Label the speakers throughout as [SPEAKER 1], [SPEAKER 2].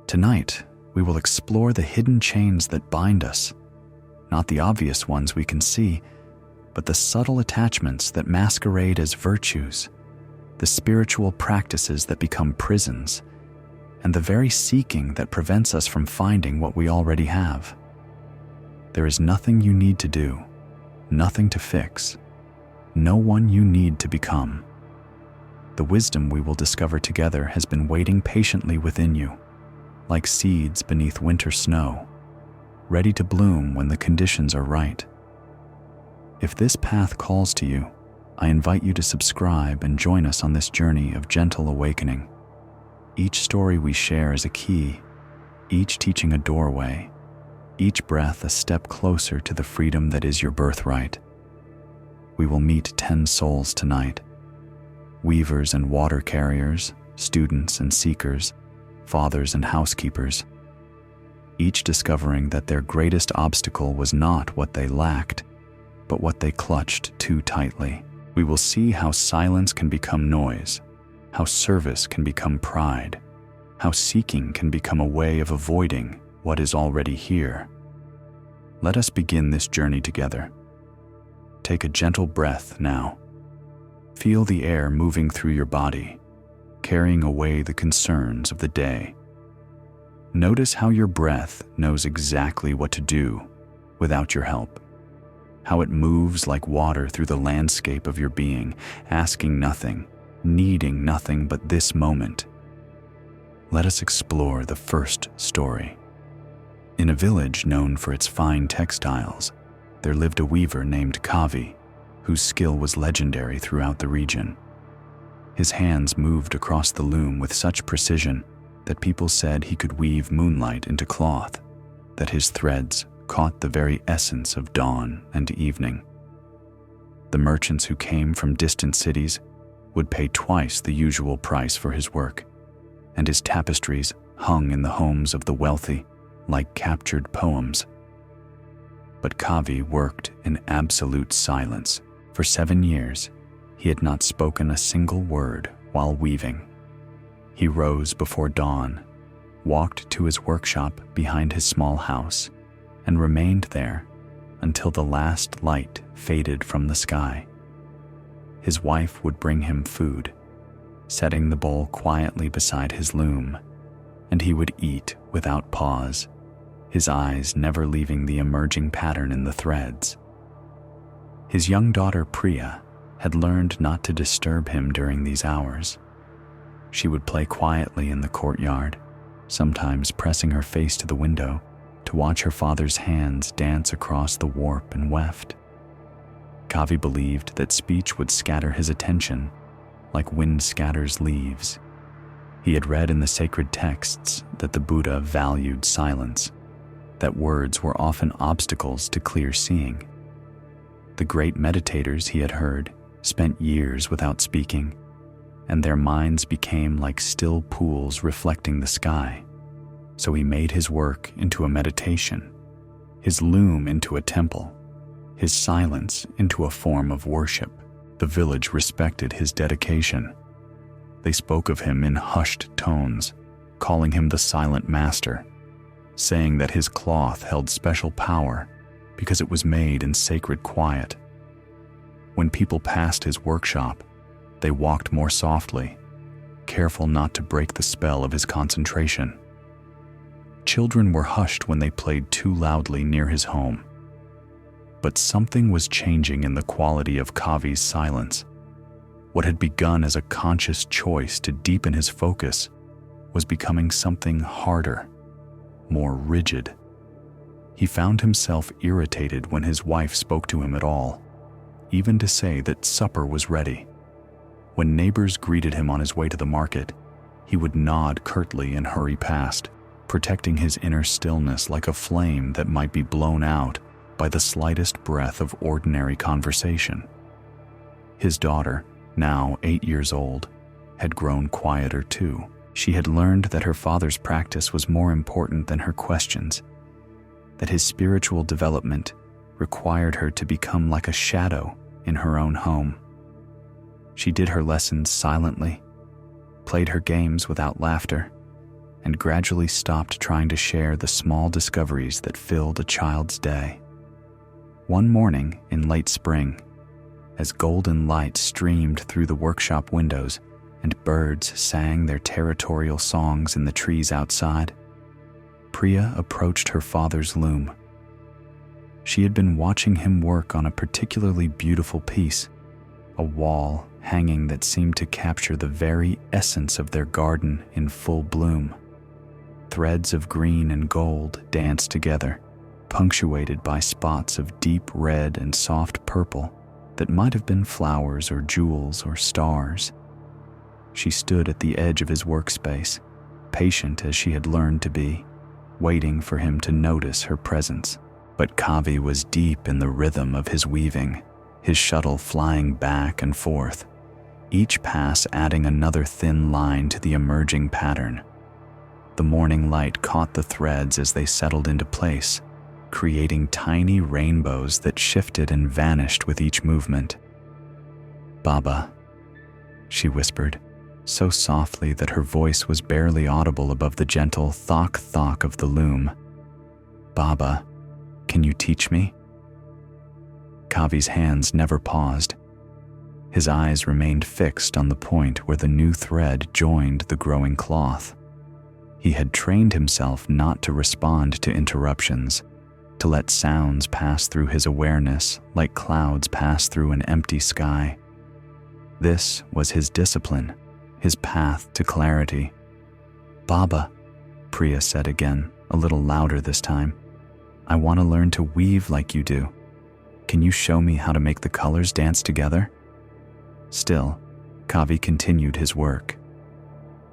[SPEAKER 1] Tonight, we will explore the hidden chains that bind us, not the obvious ones we can see, but the subtle attachments that masquerade as virtues, the spiritual practices that become prisons, and the very seeking that prevents us from finding what we already have. There is nothing you need to do, nothing to fix, no one you need to become. The wisdom we will discover together has been waiting patiently within you, like seeds beneath winter snow, ready to bloom when the conditions are right. If this path calls to you, I invite you to subscribe and join us on this journey of gentle awakening. Each story we share is a key, each teaching a doorway, each breath a step closer to the freedom that is your birthright. We will meet 10 souls tonight, weavers and water carriers, students and seekers, fathers and housekeepers, each discovering that their greatest obstacle was not what they lacked, but what they clutched too tightly. We will see how silence can become noise, how service can become pride, how seeking can become a way of avoiding what is already here. Let us begin this journey together. Take a gentle breath now. Feel the air moving through your body, carrying away the concerns of the day. Notice how your breath knows exactly what to do without your help, how it moves like water through the landscape of your being, asking nothing, needing nothing but this moment. Let us explore the first story. In a village known for its fine textiles, there lived a weaver named Kavi, whose skill was legendary throughout the region. His hands moved across the loom with such precision that people said he could weave moonlight into cloth, that his threads caught the very essence of dawn and evening. The merchants who came from distant cities would pay twice the usual price for his work, and his tapestries hung in the homes of the wealthy like captured poems. But Kavi worked in absolute silence. For 7 years, he had not spoken a single word while weaving. He rose before dawn, walked to his workshop behind his small house, and remained there until the last light faded from the sky. His wife would bring him food, setting the bowl quietly beside his loom, and he would eat without pause, his eyes never leaving the emerging pattern in the threads. His young daughter Priya had learned not to disturb him during these hours. She would play quietly in the courtyard, sometimes pressing her face to the window to watch her father's hands dance across the warp and weft. Kavi believed that speech would scatter his attention like wind scatters leaves. He had read in the sacred texts that the Buddha valued silence, that words were often obstacles to clear seeing. The great meditators he had heard spent years without speaking, and their minds became like still pools reflecting the sky. So he made his work into a meditation, his loom into a temple, his silence into a form of worship. The village respected his dedication. They spoke of him in hushed tones, calling him the silent master, saying that his cloth held special power because it was made in sacred quiet. When people passed his workshop, they walked more softly, careful not to break the spell of his concentration. Children were hushed when they played too loudly near his home. But something was changing in the quality of Kavi's silence. What had begun as a conscious choice to deepen his focus was becoming something harder, more rigid. He found himself irritated when his wife spoke to him at all, even to say that supper was ready. When neighbors greeted him on his way to the market, he would nod curtly and hurry past, protecting his inner stillness like a flame that might be blown out by the slightest breath of ordinary conversation. His daughter, now 8 years old, had grown quieter too. She had learned that her father's practice was more important than her questions, that his spiritual development required her to become like a shadow in her own home. She did her lessons silently, played her games without laughter, and gradually stopped trying to share the small discoveries that filled a child's day. One morning in late spring, as golden light streamed through the workshop windows and birds sang their territorial songs in the trees outside, Priya approached her father's loom. She had been watching him work on a particularly beautiful piece, a wall hanging that seemed to capture the very essence of their garden in full bloom. Threads of green and gold danced together, punctuated by spots of deep red and soft purple that might have been flowers or jewels or stars. She stood at the edge of his workspace, patient as she had learned to be, waiting for him to notice her presence. But Kavi was deep in the rhythm of his weaving, his shuttle flying back and forth, each pass adding another thin line to the emerging pattern. The morning light caught the threads as they settled into place, creating tiny rainbows that shifted and vanished with each movement. "Baba," she whispered, so softly that her voice was barely audible above the gentle thok-thok of the loom. "Baba, can you teach me?" Kavi's hands never paused. His eyes remained fixed on the point where the new thread joined the growing cloth. He had trained himself not to respond to interruptions, to let sounds pass through his awareness like clouds pass through an empty sky. This was his discipline, his path to clarity. "Baba," Priya said again, a little louder this time, "I want to learn to weave like you do. Can you show me how to make the colors dance together?" Still, Kavi continued his work.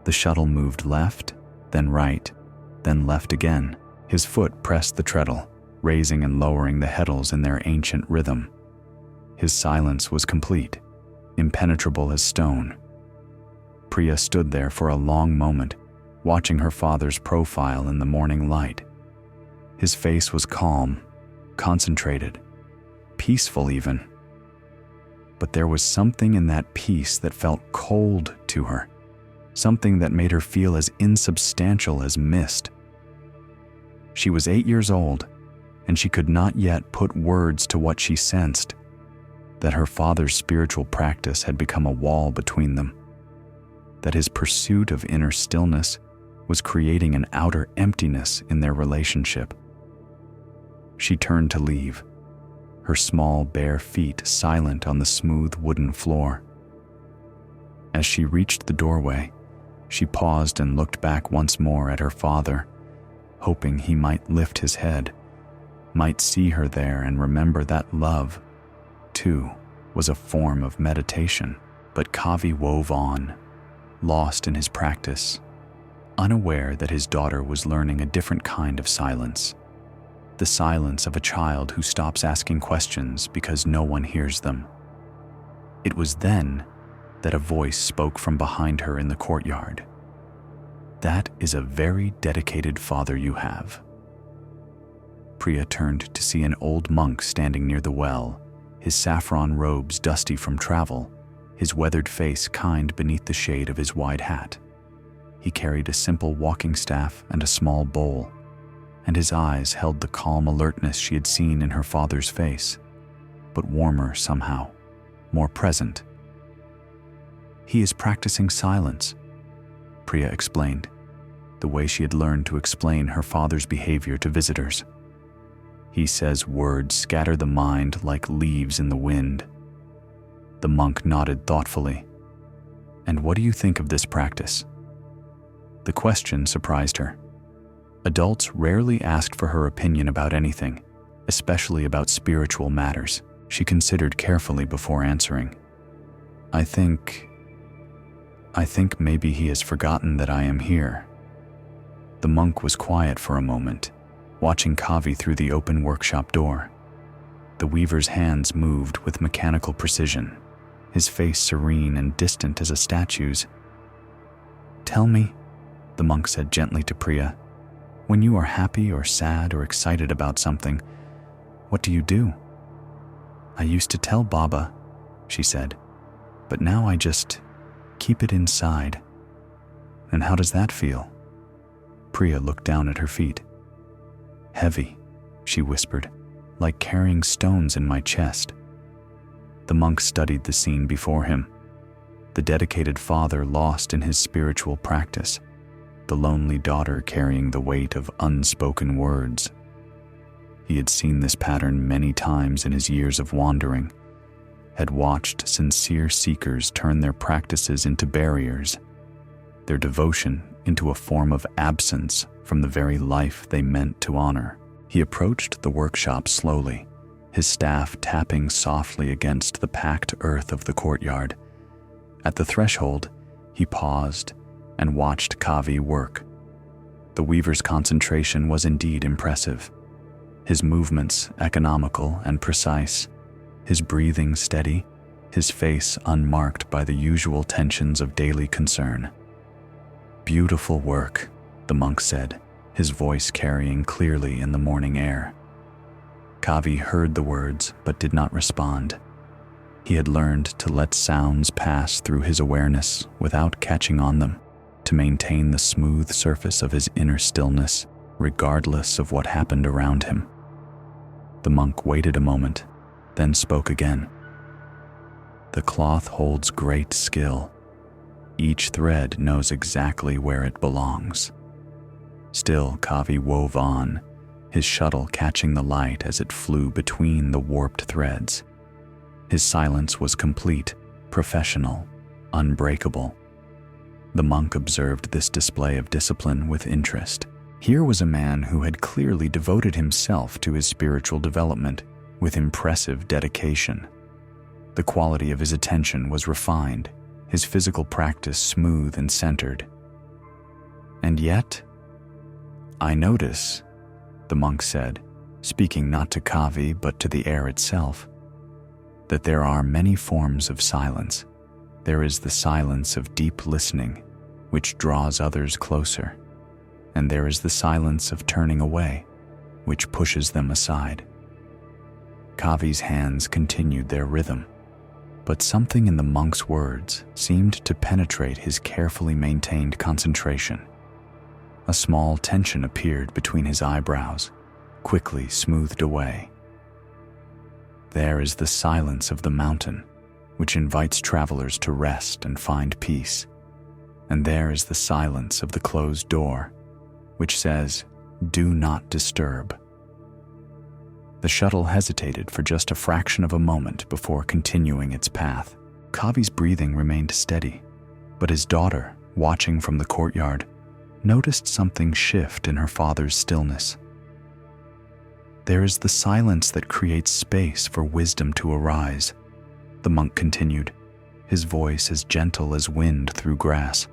[SPEAKER 1] The shuttle moved left, then right, then left again. His foot pressed the treadle, raising and lowering the heddles in their ancient rhythm. His silence was complete, impenetrable as stone. Priya stood there for a long moment, watching her father's profile in the morning light. His face was calm, concentrated, peaceful even. But there was something in that peace that felt cold to her, something that made her feel as insubstantial as mist. She was 8 years old, and she could not yet put words to what she sensed, that her father's spiritual practice had become a wall between them, that his pursuit of inner stillness was creating an outer emptiness in their relationship. She turned to leave, her small bare feet silent on the smooth wooden floor. As she reached the doorway, she paused and looked back once more at her father, hoping he might lift his head, might see her there and remember that love, too, was a form of meditation. But Kavi wove on, lost in his practice, unaware that his daughter was learning a different kind of silence, the silence of a child who stops asking questions because no one hears them. It was then that a voice spoke from behind her in the courtyard. "That is a very dedicated father you have." Priya turned to see an old monk standing near the well, his saffron robes dusty from travel, his weathered face kind beneath the shade of his wide hat. He carried a simple walking staff and a small bowl, and his eyes held the calm alertness she had seen in her father's face, but warmer somehow, more present. "He is practicing silence," Priya explained, the way she had learned to explain her father's behavior to visitors. "He says words scatter the mind like leaves in the wind." The monk nodded thoughtfully. "And what do you think of this practice?" The question surprised her. Adults rarely asked for her opinion about anything, especially about spiritual matters. She considered carefully before answering. I think maybe he has forgotten that I am here." The monk was quiet for a moment, watching Kavi through the open workshop door. The weaver's hands moved with mechanical precision, his face serene and distant as a statue's. "Tell me," the monk said gently to Priya, "when you are happy or sad or excited about something, what do you do?" "I used to tell Baba," she said, "but now I just keep it inside." "And how does that feel?" Priya looked down at her feet. "Heavy," she whispered, "like carrying stones in my chest." The monk studied the scene before him. The dedicated father lost in his spiritual practice, the lonely daughter carrying the weight of unspoken words. He had seen this pattern many times in his years of wandering, had watched sincere seekers turn their practices into barriers, their devotion into a form of absence from the very life they meant to honor. He approached the workshop slowly, his staff tapping softly against the packed earth of the courtyard. At the threshold, he paused and watched Kavi work. The weaver's concentration was indeed impressive, his movements economical and precise, his breathing steady, his face unmarked by the usual tensions of daily concern. "Beautiful work," the monk said, his voice carrying clearly in the morning air. Kavi heard the words but did not respond. He had learned to let sounds pass through his awareness without catching on them, to maintain the smooth surface of his inner stillness, regardless of what happened around him. The monk waited a moment, then spoke again. "The cloth holds great skill. Each thread knows exactly where it belongs." Still, Kavi wove on, his shuttle catching the light as it flew between the warped threads. His silence was complete, professional, unbreakable. The monk observed this display of discipline with interest. Here was a man who had clearly devoted himself to his spiritual development with impressive dedication. The quality of his attention was refined, his physical practice smooth and centered. "And yet, I notice," the monk said, speaking not to Kavi but to the air itself, "that there are many forms of silence. There is the silence of deep listening, which draws others closer, and there is the silence of turning away, which pushes them aside." Kavi's hands continued their rhythm, but something in the monk's words seemed to penetrate his carefully maintained concentration. A small tension appeared between his eyebrows, quickly smoothed away. "There is the silence of the mountain, which invites travelers to rest and find peace. And there is the silence of the closed door, which says, 'Do not disturb.'" The shuttle hesitated for just a fraction of a moment before continuing its path. Kavi's breathing remained steady, but his daughter, watching from the courtyard, noticed something shift in her father's stillness. "There is the silence that creates space for wisdom to arise," the monk continued, his voice as gentle as wind through grass.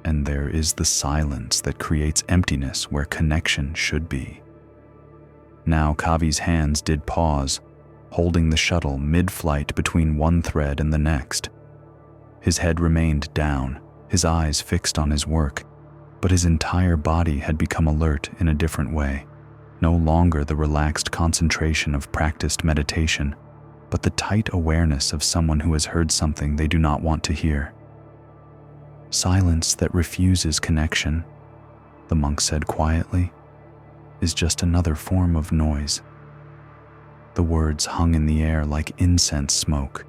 [SPEAKER 1] "And there is the silence that creates emptiness where connection should be." Now Kavi's hands did pause, holding the shuttle mid-flight between one thread and the next. His head remained down, his eyes fixed on his work, but his entire body had become alert in a different way. No longer the relaxed concentration of practiced meditation, but the tight awareness of someone who has heard something they do not want to hear. "Silence that refuses connection," the monk said quietly, "is just another form of noise." The words hung in the air like incense smoke,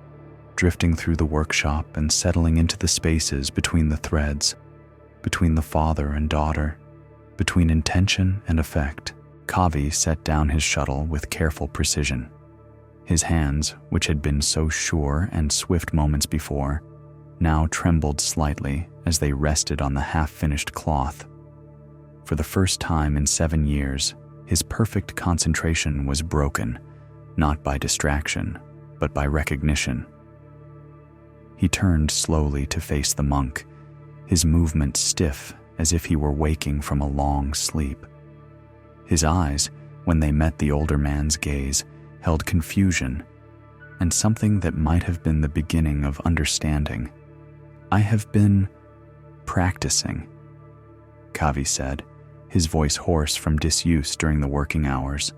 [SPEAKER 1] drifting through the workshop and settling into the spaces between the threads, between the father and daughter, between intention and effect. Kavi set down his shuttle with careful precision. His hands, which had been so sure and swift moments before, now trembled slightly as they rested on the half-finished cloth. For the first time in 7 years, his perfect concentration was broken, not by distraction, but by recognition. He turned slowly to face the monk, his movement stiff as if he were waking from a long sleep. His eyes, when they met the older man's gaze, held confusion and something that might have been the beginning of understanding. "I have been practicing," Kavi said, his voice hoarse from disuse during the working hours.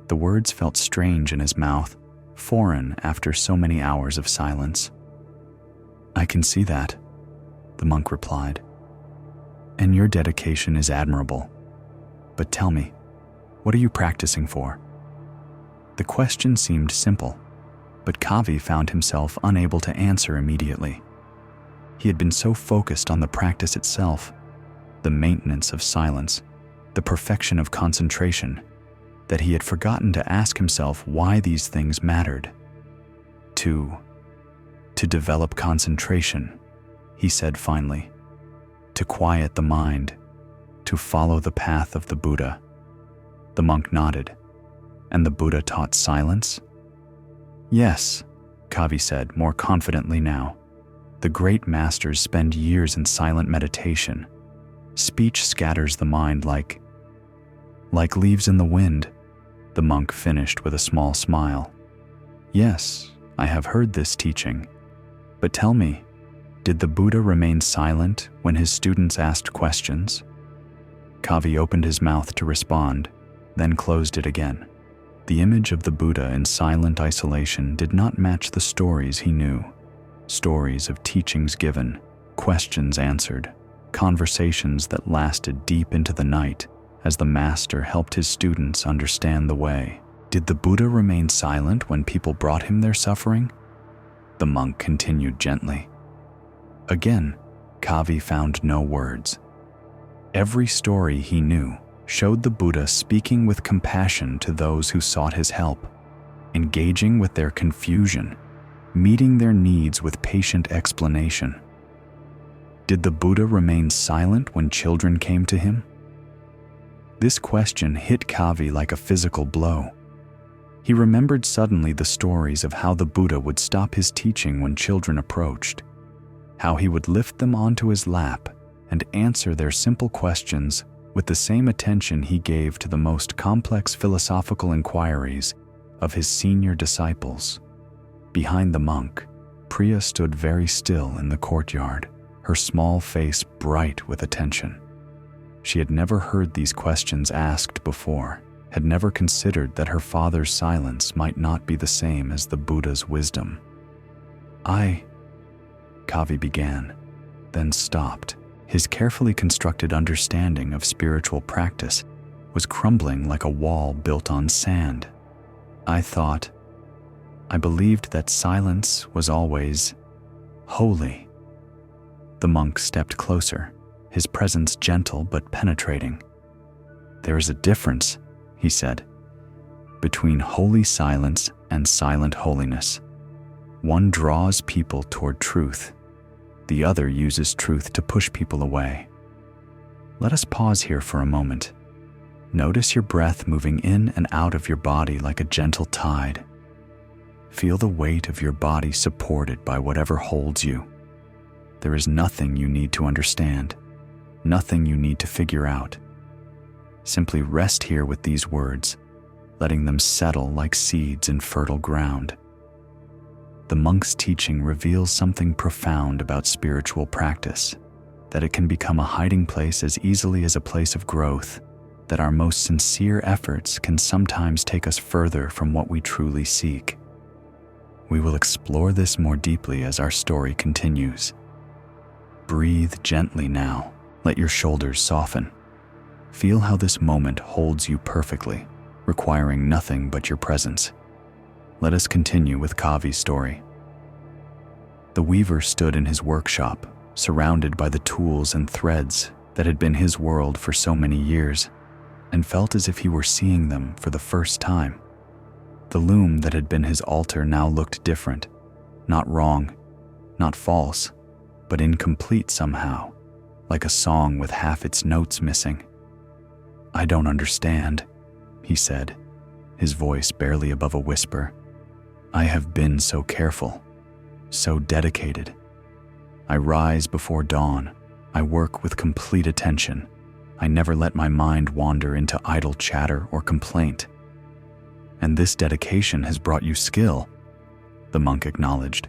[SPEAKER 1] The words felt strange in his mouth, foreign after so many hours of silence. "I can see that," the monk replied. And your dedication is admirable. But tell me, what are you practicing for? The question seemed simple, but Kavi found himself unable to answer immediately. He had been so focused on the practice itself, the maintenance of silence, the perfection of concentration, that he had forgotten to ask himself why these things mattered. To develop concentration, he said finally. To quiet the mind, to follow the path of the Buddha. The monk nodded. And the Buddha taught silence? Yes, Kavi said more confidently now. The great masters spend years in silent meditation. Speech scatters the mind like leaves in the wind. The monk finished with a small smile. Yes, I have heard this teaching. But tell me, did the Buddha remain silent when his students asked questions? Kavi opened his mouth to respond, then closed it again. The image of the Buddha in silent isolation did not match the stories he knew. Stories of teachings given, questions answered, conversations that lasted deep into the night as the master helped his students understand the way. Did the Buddha remain silent when people brought him their suffering? The monk continued gently. Again, Kavi found no words. Every story he knew showed the Buddha speaking with compassion to those who sought his help, engaging with their confusion, meeting their needs with patient explanation. Did the Buddha remain silent when children came to him? This question hit Kavi like a physical blow. He remembered suddenly the stories of how the Buddha would stop his teaching when children approached, how he would lift them onto his lap and answer their simple questions with the same attention he gave to the most complex philosophical inquiries of his senior disciples. Behind the monk, Priya stood very still in the courtyard, her small face bright with attention. She had never heard these questions asked before, had never considered that her father's silence might not be the same as the Buddha's wisdom. Kavi began, then stopped. His carefully constructed understanding of spiritual practice was crumbling like a wall built on sand. I believed that silence was always holy. The monk stepped closer, his presence gentle but penetrating. There is a difference, he said, between holy silence and silent holiness. One draws people toward truth. The other uses truth to push people away. Let us pause here for a moment. Notice your breath moving in and out of your body like a gentle tide. Feel the weight of your body supported by whatever holds you. There is nothing you need to understand, nothing you need to figure out. Simply rest here with these words, letting them settle like seeds in fertile ground. The monk's teaching reveals something profound about spiritual practice, that it can become a hiding place as easily as a place of growth, that our most sincere efforts can sometimes take us further from what we truly seek. We will explore this more deeply as our story continues. Breathe gently now. Let your shoulders soften. Feel how this moment holds you perfectly, requiring nothing but your presence. Let us continue with Kavi's story. The weaver stood in his workshop, surrounded by the tools and threads that had been his world for so many years, and felt as if he were seeing them for the first time. The loom that had been his altar now looked different, not wrong, not false, but incomplete somehow, like a song with half its notes missing. "I don't understand," he said, his voice barely above a whisper. "I have been so careful, so dedicated. I rise before dawn. I work with complete attention. I never let my mind wander into idle chatter or complaint. And this dedication has brought you skill," the monk acknowledged.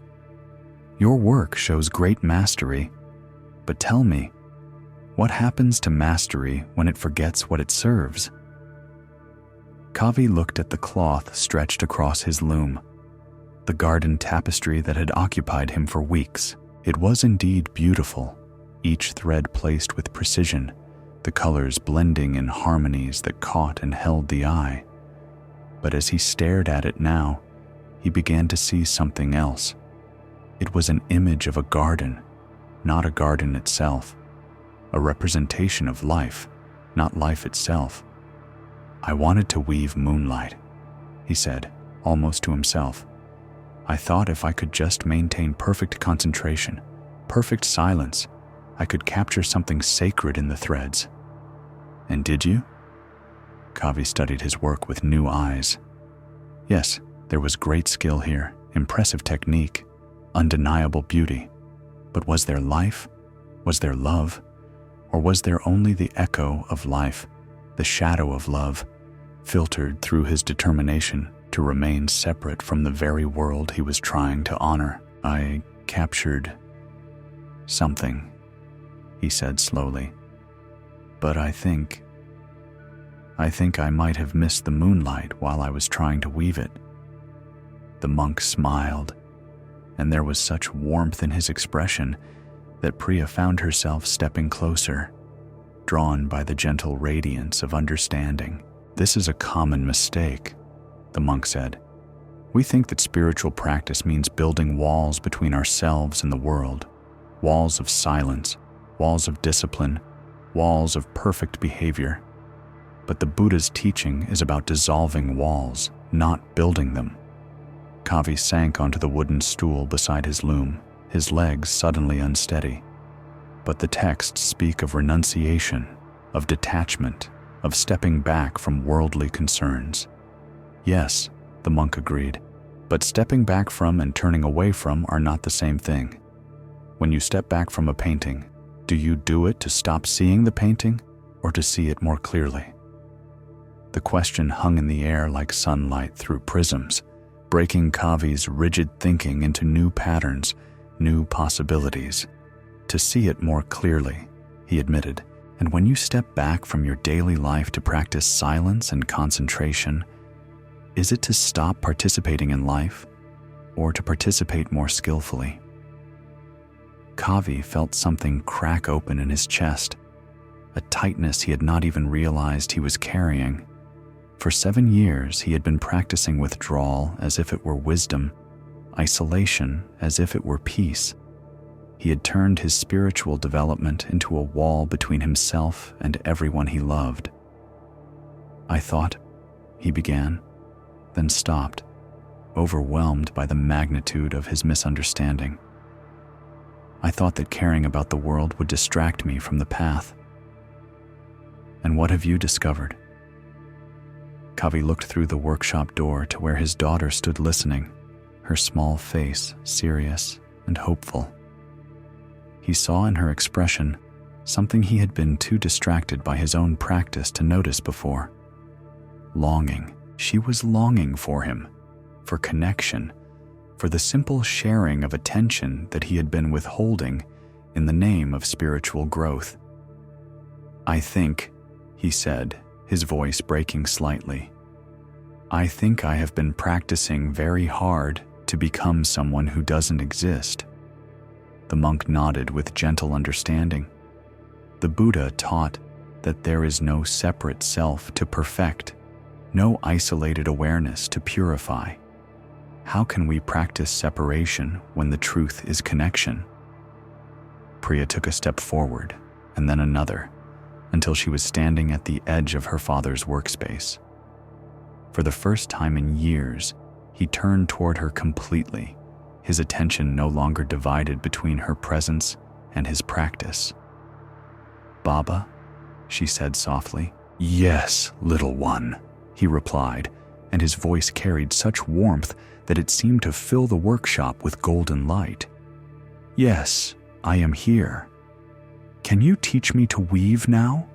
[SPEAKER 1] "Your work shows great mastery. But tell me, what happens to mastery when it forgets what it serves?" Kavi looked at the cloth stretched across his loom, the garden tapestry that had occupied him for weeks. It was indeed beautiful, each thread placed with precision, the colors blending in harmonies that caught and held the eye. But as he stared at it now, he began to see something else. It was an image of a garden, not a garden itself, a representation of life, not life itself. "I wanted to weave moonlight," he said, almost to himself. "I thought if I could just maintain perfect concentration, perfect silence, I could capture something sacred in the threads." "And did you?" Kavi studied his work with new eyes. Yes, there was great skill here, impressive technique, undeniable beauty. But was there life? Was there love? Or was there only the echo of life, the shadow of love, filtered through his determination to remain separate from the very world he was trying to honor? "I captured something," he said slowly. "But I think I might have missed the moonlight while I was trying to weave it." The monk smiled, and there was such warmth in his expression that Priya found herself stepping closer, drawn by the gentle radiance of understanding. "This is a common mistake," the monk said. "We think that spiritual practice means building walls between ourselves and the world, walls of silence, walls of discipline, walls of perfect behavior. But the Buddha's teaching is about dissolving walls, not building them." Kavi sank onto the wooden stool beside his loom, his legs suddenly unsteady. "But the texts speak of renunciation, of detachment, of stepping back from worldly concerns." "Yes," the monk agreed, "but stepping back from and turning away from are not the same thing. When you step back from a painting, do you do it to stop seeing the painting or to see it more clearly?" The question hung in the air like sunlight through prisms, breaking Kavi's rigid thinking into new patterns, new possibilities. "To see it more clearly," he admitted. "And when you step back from your daily life to practice silence and concentration, is it to stop participating in life or to participate more skillfully?" Kavi felt something crack open in his chest, a tightness he had not even realized he was carrying. For 7 years, he had been practicing withdrawal as if it were wisdom, isolation as if it were peace. He had turned his spiritual development into a wall between himself and everyone he loved. "I thought," he began, then stopped, overwhelmed by the magnitude of his misunderstanding. "I thought that caring about the world would distract me from the path." "And what have you discovered?" Kavi looked through the workshop door to where his daughter stood listening, her small face serious and hopeful. He saw in her expression something he had been too distracted by his own practice to notice before. Longing. She was longing for him, for connection, for the simple sharing of attention that he had been withholding in the name of spiritual growth. "I think," he said, his voice breaking slightly, "I think I have been practicing very hard to become someone who doesn't exist." The monk nodded with gentle understanding. The Buddha taught that there is no separate self to perfect, no isolated awareness to purify. How can we practice separation when the truth is connection? Priya took a step forward, and then another, until she was standing at the edge of her father's workspace. For the first time in years, he turned toward her completely, his attention no longer divided between her presence and his practice. "Baba?" she said softly. "Yes, little one," he replied, and his voice carried such warmth that it seemed to fill the workshop with golden light. "Yes, I am here. Can you teach me to weave now?"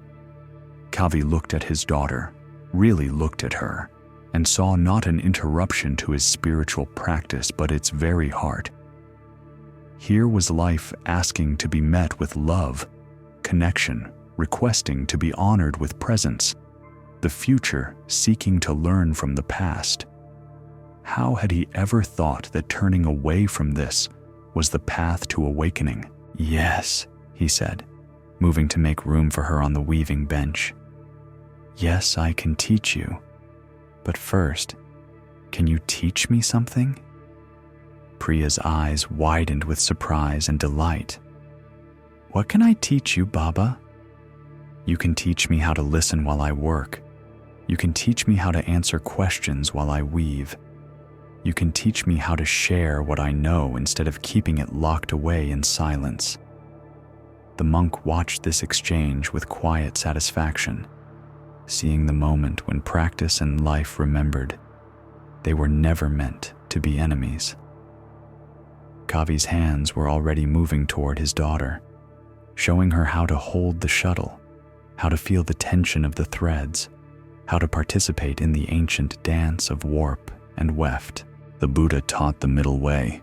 [SPEAKER 1] Kavi looked at his daughter, really looked at her, and saw not an interruption to his spiritual practice but its very heart. Here was life asking to be met with love, connection, requesting to be honored with presence, the future seeking to learn from the past. How had he ever thought that turning away from this was the path to awakening? "Yes," he said, moving to make room for her on the weaving bench. Yes, I can teach you. But first, can you teach me something? Priya's eyes widened with surprise and delight. What can I teach you, Baba? You can teach me how to listen while I work. You can teach me how to answer questions while I weave. You can teach me how to share what I know instead of keeping it locked away in silence. The monk watched this exchange with quiet satisfaction, seeing the moment when practice and life remembered they were never meant to be enemies. Kavi's hands were already moving toward his daughter, showing her how to hold the shuttle, how to feel the tension of the threads, how to participate in the ancient dance of warp and weft. The Buddha taught the middle way,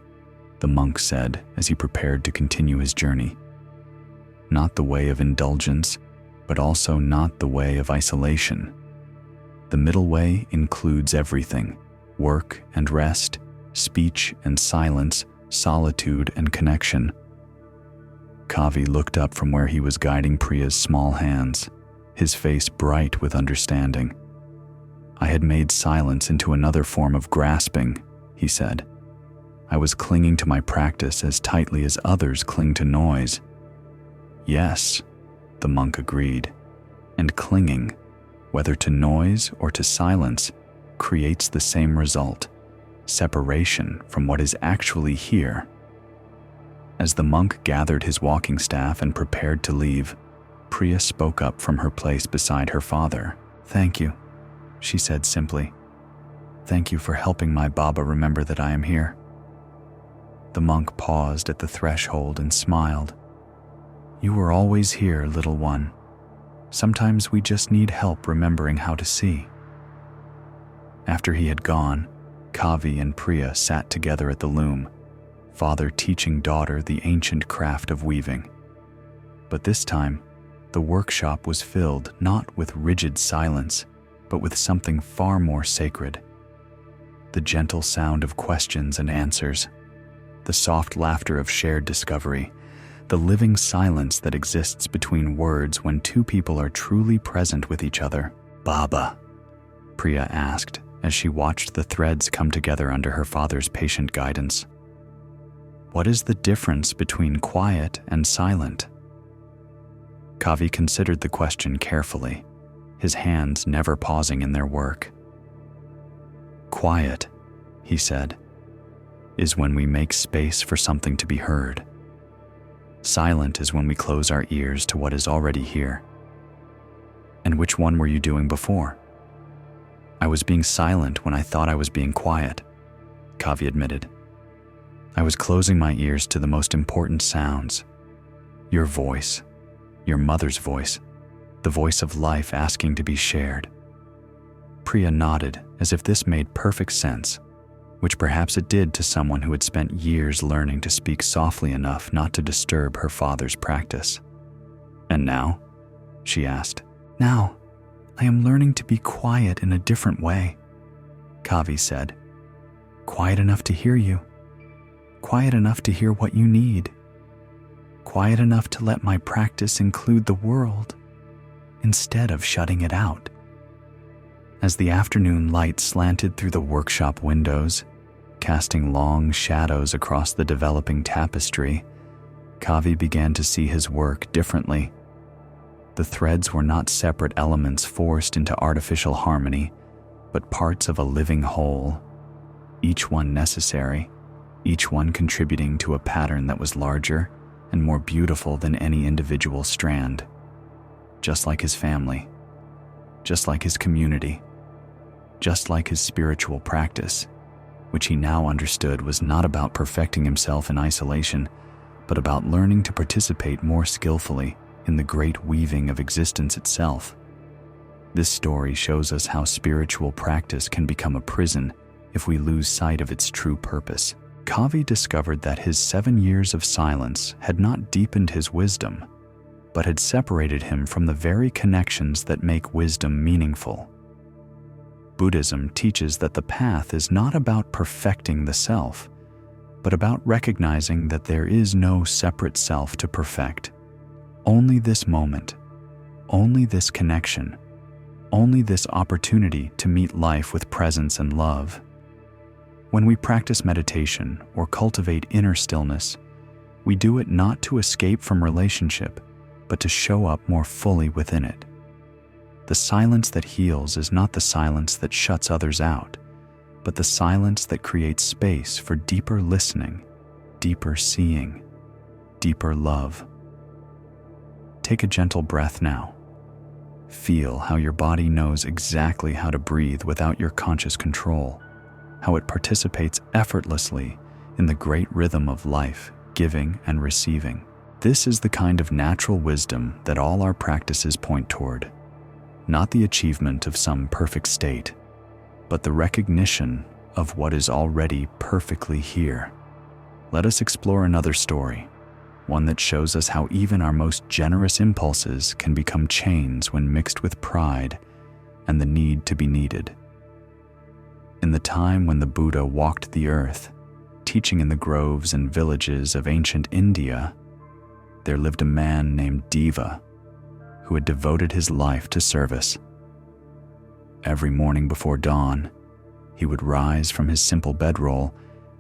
[SPEAKER 1] the monk said as he prepared to continue his journey. Not the way of indulgence, but also not the way of isolation. The middle way includes everything: work and rest, speech and silence, solitude and connection. Kavi looked up from where he was guiding Priya's small hands, his face bright with understanding. I had made silence into another form of grasping, he said. I was clinging to my practice as tightly as others cling to noise. Yes, the monk agreed, and clinging, whether to noise or to silence, creates the same result: separation from what is actually here. As the monk gathered his walking staff and prepared to leave, Priya spoke up from her place beside her father. Thank you, she said simply. Thank you for helping my Baba remember that I am here. The monk paused at the threshold and smiled. You were always here, little one. Sometimes we just need help remembering how to see. After he had gone, Kavi and Priya sat together at the loom, father teaching daughter the ancient craft of weaving. But this time, the workshop was filled not with rigid silence, but with something far more sacred. The gentle sound of questions and answers, the soft laughter of shared discovery, the living silence that exists between words when two people are truly present with each other. Baba, Priya asked as she watched the threads come together under her father's patient guidance. What is the difference between quiet and silent? Kavi considered the question carefully, his hands never pausing in their work. Quiet, he said, is when we make space for something to be heard. Silent is when we close our ears to what is already here. And which one were you doing before? I was being silent when I thought I was being quiet, Kavi admitted. I was closing my ears to the most important sounds. Your voice, your mother's voice, the voice of life asking to be shared. Priya nodded as if this made perfect sense, which perhaps it did to someone who had spent years learning to speak softly enough not to disturb her father's practice. And now? She asked. Now, I am learning to be quiet in a different way, Kavi said. Quiet enough to hear you. Quiet enough to hear what you need. Quiet enough to let my practice include the world, instead of shutting it out. As the afternoon light slanted through the workshop windows, casting long shadows across the developing tapestry, Kavi began to see his work differently. The threads were not separate elements forced into artificial harmony, but parts of a living whole, each one necessary, each one contributing to a pattern that was larger and more beautiful than any individual strand. Just like his family, just like his community, just like his spiritual practice, which he now understood was not about perfecting himself in isolation, but about learning to participate more skillfully in the great weaving of existence itself. This story shows us how spiritual practice can become a prison if we lose sight of its true purpose. Kavi discovered that his 7 years of silence had not deepened his wisdom, but had separated him from the very connections that make wisdom meaningful. Buddhism teaches that the path is not about perfecting the self, but about recognizing that there is no separate self to perfect. Only this moment, only this connection, only this opportunity to meet life with presence and love. When we practice meditation or cultivate inner stillness, we do it not to escape from relationship, but to show up more fully within it. The silence that heals is not the silence that shuts others out, but the silence that creates space for deeper listening, deeper seeing, deeper love. Take a gentle breath now. Feel how your body knows exactly how to breathe without your conscious control, how it participates effortlessly in the great rhythm of life, giving and receiving. This is the kind of natural wisdom that all our practices point toward, not the achievement of some perfect state, but the recognition of what is already perfectly here. Let us explore another story, one that shows us how even our most generous impulses can become chains when mixed with pride and the need to be needed. In the time when the Buddha walked the earth, teaching in the groves and villages of ancient India, there lived a man named Deva who had devoted his life to service. Every morning before dawn, he would rise from his simple bedroll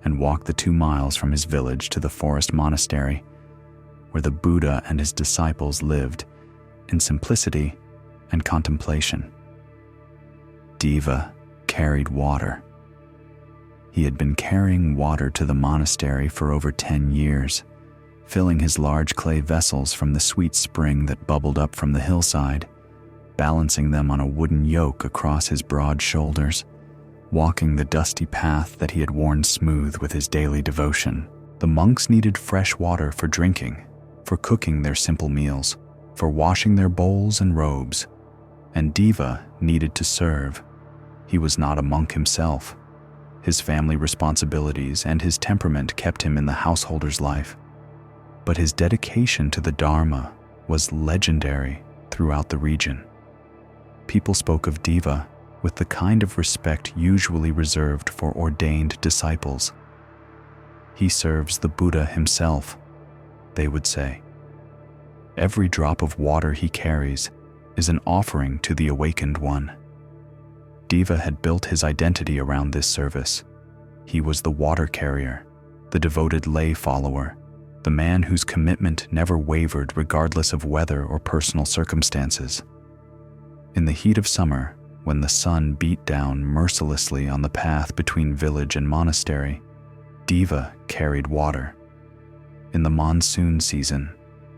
[SPEAKER 1] and walk the 2 miles from his village to the forest monastery, where the Buddha and his disciples lived in simplicity and contemplation. Deva carried water. He had been carrying water to the monastery for over 10 years, filling his large clay vessels from the sweet spring that bubbled up from the hillside, balancing them on a wooden yoke across his broad shoulders, walking the dusty path that he had worn smooth with his daily devotion. The monks needed fresh water for drinking, for cooking their simple meals, for washing their bowls and robes, and Deva needed to serve. He was not a monk himself. His family responsibilities and his temperament kept him in the householder's life. But his dedication to the Dharma was legendary throughout the region. People spoke of Deva with the kind of respect usually reserved for ordained disciples. He serves the Buddha himself, they would say. Every drop of water he carries is an offering to the awakened one. Deva had built his identity around this service. He was the water carrier, the devoted lay follower, the man whose commitment never wavered regardless of weather or personal circumstances. In the heat of summer, when the sun beat down mercilessly on the path between village and monastery, Deva carried water. In the monsoon season,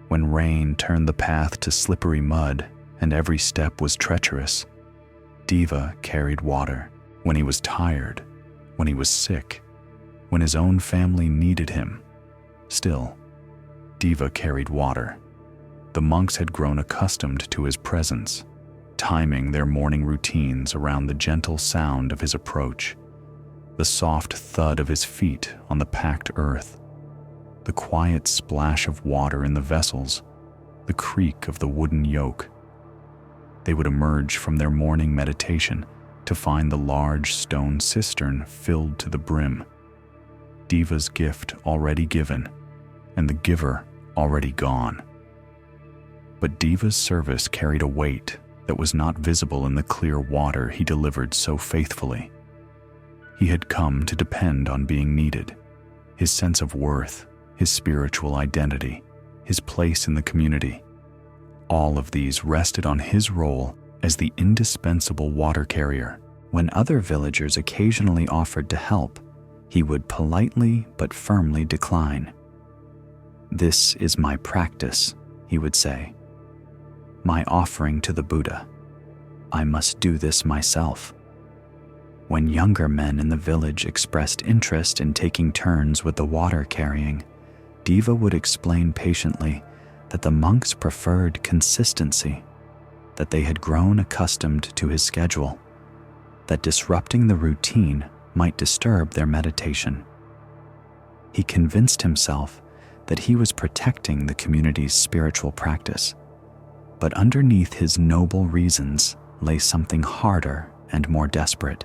[SPEAKER 1] when rain turned the path to slippery mud and every step was treacherous, Deva carried water. When he was tired, when he was sick, when his own family needed him, still, Deva carried water. The monks had grown accustomed to his presence, timing their morning routines around the gentle sound of his approach, the soft thud of his feet on the packed earth, the quiet splash of water in the vessels, the creak of the wooden yoke. They would emerge from their morning meditation to find the large stone cistern filled to the brim, Deva's gift already given, and the giver already gone. But Deva's service carried a weight that was not visible in the clear water he delivered so faithfully. He had come to depend on being needed, his sense of worth, his spiritual identity, his place in the community. All of these rested on his role as the indispensable water carrier. When other villagers occasionally offered to help, he would politely but firmly decline. "This is my practice," he would say. "My offering to the Buddha. I must do this myself." When younger men in the village expressed interest in taking turns with the water carrying, Deva would explain patiently that the monks preferred consistency, that they had grown accustomed to his schedule, that disrupting the routine might disturb their meditation. He convinced himself that he was protecting the community's spiritual practice, but underneath his noble reasons lay something harder and more desperate: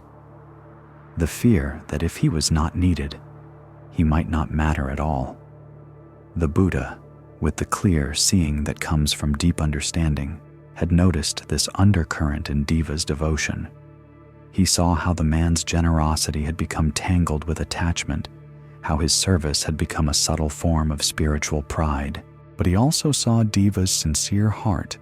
[SPEAKER 1] the fear that if he was not needed, he might not matter at all. The Buddha, with the clear seeing that comes from deep understanding, had noticed this undercurrent in Deva's devotion. He saw how the man's generosity had become tangled with attachment, how his service had become a subtle form of spiritual pride. But he also saw Deva's sincere heart,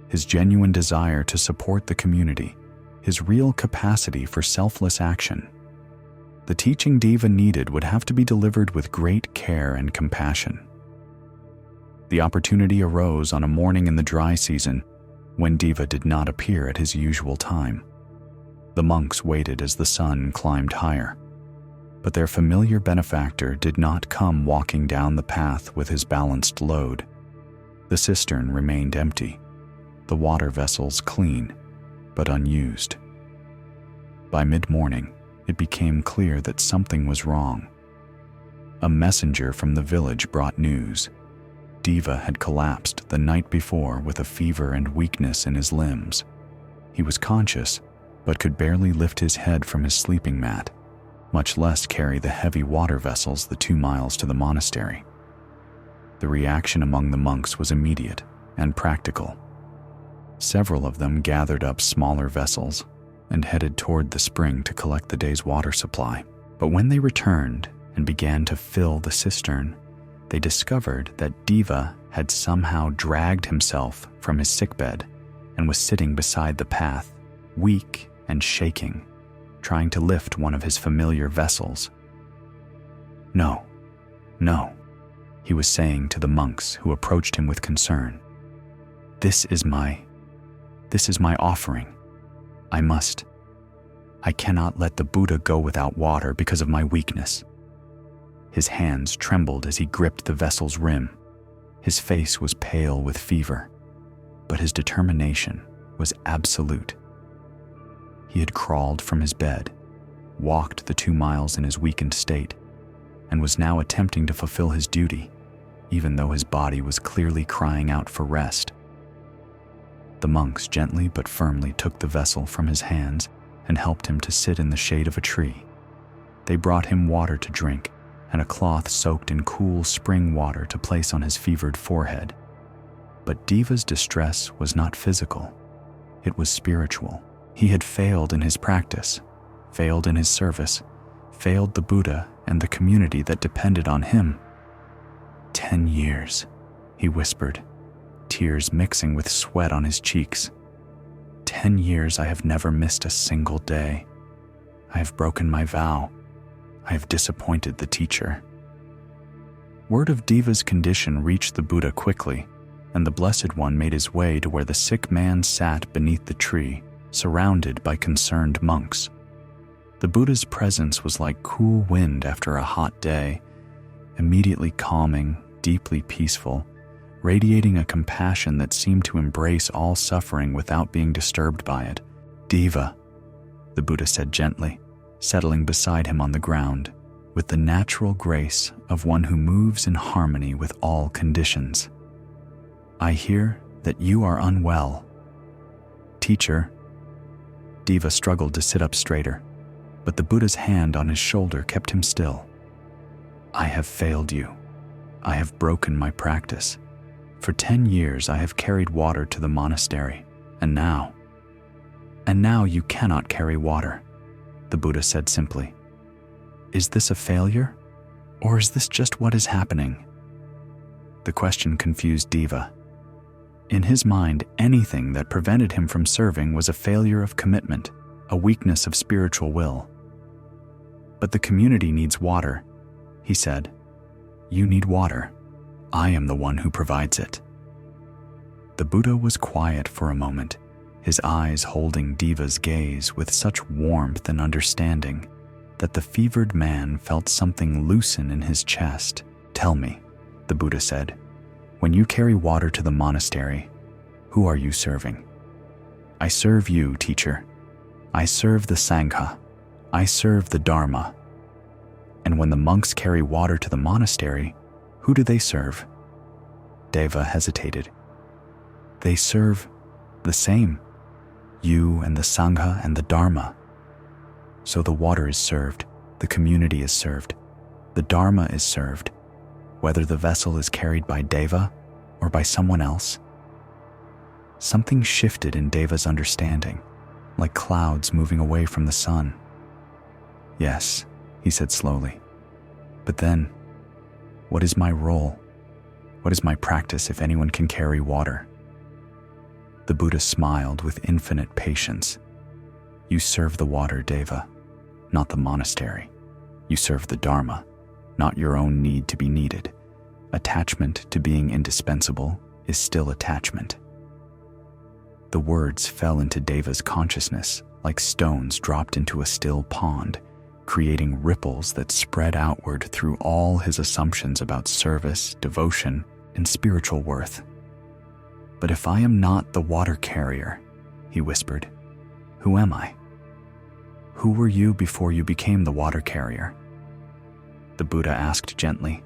[SPEAKER 1] his genuine desire to support the community, his real capacity for selfless action. The teaching Deva needed would have to be delivered with great care and compassion. The opportunity arose on a morning in the dry season when Deva did not appear at his usual time. The monks waited as the sun climbed higher, but their familiar benefactor did not come walking down the path with his balanced load. The cistern remained empty, the water vessels clean, but unused. By mid-morning, it became clear that something was wrong. A messenger from the village brought news. Deva had collapsed the night before with a fever and weakness in his limbs. He was conscious, but could barely lift his head from his sleeping mat, much less carry the heavy water vessels the 2 miles to the monastery. The reaction among the monks was immediate and practical. Several of them gathered up smaller vessels and headed toward the spring to collect the day's water supply. But when they returned and began to fill the cistern, they discovered that Deva had somehow dragged himself from his sickbed and was sitting beside the path, weak and shaking, trying to lift one of his familiar vessels. "No, no," he was saying to the monks who approached him with concern. This is my offering. I cannot let the Buddha go without water because of my weakness." His hands trembled as he gripped the vessel's rim. His face was pale with fever, but his determination was absolute. He had crawled from his bed, walked the 2 miles in his weakened state, and was now attempting to fulfill his duty, even though his body was clearly crying out for rest. The monks gently but firmly took the vessel from his hands and helped him to sit in the shade of a tree. They brought him water to drink and a cloth soaked in cool spring water to place on his fevered forehead. But Deva's distress was not physical, it was spiritual. He had failed in his practice, failed in his service, failed the Buddha and the community that depended on him. 10 years, he whispered, tears mixing with sweat on his cheeks. 10 years I have never missed a single day. I have broken my vow. I have disappointed the teacher. Word of Deva's condition reached the Buddha quickly, and the Blessed One made his way to where the sick man sat beneath the tree, surrounded by concerned monks. The Buddha's presence was like cool wind after a hot day, immediately calming, deeply peaceful, radiating a compassion that seemed to embrace all suffering without being disturbed by it. "Deva," the Buddha said gently, settling beside him on the ground, with the natural grace of one who moves in harmony with all conditions. "I hear that you are unwell." "Teacher." Deva struggled to sit up straighter, but the Buddha's hand on his shoulder kept him still. "I have failed you. I have broken my practice. For 10 years I have carried water to the monastery, and now you cannot carry water," the Buddha said simply. "Is this a failure, or is this just what is happening?" The question confused Deva. In his mind, anything that prevented him from serving was a failure of commitment, a weakness of spiritual will. "But the community needs water," he said. "You need water. I am the one who provides it." The Buddha was quiet for a moment, his eyes holding Deva's gaze with such warmth and understanding that the fevered man felt something loosen in his chest. "Tell me," the Buddha said, "when you carry water to the monastery, who are you serving?" "I serve you, teacher. I serve the Sangha. I serve the Dharma." "And when the monks carry water to the monastery, who do they serve?" Deva hesitated. "They serve the same, you and the Sangha and the Dharma." "So the water is served, the community is served, the Dharma is served. whether the vessel is carried by Deva or by someone else. Something shifted in Deva's understanding, like clouds moving away from the sun. Yes, he said slowly. But then, what is my role? What is my practice if anyone can carry water? The Buddha smiled with infinite patience. You serve the water, Deva, not the monastery. You serve the Dharma, not your own need to be needed. Attachment to being indispensable is still attachment. The words fell into Deva's consciousness like stones dropped into a still pond, creating ripples that spread outward through all his assumptions about service, devotion, and spiritual worth. But if I am not the water carrier, he whispered, who am I? Who were you before you became the water carrier? The Buddha asked gently.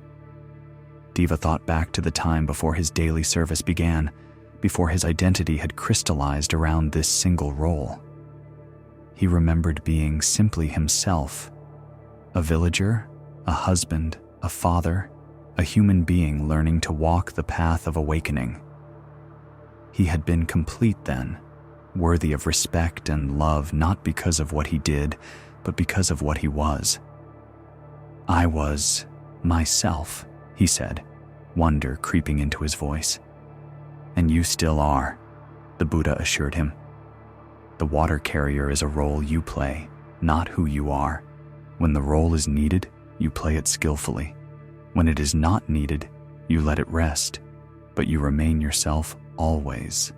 [SPEAKER 1] Deva thought back to the time before his daily service began, before his identity had crystallized around this single role. He remembered being simply himself, a villager, a husband, a father, a human being learning to walk the path of awakening. He had been complete then, worthy of respect and love not because of what he did, but because of what he was. I was myself, he said, wonder creeping into his voice. And you still are, the Buddha assured him. The water carrier is a role you play, not who you are. When the role is needed, you play it skillfully. When it is not needed, you let it rest, but you remain yourself always.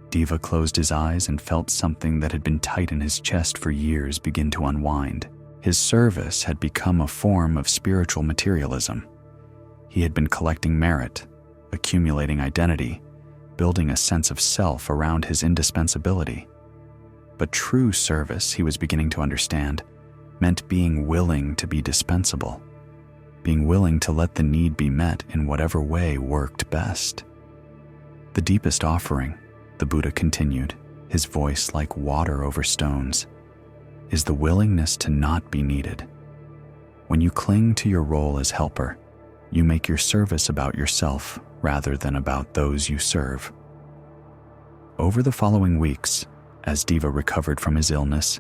[SPEAKER 1] Deva closed his eyes and felt something that had been tight in his chest for years begin to unwind. His service had become a form of spiritual materialism. He had been collecting merit, accumulating identity, building a sense of self around his indispensability. But true service, he was beginning to understand, meant being willing to be dispensable, being willing to let the need be met in whatever way worked best. The deepest offering, the Buddha continued, his voice like water over stones, is the willingness to not be needed. When you cling to your role as helper, you make your service about yourself rather than about those you serve. Over the following weeks, as Deva recovered from his illness,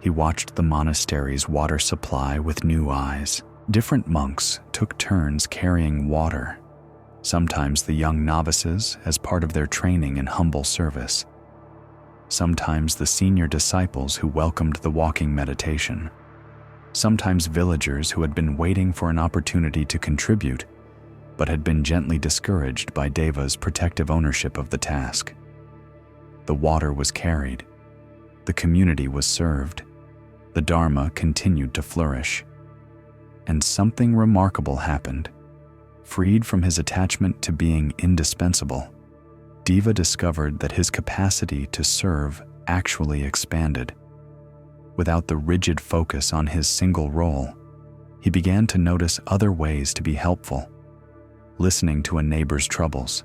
[SPEAKER 1] he watched the monastery's water supply with new eyes. Different monks took turns carrying water, sometimes the young novices as part of their training in humble service, sometimes the senior disciples who welcomed the walking meditation, sometimes villagers who had been waiting for an opportunity to contribute, but had been gently discouraged by Deva's protective ownership of the task. The water was carried. The community was served. The Dharma continued to flourish. And something remarkable happened. Freed from his attachment to being indispensable, Deva discovered that his capacity to serve actually expanded. Without the rigid focus on his single role, he began to notice other ways to be helpful, listening to a neighbor's troubles,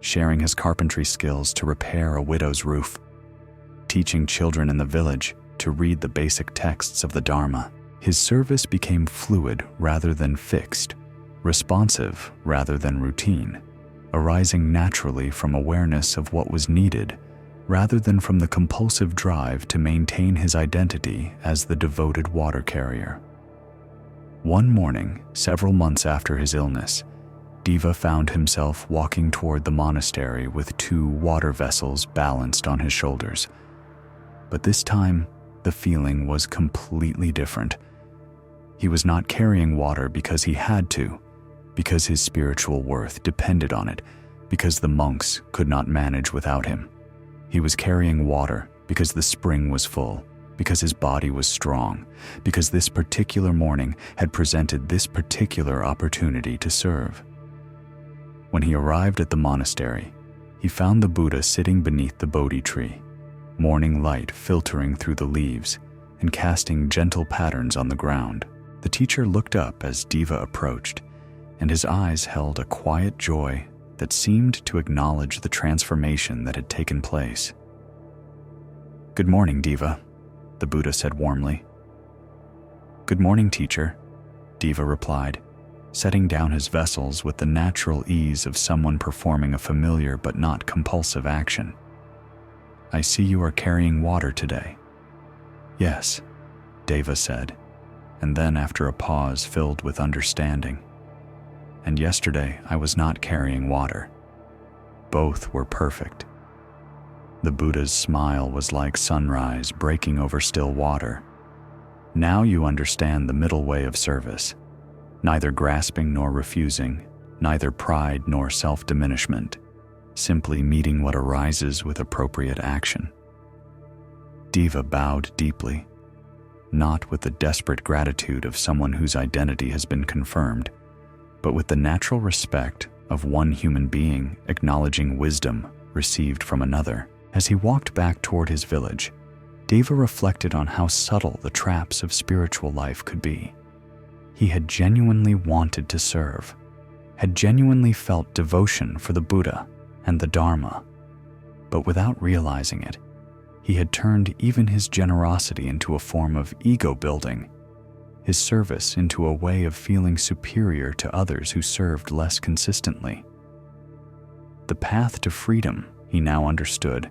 [SPEAKER 1] sharing his carpentry skills to repair a widow's roof, teaching children in the village to read the basic texts of the Dharma. His service became fluid rather than fixed, responsive rather than routine, arising naturally from awareness of what was needed rather than from the compulsive drive to maintain his identity as the devoted water carrier. One morning, several months after his illness, Deva found himself walking toward the monastery with 2 water vessels balanced on his shoulders. But this time, the feeling was completely different. He was not carrying water because he had to, because his spiritual worth depended on it, because the monks could not manage without him. He was carrying water because the spring was full, because his body was strong, because this particular morning had presented this particular opportunity to serve. When he arrived at the monastery, he found the Buddha sitting beneath the Bodhi tree, morning light filtering through the leaves and casting gentle patterns on the ground. The teacher looked up as Deva approached, and his eyes held a quiet joy that seemed to acknowledge the transformation that had taken place. "Good morning, Deva," the Buddha said warmly. "Good morning, teacher," Deva replied, setting down his vessels with the natural ease of someone performing a familiar but not compulsive action. "I see you are carrying water today." "Yes," Deva said, and then after a pause filled with understanding, "And yesterday I was not carrying water." Both were perfect. The Buddha's smile was like sunrise breaking over still water. "Now you understand the middle way of service. Neither grasping nor refusing, neither pride nor self-diminishment, simply meeting what arises with appropriate action." Deva bowed deeply, not with the desperate gratitude of someone whose identity has been confirmed, but with the natural respect of one human being acknowledging wisdom received from another. As he walked back toward his village, Deva reflected on how subtle the traps of spiritual life could be. He had genuinely wanted to serve, had genuinely felt devotion for the Buddha and the Dharma, but without realizing it, he had turned even his generosity into a form of ego building, his service into a way of feeling superior to others who served less consistently. The path to freedom, he now understood,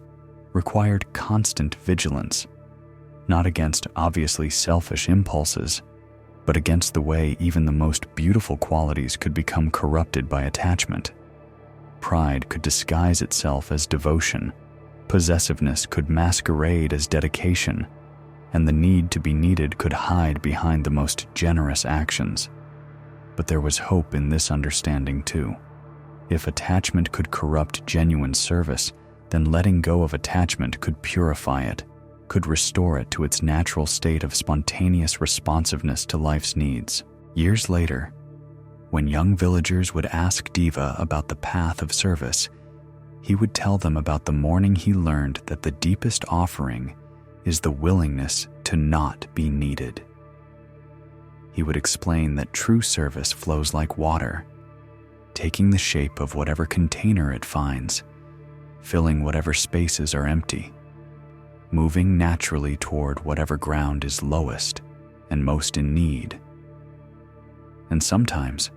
[SPEAKER 1] required constant vigilance, not against obviously selfish impulses, but against the way even the most beautiful qualities could become corrupted by attachment. Pride could disguise itself as devotion, possessiveness could masquerade as dedication, and the need to be needed could hide behind the most generous actions. But there was hope in this understanding too. If attachment could corrupt genuine service, then letting go of attachment could purify it, could restore it to its natural state of spontaneous responsiveness to life's needs. Years later, when young villagers would ask Deva about the path of service, he would tell them about the morning he learned that the deepest offering is the willingness to not be needed. He would explain that true service flows like water, taking the shape of whatever container it finds, filling whatever spaces are empty, moving naturally toward whatever ground is lowest and most in need. And sometimes,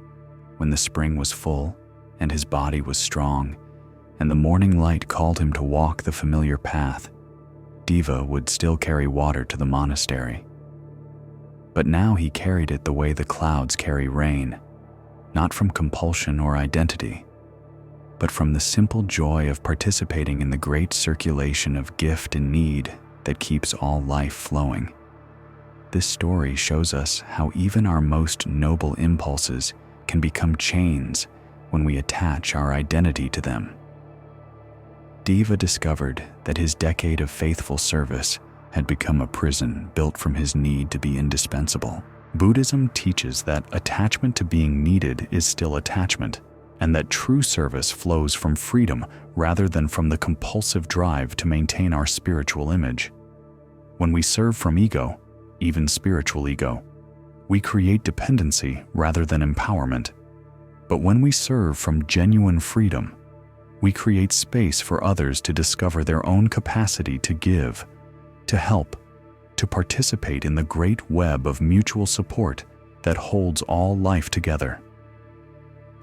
[SPEAKER 1] when the spring was full and his body was strong, and the morning light called him to walk the familiar path, Deva would still carry water to the monastery. But now he carried it the way the clouds carry rain, not from compulsion or identity, but from the simple joy of participating in the great circulation of gift and need that keeps all life flowing. This story shows us how even our most noble impulses can become chains when we attach our identity to them. Deva discovered that his decade of faithful service had become a prison built from his need to be indispensable. Buddhism teaches that attachment to being needed is still attachment, and that true service flows from freedom rather than from the compulsive drive to maintain our spiritual image. When we serve from ego, even spiritual ego, we create dependency rather than empowerment. But when we serve from genuine freedom, we create space for others to discover their own capacity to give, to help, to participate in the great web of mutual support that holds all life together.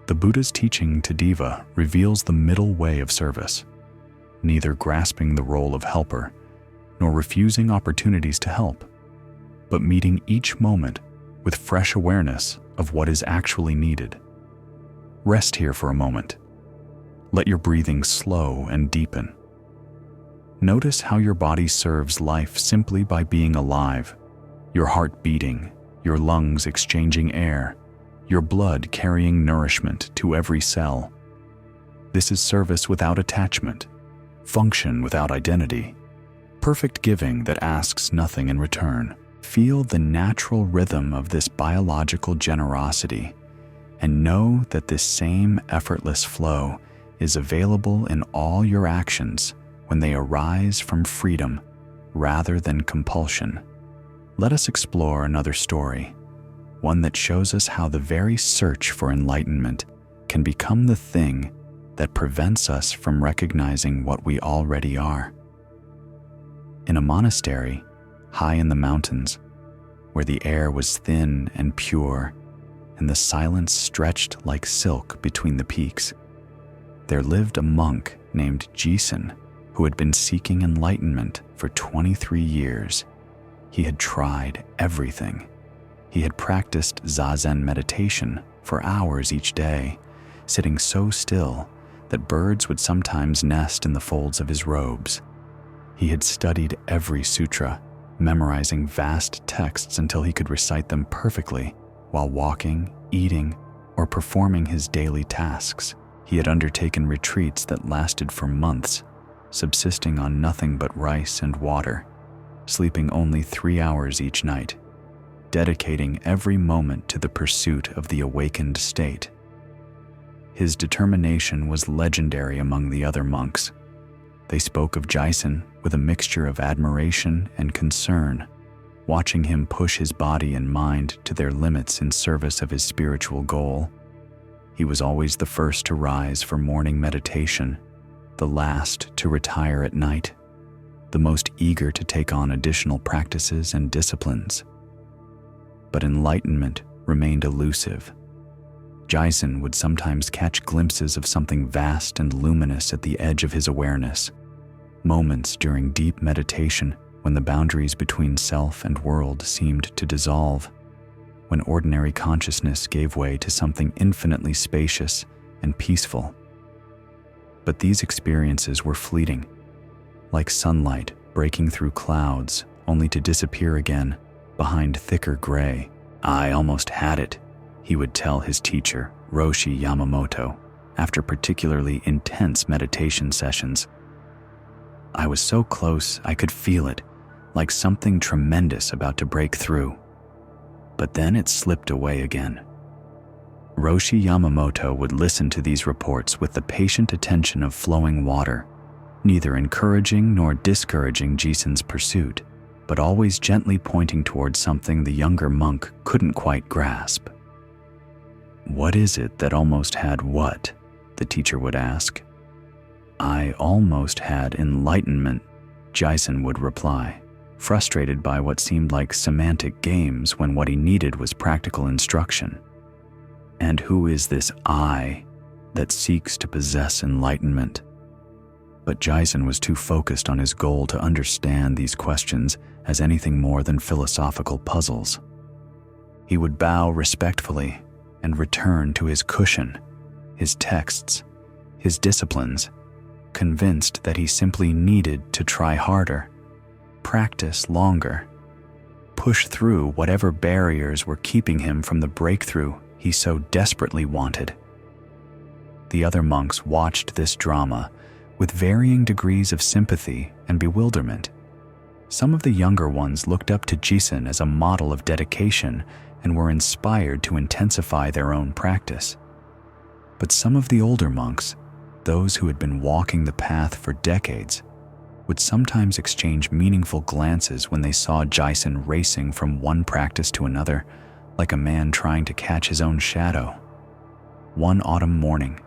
[SPEAKER 1] The Buddha's teaching to Deva reveals the middle way of service, neither grasping the role of helper, nor refusing opportunities to help, but meeting each moment with fresh awareness of what is actually needed. Rest here for a moment. Let your breathing slow and deepen. Notice how your body serves life simply by being alive, your heart beating, your lungs exchanging air, your blood carrying nourishment to every cell. This is service without attachment, function without identity, perfect giving that asks nothing in return. Feel the natural rhythm of this biological generosity and know that this same effortless flow is available in all your actions when they arise from freedom rather than compulsion. Let us explore another story, one that shows us how the very search for enlightenment can become the thing that prevents us from recognizing what we already are. In a monastery, high in the mountains, where the air was thin and pure, and the silence stretched like silk between the peaks. There lived a monk named Jisen who had been seeking enlightenment for 23 years. He had tried everything. He had practiced zazen meditation for hours each day, sitting so still that birds would sometimes nest in the folds of his robes. He had studied every sutra, memorizing vast texts until he could recite them perfectly while walking, eating, or performing his daily tasks. He had undertaken retreats that lasted for months, subsisting on nothing but rice and water, sleeping only 3 hours each night, dedicating every moment to the pursuit of the awakened state. His determination was legendary among the other monks. They spoke of Jisen with a mixture of admiration and concern, watching him push his body and mind to their limits in service of his spiritual goal. He was always the first to rise for morning meditation, the last to retire at night, the most eager to take on additional practices and disciplines. But enlightenment remained elusive. Jisen would sometimes catch glimpses of something vast and luminous at the edge of his awareness, moments during deep meditation when the boundaries between self and world seemed to dissolve, when ordinary consciousness gave way to something infinitely spacious and peaceful. But these experiences were fleeting, like sunlight breaking through clouds only to disappear again behind thicker gray. "I almost had it," he would tell his teacher, Roshi Yamamoto, after particularly intense meditation sessions. "I was so close I could feel it, like something tremendous about to break through. But then it slipped away again." Roshi Yamamoto would listen to these reports with the patient attention of flowing water, neither encouraging nor discouraging Jisen's pursuit, but always gently pointing towards something the younger monk couldn't quite grasp. "What is it that almost had what?" the teacher would ask. "I almost had enlightenment," Jisen would reply, frustrated by what seemed like semantic games when what he needed was practical instruction. "And who is this I that seeks to possess enlightenment?" But Jisen was too focused on his goal to understand these questions as anything more than philosophical puzzles. He would bow respectfully and return to his cushion, his texts, his disciplines, convinced that he simply needed to try harder, practice longer, push through whatever barriers were keeping him from the breakthrough he so desperately wanted. The other monks watched this drama with varying degrees of sympathy and bewilderment. Some of the younger ones looked up to Jisen as a model of dedication and were inspired to intensify their own practice. But some of the older monks, those who had been walking the path for decades, would sometimes exchange meaningful glances when they saw Jisen racing from one practice to another, like a man trying to catch his own shadow. One autumn morning,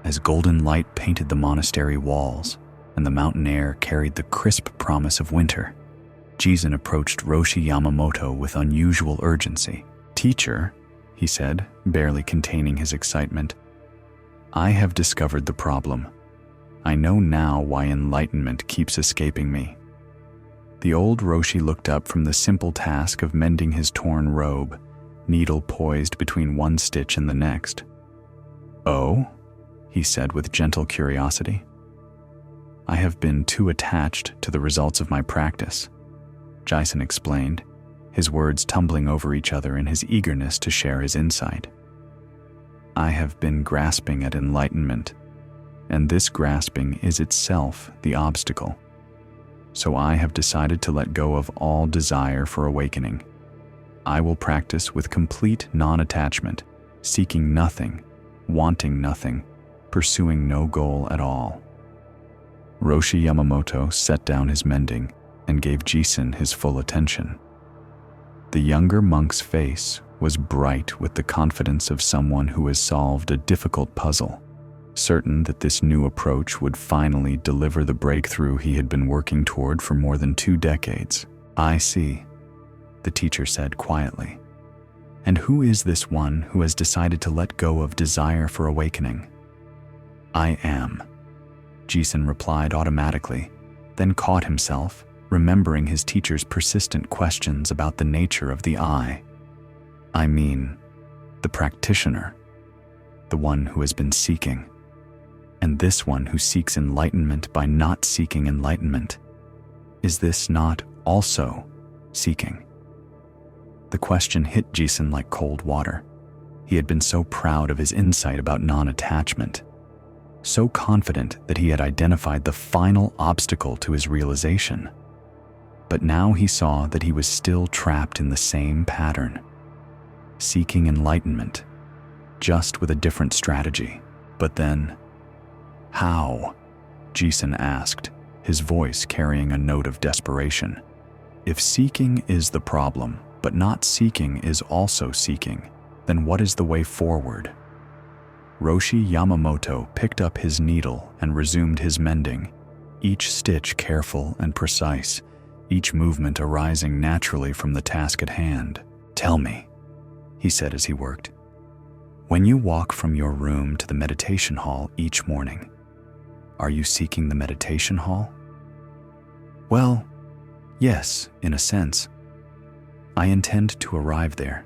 [SPEAKER 1] as golden light painted the monastery walls and the mountain air carried the crisp promise of winter, Jisen approached Roshi Yamamoto with unusual urgency. "Teacher," he said, barely containing his excitement, "I have discovered the problem. I know now why enlightenment keeps escaping me." The old Roshi looked up from the simple task of mending his torn robe, needle poised between one stitch and the next. "Oh?" he said with gentle curiosity. "I have been too attached to the results of my practice," Jisen explained, his words tumbling over each other in his eagerness to share his insight. "I have been grasping at enlightenment, and this grasping is itself the obstacle. So I have decided to let go of all desire for awakening. I will practice with complete non-attachment, seeking nothing, wanting nothing, pursuing no goal at all." Roshi Yamamoto set down his mending and gave Jisen his full attention. The younger monk's face was bright with the confidence of someone who has solved a difficult puzzle, certain that this new approach would finally deliver the breakthrough he had been working toward for more than 2 decades. "I see," the teacher said quietly. And who is this one who has decided to let go of desire for awakening? I am, Jisun replied automatically, then caught himself, remembering his teacher's persistent questions about the nature of the I. I mean, the practitioner, the one who has been seeking, and this one who seeks enlightenment by not seeking enlightenment. Is this not also seeking? The question hit Jisun like cold water. He had been so proud of his insight about non-attachment, so confident that he had identified the final obstacle to his realization. But now he saw that he was still trapped in the same pattern, seeking enlightenment, just with a different strategy. But then, how? Jisun asked, his voice carrying a note of desperation. If seeking is the problem, but not seeking is also seeking, then what is the way forward? Roshi Yamamoto picked up his needle and resumed his mending, each stitch careful and precise, each movement arising naturally from the task at hand. Tell me, he said as he worked, when you walk from your room to the meditation hall each morning, are you seeking the meditation hall? Well, yes, in a sense. I intend to arrive there.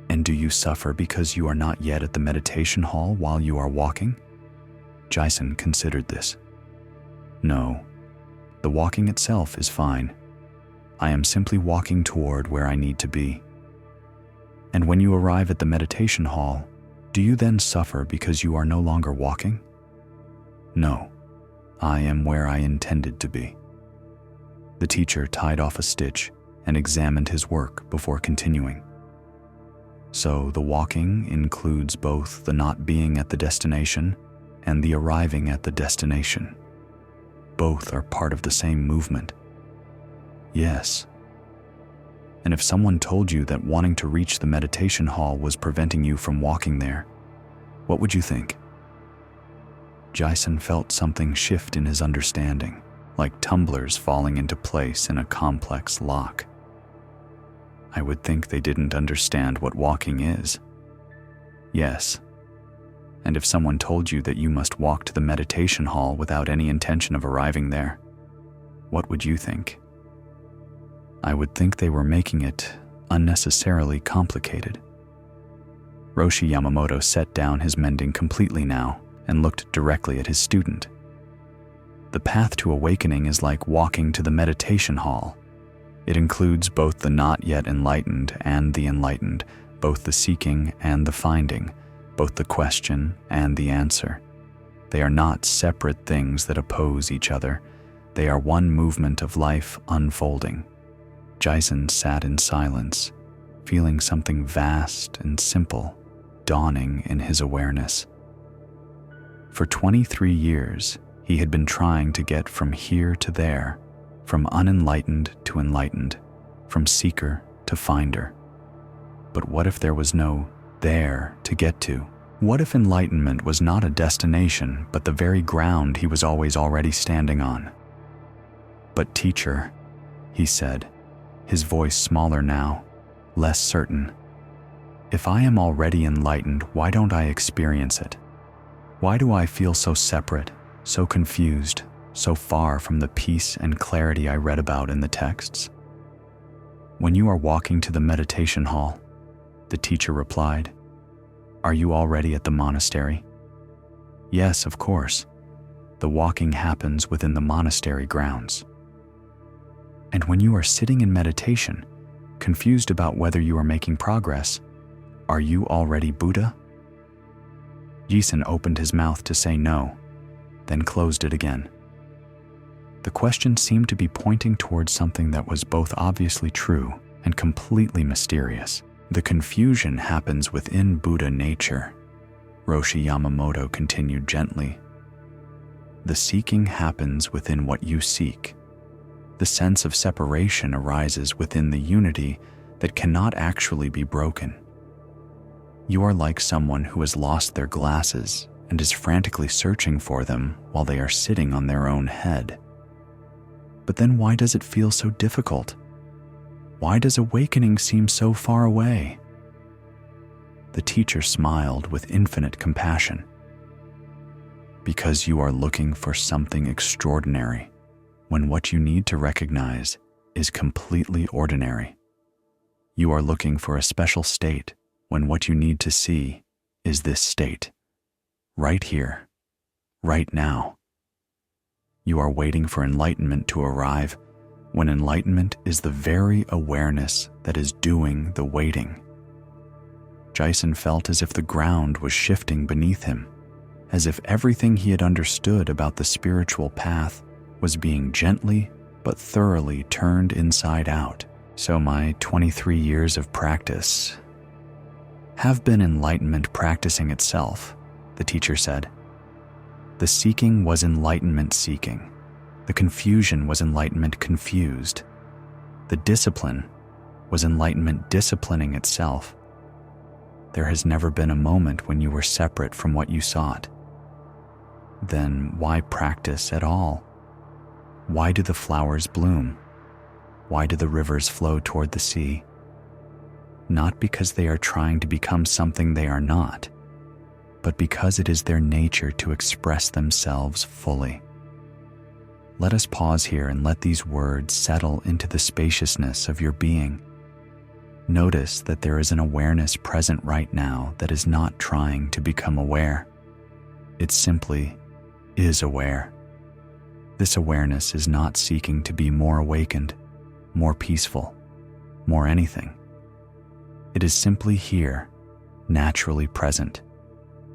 [SPEAKER 1] And do you suffer because you are not yet at the meditation hall while you are walking? Jisun considered this. No, the walking itself is fine. I am simply walking toward where I need to be. And when you arrive at the meditation hall, do you then suffer because you are no longer walking? No, I am where I intended to be. The teacher tied off a stitch and examined his work before continuing. So the walking includes both the not being at the destination and the arriving at the destination. Both are part of the same movement. Yes. And if someone told you that wanting to reach the meditation hall was preventing you from walking there, what would you think? Jisun felt something shift in his understanding, like tumblers falling into place in a complex lock. I would think they didn't understand what walking is. Yes. And if someone told you that you must walk to the meditation hall without any intention of arriving there, what would you think? I would think they were making it unnecessarily complicated. Roshi Yamamoto set down his mending completely now and looked directly at his student. The path to awakening is like walking to the meditation hall. It includes both the not yet enlightened and the enlightened, both the seeking and the finding, both the question and the answer. They are not separate things that oppose each other. They are one movement of life unfolding. Jisun sat in silence, feeling something vast and simple dawning in his awareness. For 23 years, he had been trying to get from here to there, from unenlightened to enlightened, from seeker to finder. But what if there was no there to get to? What if enlightenment was not a destination, but the very ground he was always already standing on? But teacher, he said, his voice smaller now, less certain. If I am already enlightened, why don't I experience it? Why do I feel so separate, so confused, so far from the peace and clarity I read about in the texts? When you are walking to the meditation hall, the teacher replied, are you already at the monastery? Yes, of course. The walking happens within the monastery grounds. And when you are sitting in meditation, confused about whether you are making progress, are you already Buddha? Jisun opened his mouth to say no, then closed it again. The question seemed to be pointing towards something that was both obviously true and completely mysterious. The confusion happens within Buddha nature, Roshi Yamamoto continued gently. The seeking happens within what you seek. The sense of separation arises within the unity that cannot actually be broken. You are like someone who has lost their glasses and is frantically searching for them while they are sitting on their own head. But then why does it feel so difficult? Why does awakening seem so far away? The teacher smiled with infinite compassion. Because you are looking for something extraordinary, when what you need to recognize is completely ordinary. You are looking for a special state, when what you need to see is this state, right here, right now. You are waiting for enlightenment to arrive, when enlightenment is the very awareness that is doing the waiting. Jason felt as if the ground was shifting beneath him, as if everything he had understood about the spiritual path was being gently but thoroughly turned inside out. So my 23 years of practice have been enlightenment practicing itself, the teacher said. The seeking was enlightenment seeking. The confusion was enlightenment confused. The discipline was enlightenment disciplining itself. There has never been a moment when you were separate from what you sought. Then why practice at all? Why do the flowers bloom? Why do the rivers flow toward the sea? Not because they are trying to become something they are not, but because it is their nature to express themselves fully. Let us pause here and let these words settle into the spaciousness of your being. Notice that there is an awareness present right now that is not trying to become aware. It simply is aware. This awareness is not seeking to be more awakened, more peaceful, more anything. It is simply here, naturally present,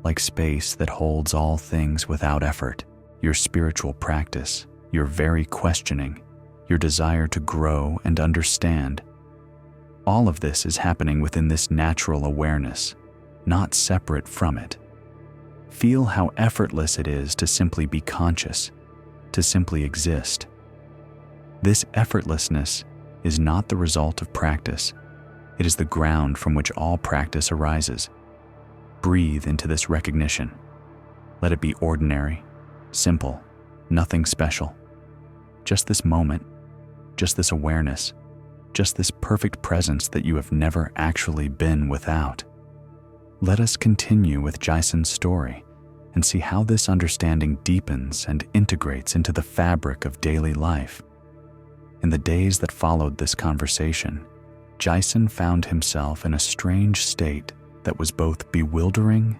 [SPEAKER 1] like space that holds all things without effort. Your spiritual practice, your very questioning, your desire to grow and understand. All of this is happening within this natural awareness, not separate from it. Feel how effortless it is to simply be conscious, to simply exist. This effortlessness is not the result of practice. It is the ground from which all practice arises. Breathe into this recognition. Let it be ordinary, simple, nothing special. Just this moment, just this awareness, just this perfect presence that you have never actually been without. Let us continue with Jason's story and see how this understanding deepens and integrates into the fabric of daily life. In the days that followed this conversation, Jason found himself in a strange state that was both bewildering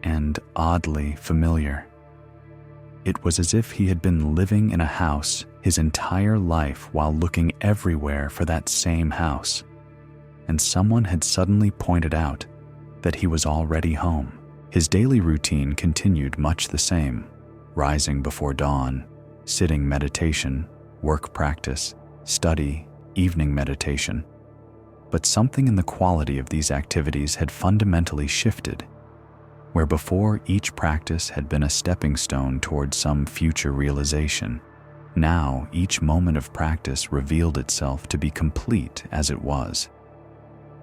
[SPEAKER 1] and oddly familiar. It was as if he had been living in a house his entire life while looking everywhere for that same house, and someone had suddenly pointed out that he was already home. His daily routine continued much the same: rising before dawn, sitting meditation, work practice, study, evening meditation. But something in the quality of these activities had fundamentally shifted. Where before each practice had been a stepping stone towards some future realization, now each moment of practice revealed itself to be complete as it was.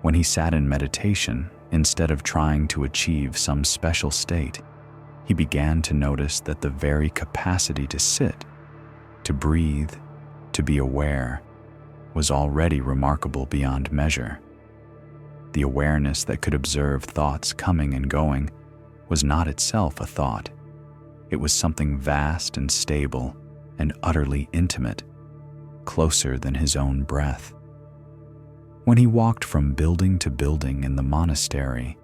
[SPEAKER 1] When he sat in meditation, instead of trying to achieve some special state, he began to notice that the very capacity to sit, to breathe, to be aware, was already remarkable beyond measure. The awareness that could observe thoughts coming and going was not itself a thought. It was something vast and stable and utterly intimate, closer than his own breath. When he walked from building to building in the monastery,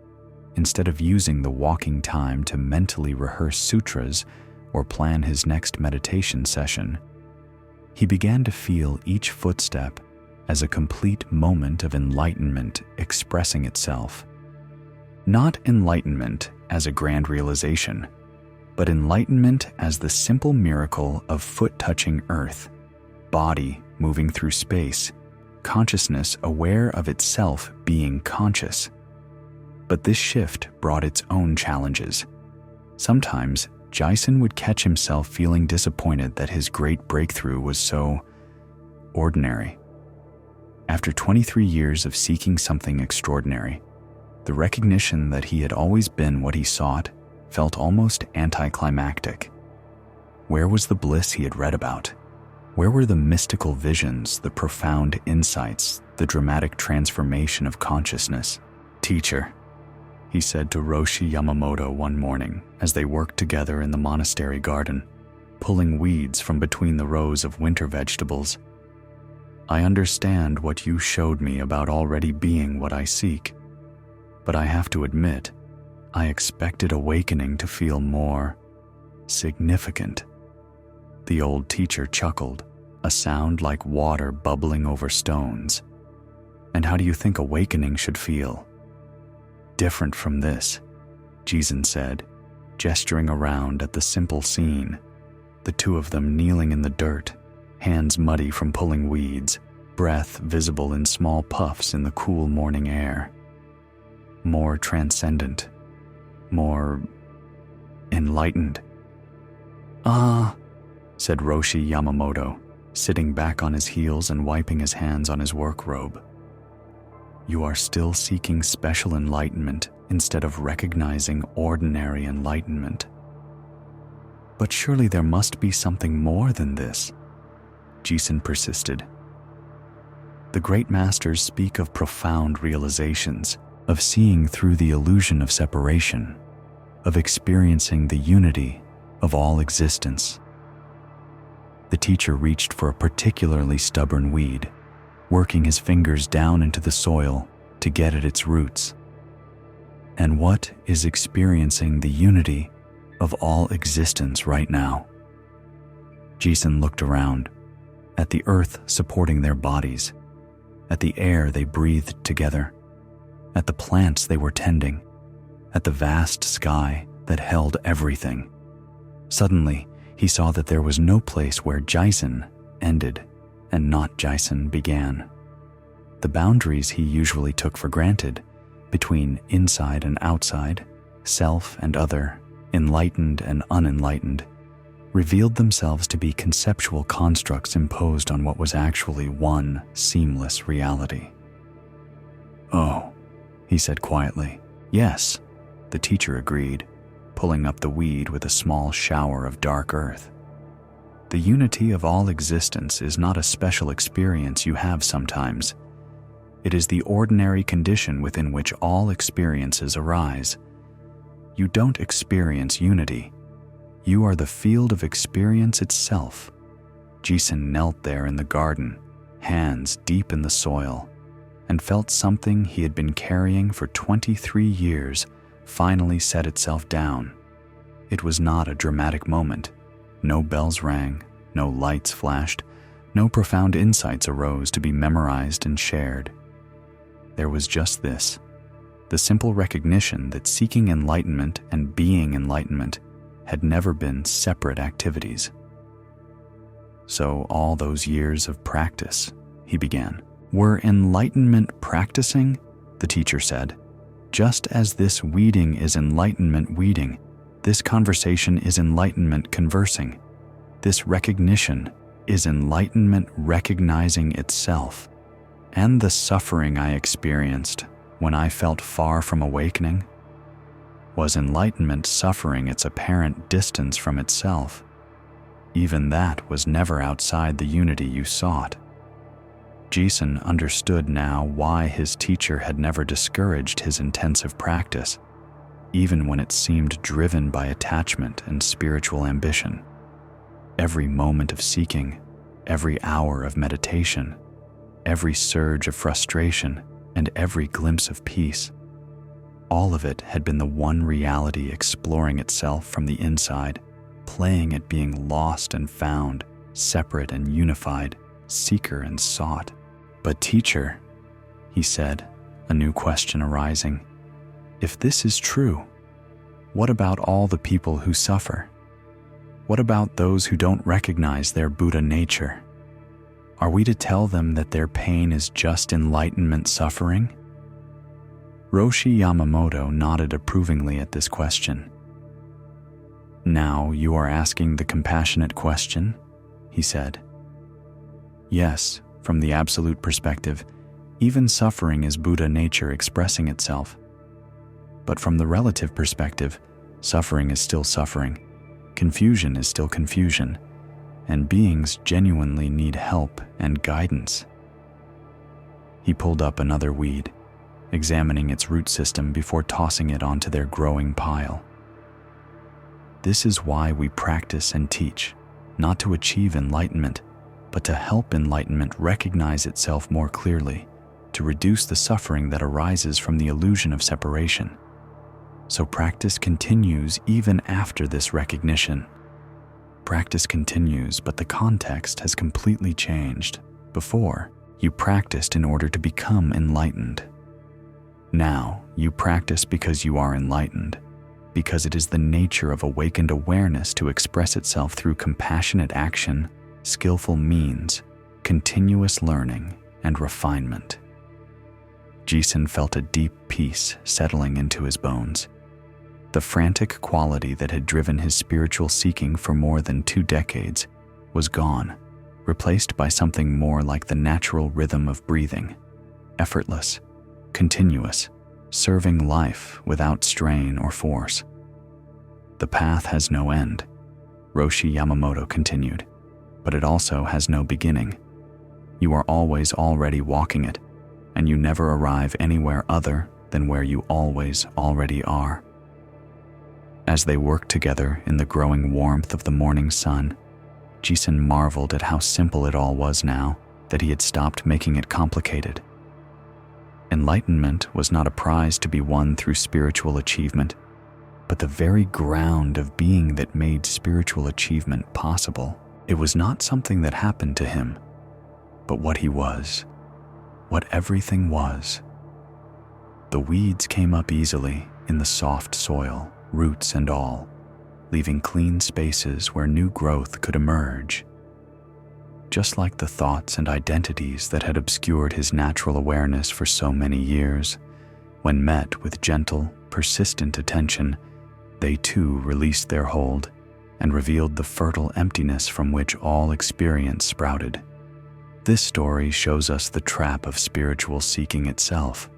[SPEAKER 1] instead of using the walking time to mentally rehearse sutras or plan his next meditation session, he began to feel each footstep as a complete moment of enlightenment expressing itself. Not enlightenment as a grand realization, but enlightenment as the simple miracle of foot touching earth, body moving through space, consciousness aware of itself being conscious. But this shift brought its own challenges. Sometimes Jason would catch himself feeling disappointed that his great breakthrough was so ordinary. After 23 years of seeking something extraordinary, the recognition that he had always been what he sought felt almost anticlimactic. Where was the bliss he had read about? Where were the mystical visions, the profound insights, the dramatic transformation of consciousness? Teacher, he said to Roshi Yamamoto one morning as they worked together in the monastery garden, pulling weeds from between the rows of winter vegetables. I understand what you showed me about already being what I seek, but I have to admit, I expected awakening to feel more significant. The old teacher chuckled, a sound like water bubbling over stones. And how do you think awakening should feel? Different from this, Jizen said, gesturing around at the simple scene, the two of them kneeling in the dirt, hands muddy from pulling weeds, breath visible in small puffs in the cool morning air. More transcendent, more enlightened. Ah, said Roshi Yamamoto, sitting back on his heels and wiping his hands on his work robe. You are still seeking special enlightenment instead of recognizing ordinary enlightenment. But surely there must be something more than this, Jizen persisted. The great masters speak of profound realizations, of seeing through the illusion of separation, of experiencing the unity of all existence. The teacher reached for a particularly stubborn weed, working his fingers down into the soil to get at its roots. And what is experiencing the unity of all existence right now? Jizen looked around, at the earth supporting their bodies, at the air they breathed together, at the plants they were tending, at the vast sky that held everything. Suddenly, he saw that there was no place where Jizen ended and not Jizen began. The boundaries he usually took for granted, between inside and outside, self and other, enlightened and unenlightened, revealed themselves to be conceptual constructs imposed on what was actually one seamless reality. Oh, he said quietly. Yes, the teacher agreed, pulling up the weed with a small shower of dark earth. The unity of all existence is not a special experience you have sometimes. It is the ordinary condition within which all experiences arise. You don't experience unity. You are the field of experience itself. Jizen knelt there in the garden, hands deep in the soil, and felt something he had been carrying for 23 years finally set itself down. It was not a dramatic moment. No bells rang, no lights flashed, no profound insights arose to be memorized and shared. There was just this, the simple recognition that seeking enlightenment and being enlightenment had never been separate activities. So all those years of practice, he began, were enlightenment practicing, the teacher said. Just as this weeding is enlightenment weeding, this conversation is enlightenment conversing. This recognition is enlightenment recognizing itself. And the suffering I experienced when I felt far from awakening was enlightenment suffering its apparent distance from itself. Even that was never outside the unity you sought. Jizen understood now why his teacher had never discouraged his intensive practice, even when it seemed driven by attachment and spiritual ambition. Every moment of seeking, every hour of meditation, every surge of frustration, and every glimpse of peace, all of it had been the one reality exploring itself from the inside, playing at being lost and found, separate and unified, seeker and sought. But teacher, he said, a new question arising, if this is true, what about all the people who suffer? What about those who don't recognize their Buddha nature? Are we to tell them that their pain is just enlightenment suffering? Roshi Yamamoto nodded approvingly at this question. Now you are asking the compassionate question, he said. Yes, from the absolute perspective, even suffering is Buddha nature expressing itself. But from the relative perspective, suffering is still suffering, confusion is still confusion, and beings genuinely need help and guidance. He pulled up another weed, examining its root system before tossing it onto their growing pile. This is why we practice and teach, not to achieve enlightenment, but to help enlightenment recognize itself more clearly, to reduce the suffering that arises from the illusion of separation. So practice continues even after this recognition. Practice continues, but the context has completely changed. Before, you practiced in order to become enlightened. Now, you practice because you are enlightened, because it is the nature of awakened awareness to express itself through compassionate action, skillful means, continuous learning, and refinement. Jisen felt a deep peace settling into his bones. The frantic quality that had driven his spiritual seeking for more than 2 decades was gone, replaced by something more like the natural rhythm of breathing, effortless, continuous, serving life without strain or force. The path has no end, Roshi Yamamoto continued, but it also has no beginning. You are always already walking it, and you never arrive anywhere other than where you always already are. As they worked together in the growing warmth of the morning sun, Jisen marveled at how simple it all was now that he had stopped making it complicated. Enlightenment was not a prize to be won through spiritual achievement, but the very ground of being that made spiritual achievement possible. It was not something that happened to him, but what he was, what everything was. The weeds came up easily in the soft soil, roots and all, leaving clean spaces where new growth could emerge. Just like the thoughts and identities that had obscured his natural awareness for so many years, when met with gentle, persistent attention, they too released their hold and revealed the fertile emptiness from which all experience sprouted. This story shows us the trap of spiritual seeking itself,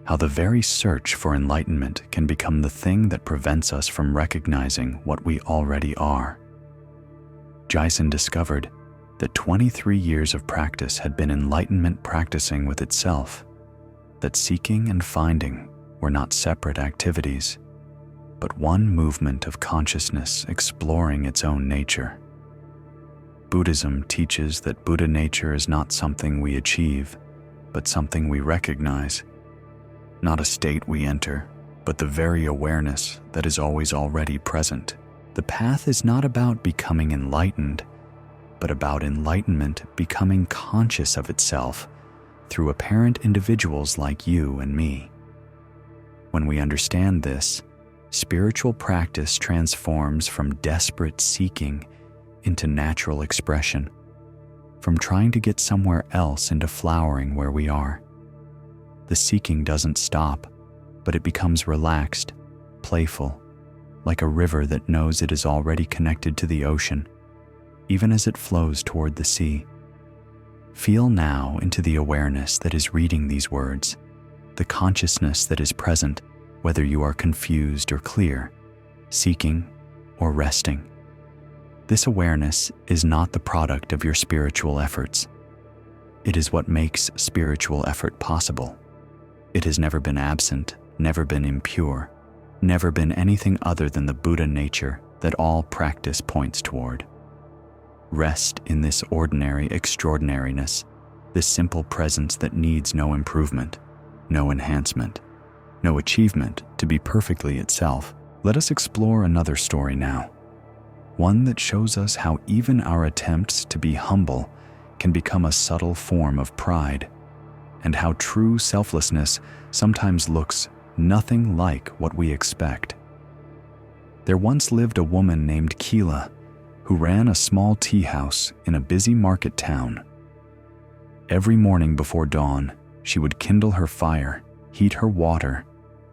[SPEAKER 1] how the very search for enlightenment can become the thing that prevents us from recognizing what we already are. Jisen discovered that 23 years of practice had been enlightenment practicing with itself, that seeking and finding were not separate activities, but one movement of consciousness exploring its own nature. Buddhism teaches that Buddha nature is not something we achieve, but something we recognize. Not a state we enter, but the very awareness that is always already present. The path is not about becoming enlightened, but about enlightenment becoming conscious of itself through apparent individuals like you and me. When we understand this, spiritual practice transforms from desperate seeking into natural expression, from trying to get somewhere else into flowering where we are. The seeking doesn't stop, but it becomes relaxed, playful, like a river that knows it is already connected to the ocean, even as it flows toward the sea. Feel now into the awareness that is reading these words, the consciousness that is present, whether you are confused or clear, seeking or resting. This awareness is not the product of your spiritual efforts. It is what makes spiritual effort possible. It has never been absent, never been impure, never been anything other than the Buddha nature that all practice points toward. Rest in this ordinary extraordinariness, this simple presence that needs no improvement, no enhancement, no achievement to be perfectly itself. Let us explore another story now, one that shows us how even our attempts to be humble can become a subtle form of pride, and how true selflessness sometimes looks nothing like what we expect. There once lived a woman named Keela who ran a small tea house in a busy market town. Every morning before dawn, she would kindle her fire, heat her water,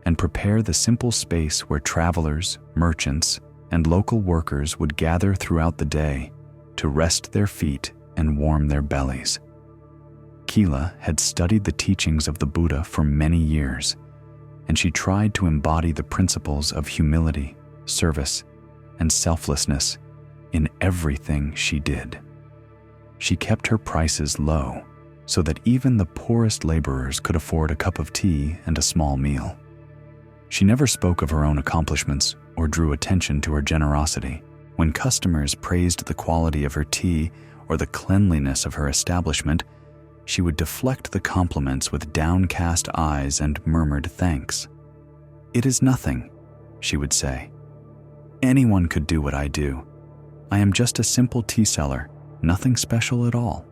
[SPEAKER 1] and prepare the simple space where travelers, merchants, and local workers would gather throughout the day to rest their feet and warm their bellies. Keela had studied the teachings of the Buddha for many years, and she tried to embody the principles of humility, service, and selflessness in everything she did. She kept her prices low, so that even the poorest laborers could afford a cup of tea and a small meal. She never spoke of her own accomplishments or drew attention to her generosity. When customers praised the quality of her tea or the cleanliness of her establishment, she would deflect the compliments with downcast eyes and murmured thanks. "It is nothing," she would say. "Anyone could do what I do. I am just a simple tea seller, nothing special at all."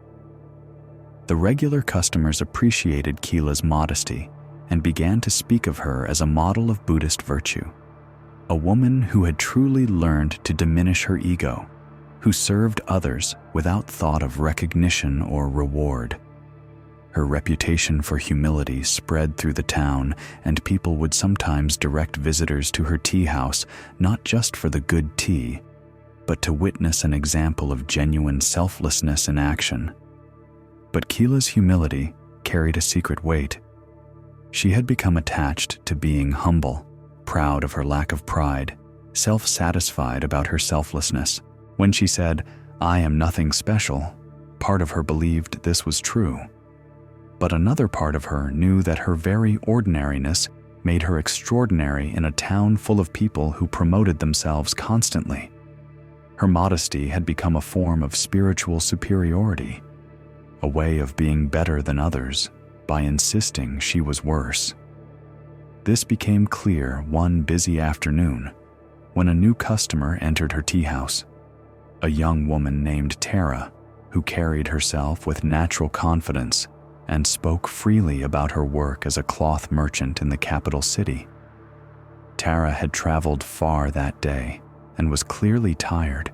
[SPEAKER 1] The regular customers appreciated Keela's modesty and began to speak of her as a model of Buddhist virtue, a woman who had truly learned to diminish her ego, who served others without thought of recognition or reward. Her reputation for humility spread through the town, and people would sometimes direct visitors to her tea house not just for the good tea, but to witness an example of genuine selflessness in action. But Keela's humility carried a secret weight. She had become attached to being humble, proud of her lack of pride, self-satisfied about her selflessness. When she said, "I am nothing special," part of her believed this was true. But another part of her knew that her very ordinariness made her extraordinary in a town full of people who promoted themselves constantly. Her modesty had become a form of spiritual superiority, a way of being better than others by insisting she was worse. This became clear one busy afternoon when a new customer entered her tea house, a young woman named Tara, who carried herself with natural confidence and spoke freely about her work as a cloth merchant in the capital city. Tara had traveled far that day and was clearly tired,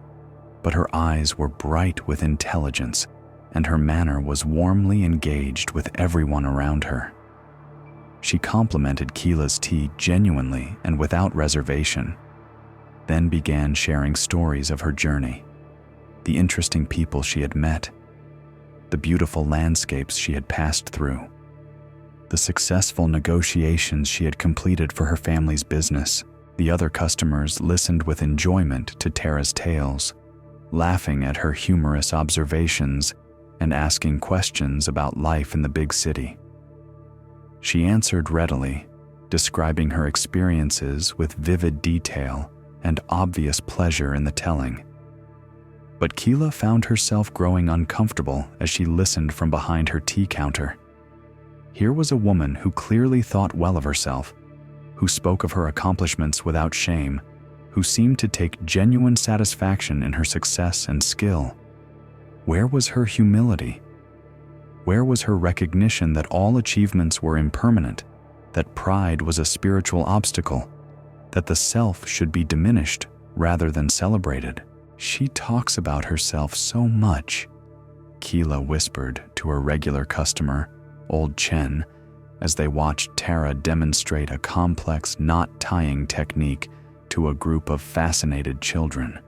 [SPEAKER 1] but her eyes were bright with intelligence and her manner was warmly engaged with everyone around her. She complimented Keela's tea genuinely and without reservation, then began sharing stories of her journey, the interesting people she had met, the beautiful landscapes she had passed through, the successful negotiations she had completed for her family's business. The other customers listened with enjoyment to Tara's tales, laughing at her humorous observations and asking questions about life in the big city. She answered readily, describing her experiences with vivid detail and obvious pleasure in the telling. But Keela found herself growing uncomfortable as she listened from behind her tea counter. Here was a woman who clearly thought well of herself, who spoke of her accomplishments without shame, who seemed to take genuine satisfaction in her success and skill. Where was her humility? Where was her recognition that all achievements were impermanent, that pride was a spiritual obstacle, that the self should be diminished rather than celebrated? "She talks about herself so much," Keela whispered to her regular customer, old Chen, as they watched Tara demonstrate a complex knot-tying technique to a group of fascinated children.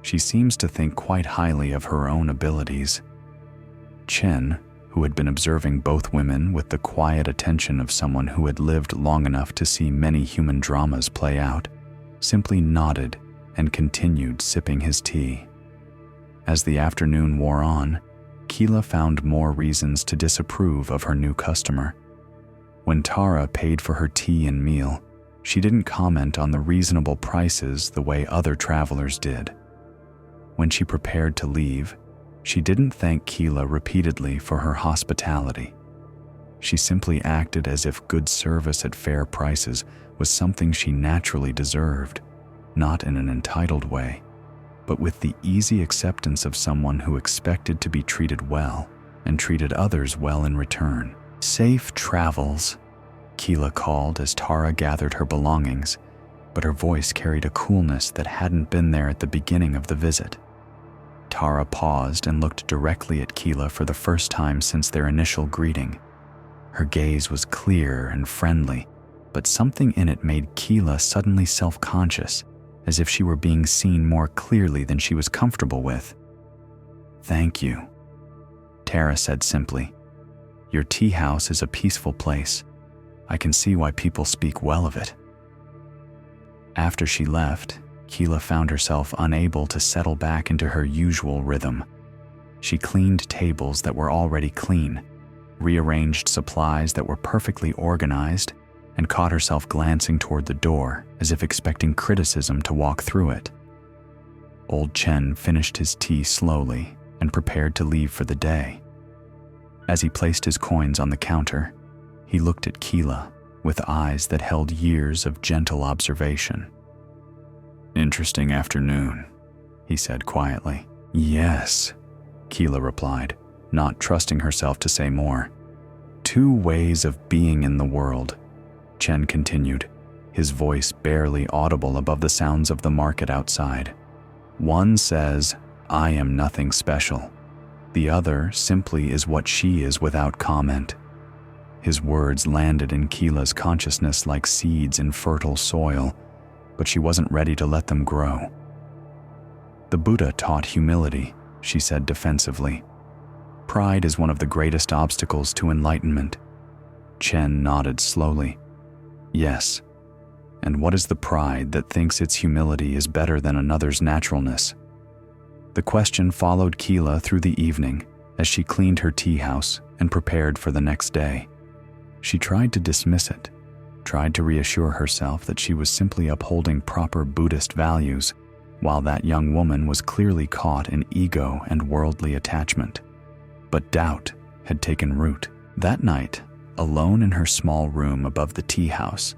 [SPEAKER 1] "She seems to think quite highly of her own abilities." Chen, who had been observing both women with the quiet attention of someone who had lived long enough to see many human dramas play out, simply nodded and continued sipping his tea. As the afternoon wore on, Keela found more reasons to disapprove of her new customer. When Tara paid for her tea and meal, she didn't comment on the reasonable prices the way other travelers did. When she prepared to leave, she didn't thank Keela repeatedly for her hospitality. She simply acted as if good service at fair prices was something she naturally deserved, not in an entitled way, but with the easy acceptance of someone who expected to be treated well and treated others well in return. "Safe travels," Keela called as Tara gathered her belongings, but her voice carried a coolness that hadn't been there at the beginning of the visit. Tara paused and looked directly at Keela for the first time since their initial greeting. Her gaze was clear and friendly, but something in it made Keela suddenly self-conscious, as if she were being seen more clearly than she was comfortable with. "Thank you," Tara said simply. "Your tea house is a peaceful place. I can see why people speak well of it." After she left, Keela found herself unable to settle back into her usual rhythm. She cleaned tables that were already clean, rearranged supplies that were perfectly organized, and caught herself glancing toward the door as if expecting criticism to walk through it. Old Chen finished his tea slowly and prepared to leave for the day. As he placed his coins on the counter, he looked at Keela with eyes that held years of gentle observation. "Interesting afternoon," he said quietly. "Yes," Keela replied, not trusting herself to say more. "Two ways of being in the world," Chen continued, his voice barely audible above the sounds of the market outside. "One says, 'I am nothing special.' The other simply is what she is without comment." His words landed in Keela's consciousness like seeds in fertile soil, but she wasn't ready to let them grow. "The Buddha taught humility," she said defensively. "Pride is one of the greatest obstacles to enlightenment." Chen nodded slowly. "Yes. And what is the pride that thinks its humility is better than another's naturalness?" The question followed Keela through the evening as she cleaned her tea house and prepared for the next day. She tried to dismiss it, tried to reassure herself that she was simply upholding proper Buddhist values, while that young woman was clearly caught in ego and worldly attachment. But doubt had taken root. That night, alone in her small room above the tea house,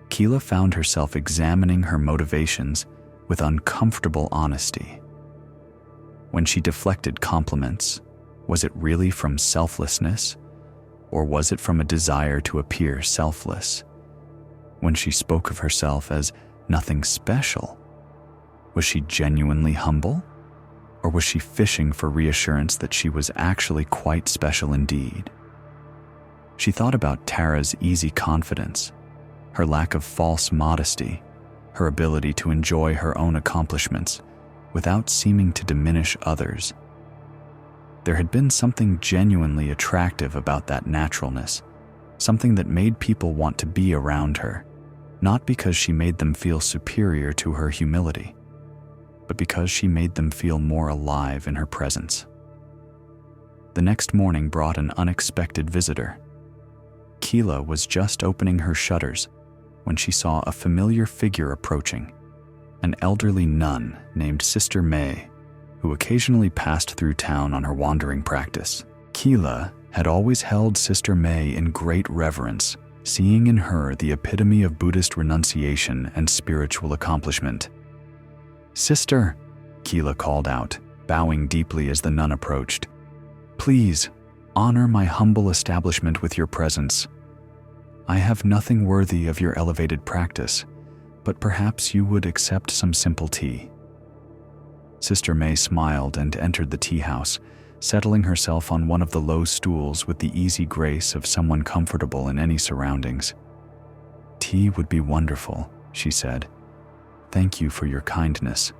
[SPEAKER 1] Keela found herself examining her motivations with uncomfortable honesty. When she deflected compliments, was it really from selflessness, or was it from a desire to appear selfless? When she spoke of herself as nothing special, was she genuinely humble, or was she fishing for reassurance that she was actually quite special indeed? She thought about Tara's easy confidence, her lack of false modesty, her ability to enjoy her own accomplishments without seeming to diminish others. There had been something genuinely attractive about that naturalness, something that made people want to be around her, not because she made them feel superior to her humility, but because she made them feel more alive in her presence. The next morning brought an unexpected visitor. Keela was just opening her shutters when she saw a familiar figure approaching, an elderly nun named Sister May, who occasionally passed through town on her wandering practice. Keela had always held Sister May in great reverence, seeing in her the epitome of Buddhist renunciation and spiritual accomplishment. "Sister," Keela called out, bowing deeply as the nun approached, "please, honor my humble establishment with your presence. I have nothing worthy of your elevated practice, but perhaps you would accept some simple tea." Sister May smiled and entered the tea house, settling herself on one of the low stools with the easy grace of someone comfortable in any surroundings. "Tea would be wonderful," she said. "Thank you for your kindness."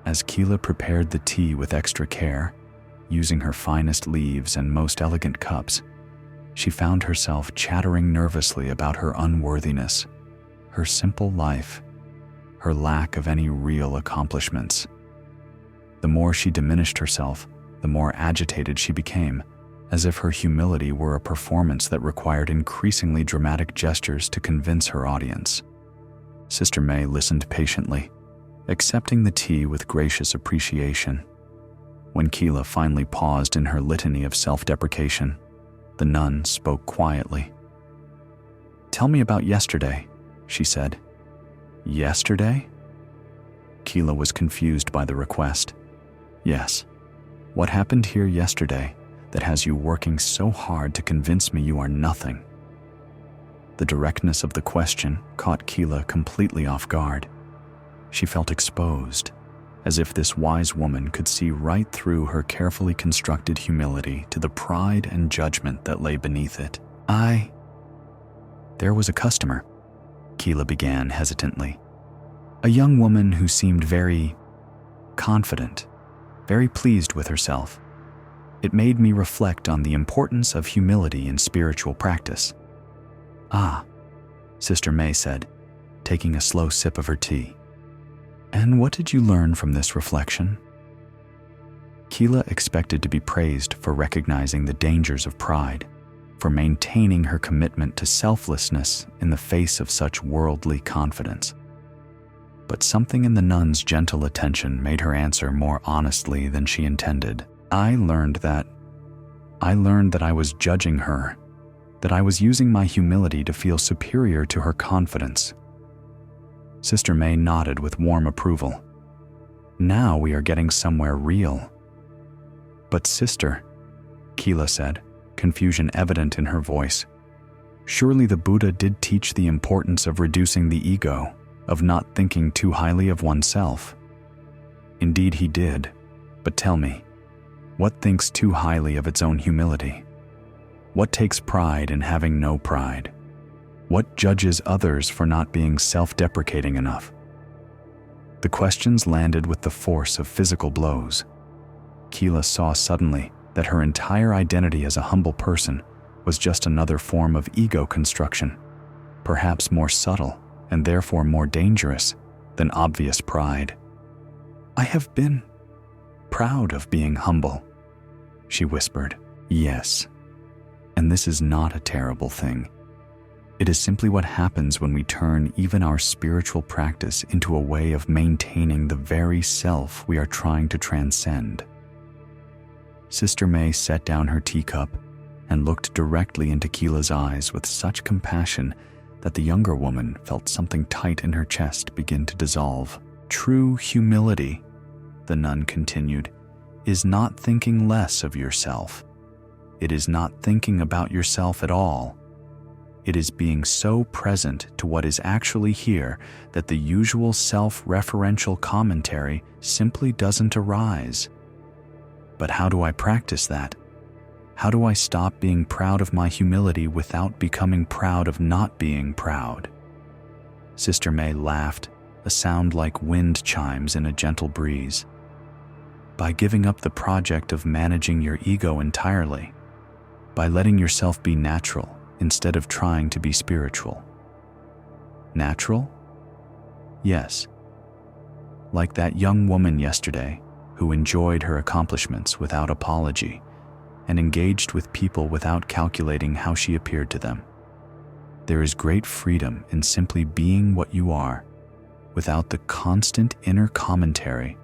[SPEAKER 1] As Keela prepared the tea with extra care, using her finest leaves and most elegant cups, she found herself chattering nervously about her unworthiness, her simple life, her lack of any real accomplishments. The more she diminished herself, the more agitated she became, as if her humility were a performance that required increasingly dramatic gestures to convince her audience. Sister May listened patiently, accepting the tea with gracious appreciation. When Keela finally paused in her litany of self-deprecation, the nun spoke quietly. "Tell me about yesterday," she said. "Yesterday?" Keela was confused by the request. "Yes. What happened here yesterday that has you working so hard to convince me you are nothing?" The directness of the question caught Keela completely off guard. She felt exposed, as if this wise woman could see right through her carefully constructed humility to the pride and judgment that lay beneath it. There was a customer," Keela began hesitantly. "A young woman who seemed very confident, very pleased with herself. It made me reflect on the importance of humility in spiritual practice." "Ah," Sister May said, taking a slow sip of her tea. "And what did you learn from this reflection?" Keela expected to be praised for recognizing the dangers of pride, for maintaining her commitment to selflessness in the face of such worldly confidence. But something in the nun's gentle attention made her answer more honestly than she intended. I learned that I was judging her, that I was using my humility to feel superior to her confidence. Sister May nodded with warm approval. Now we are getting somewhere real. But sister, Keela said, confusion evident in her voice, surely the Buddha did teach the importance of reducing the ego, of not thinking too highly of oneself. Indeed he did, but tell me, what thinks too highly of its own humility? What takes pride in having no pride? What judges others for not being self-deprecating enough? The questions landed with the force of physical blows. Keela saw suddenly that her entire identity as a humble person was just another form of ego construction, perhaps more subtle and therefore more dangerous than obvious pride. I have been proud of being humble, she whispered. Yes, and this is not a terrible thing. It is simply what happens when we turn even our spiritual practice into a way of maintaining the very self we are trying to transcend. Sister May set down her teacup and looked directly into Keela's eyes with such compassion that the younger woman felt something tight in her chest begin to dissolve. True humility, the nun continued, is not thinking less of yourself. It is not thinking about yourself at all. It is being so present to what is actually here that the usual self-referential commentary simply doesn't arise. But how do I practice that? How do I stop being proud of my humility without becoming proud of not being proud? Sister May laughed, a sound like wind chimes in a gentle breeze. By giving up the project of managing your ego entirely, by letting yourself be natural instead of trying to be spiritual. Natural? Yes. Like that young woman yesterday who enjoyed her accomplishments without apology and engaged with people without calculating how she appeared to them. There is great freedom in simply being what you are, without the constant inner commentary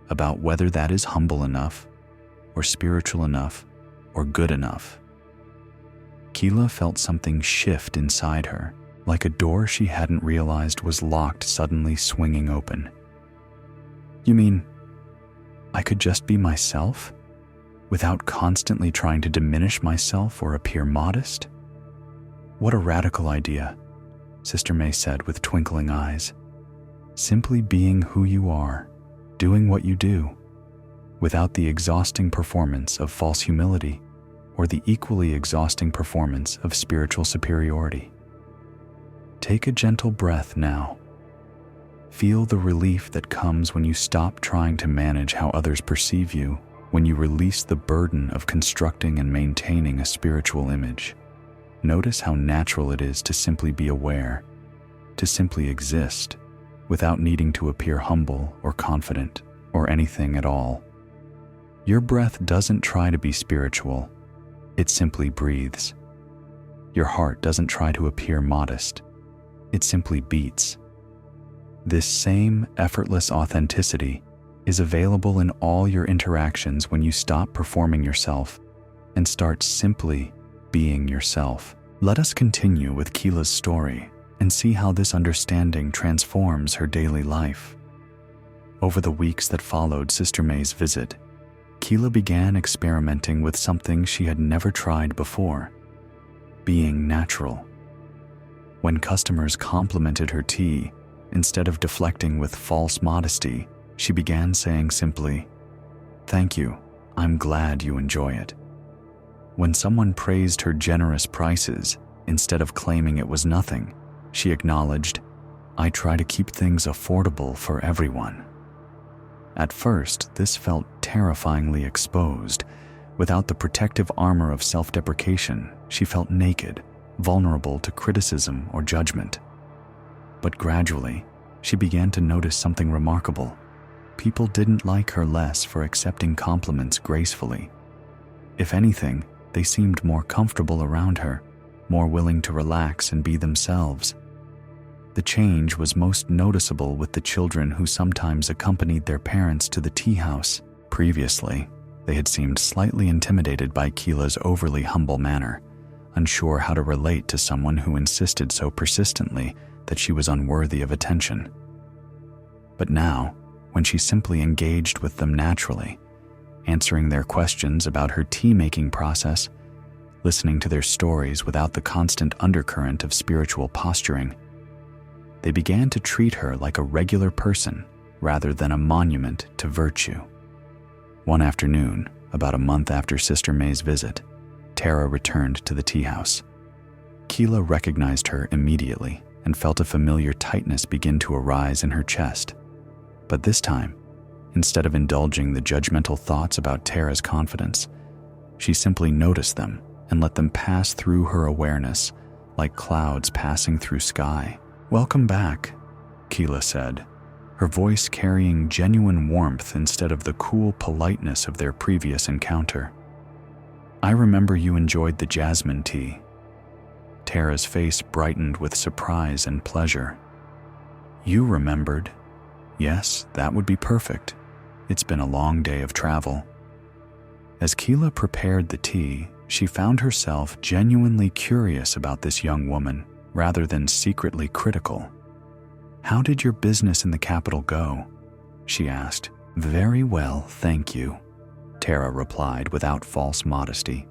[SPEAKER 1] about whether that is humble enough, or spiritual enough, or good enough. Keela felt something shift inside her, like a door she hadn't realized was locked suddenly swinging open. You mean, I could just be myself, without constantly trying to diminish myself or appear modest? What a radical idea, Sister May said with twinkling eyes. Simply being who you are, doing what you do, without the exhausting performance of false humility or the equally exhausting performance of spiritual superiority. Take a gentle breath now. Feel the relief that comes when you stop trying to manage how others perceive you, when you release the burden of constructing and maintaining a spiritual image. Notice how natural it is to simply be aware, to simply exist, without needing to appear humble or confident or anything at all. Your breath doesn't try to be spiritual, it simply breathes. Your heart doesn't try to appear modest, it simply beats. This same effortless authenticity is available in all your interactions when you stop performing yourself and start simply being yourself. Let us continue with Keela's story and see how this understanding transforms her daily life. Over the weeks that followed Sister May's visit, Keela began experimenting with something she had never tried before: being natural. When customers complimented her tea, instead of deflecting with false modesty, she began saying simply, "Thank you, I'm glad you enjoy it." When someone praised her generous prices, instead of claiming it was nothing, she acknowledged, "I try to keep things affordable for everyone." At first, this felt terrifyingly exposed. Without the protective armor of self-deprecation, she felt naked, vulnerable to criticism or judgment. But gradually, she began to notice something remarkable. people didn't like her less for accepting compliments gracefully. If anything, they seemed more comfortable around her, more willing to relax and be themselves. The change was most noticeable with the children who sometimes accompanied their parents to the tea house. Previously, they had seemed slightly intimidated by Keela's overly humble manner, unsure how to relate to someone who insisted so persistently that she was unworthy of attention. But now, when she simply engaged with them naturally, answering their questions about her tea-making process, listening to their stories without the constant undercurrent of spiritual posturing, they began to treat her like a regular person rather than a monument to virtue. One afternoon, about a month after Sister May's visit, Tara returned to the tea house. Keela recognized her immediately and felt a familiar tightness begin to arise in her chest. But this time, instead of indulging the judgmental thoughts about Tara's confidence, she simply noticed them and let them pass through her awareness like clouds passing through sky. "Welcome back," Keela said, her voice carrying genuine warmth instead of the cool politeness of their previous encounter. "I remember you enjoyed the jasmine tea." Tara's face brightened with surprise and pleasure. "You remembered? Yes, that would be perfect. It's been a long day of travel." As Keela prepared the tea, she found herself genuinely curious about this young woman, rather than secretly critical. "How did your business in the capital go?" she asked. "Very well, thank you," Tara replied without false modesty.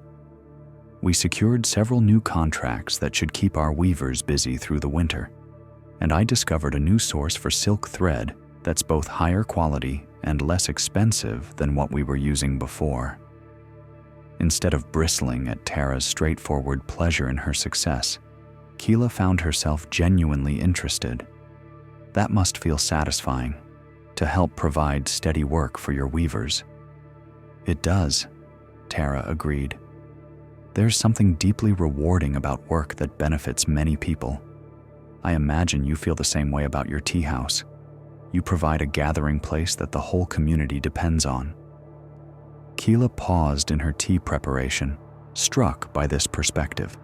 [SPEAKER 1] "We secured several new contracts that should keep our weavers busy through the winter, and I discovered a new source for silk thread that's both higher quality and less expensive than what we were using before." Instead of bristling at Tara's straightforward pleasure in her success, Keela found herself genuinely interested. That must feel satisfying, to help provide steady work for your weavers. "It does," Tara agreed. "There's something deeply rewarding about work that benefits many people. I imagine you feel the same way about your tea house. You provide a gathering place that the whole community depends on." Keela paused in her tea preparation, struck by this perspective.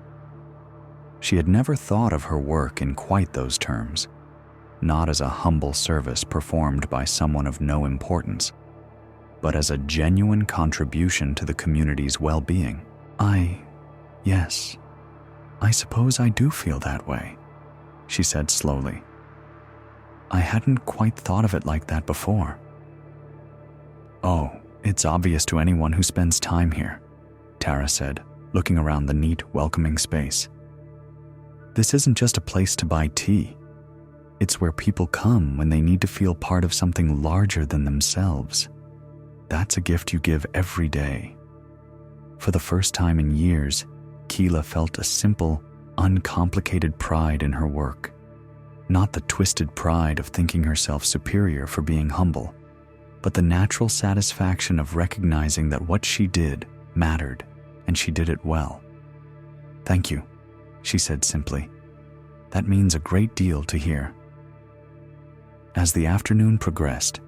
[SPEAKER 1] She had never thought of her work in quite those terms, not as a humble service performed by someone of no importance, but as a genuine contribution to the community's well-being. Yes, I suppose I do feel that way," she said slowly. "I hadn't quite thought of it like that before." "Oh, it's obvious to anyone who spends time here," Tara said, looking around the neat, welcoming space. "This isn't just a place to buy tea. It's where people come when they need to feel part of something larger than themselves. That's a gift you give every day." For the first time in years, Keela felt a simple, uncomplicated pride in her work. Not the twisted pride of thinking herself superior for being humble, but the natural satisfaction of recognizing that what she did mattered, and she did it well. "Thank you," she said simply. "That means a great deal to hear." As the afternoon progressed,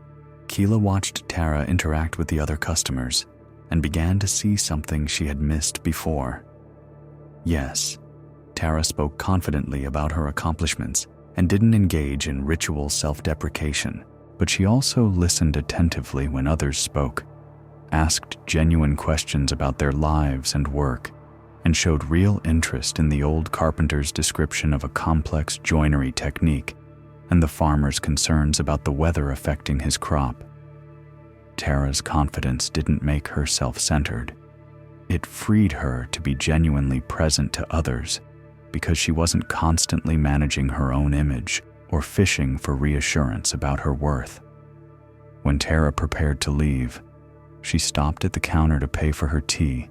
[SPEAKER 1] Keela watched Tara interact with the other customers and began to see something she had missed before. Yes, Tara spoke confidently about her accomplishments and didn't engage in ritual self-deprecation, but she also listened attentively when others spoke, asked genuine questions about their lives and work, and showed real interest in the old carpenter's description of a complex joinery technique and the farmer's concerns about the weather affecting his crop. Tara's confidence didn't make her self-centered. It freed her to be genuinely present to others because she wasn't constantly managing her own image or fishing for reassurance about her worth. When Tara prepared to leave, she stopped at the counter to pay for her tea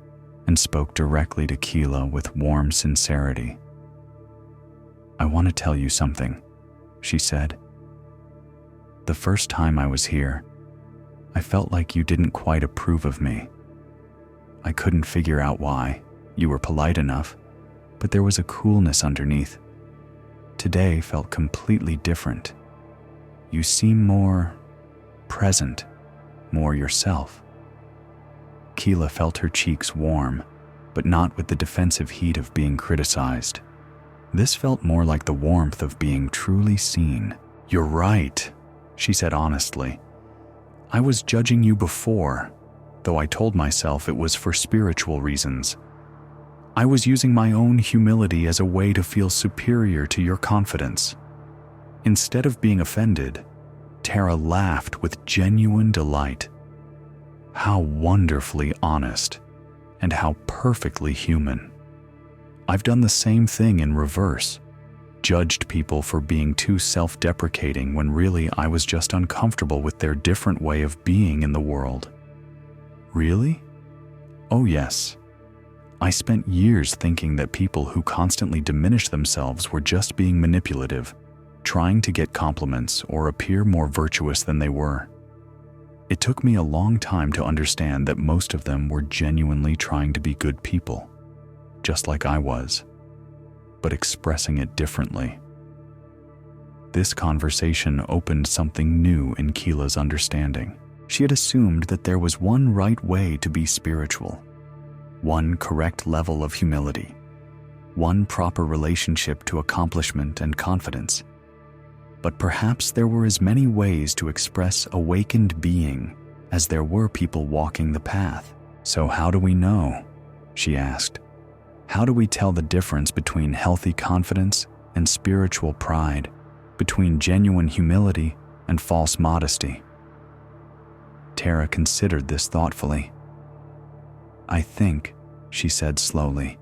[SPEAKER 1] and spoke directly to Keela with warm sincerity. "I want to tell you something," she said. "The first time I was here, I felt like you didn't quite approve of me. I couldn't figure out why. You were polite enough, but there was a coolness underneath. Today felt completely different. You seem more present, more yourself. Keela felt her cheeks warm, but not with the defensive heat of being criticized. This felt more like the warmth of being truly seen. "You're right," she said honestly. "I was judging you before, though I told myself it was for spiritual reasons. I was using my own humility as a way to feel superior to your confidence." Instead of being offended, Tara laughed with genuine delight. How wonderfully honest, and how perfectly human. I've done the same thing in reverse, judged people for being too self-deprecating when really I was just uncomfortable with their different way of being in the world. Really? Oh yes. I spent years thinking that people who constantly diminish themselves were just being manipulative, trying to get compliments or appear more virtuous than they were. It took me a long time to understand that most of them were genuinely trying to be good people, just like I was, but expressing it differently. This conversation opened something new in Keela's understanding. She had assumed that there was one right way to be spiritual, one correct level of humility, one proper relationship to accomplishment and confidence. But perhaps there were as many ways to express awakened being as there were people walking the path. "So how do we know?" she asked. "How do we tell the difference between healthy confidence and spiritual pride, between genuine humility and false modesty?" Tara considered this thoughtfully. "I think," she said slowly,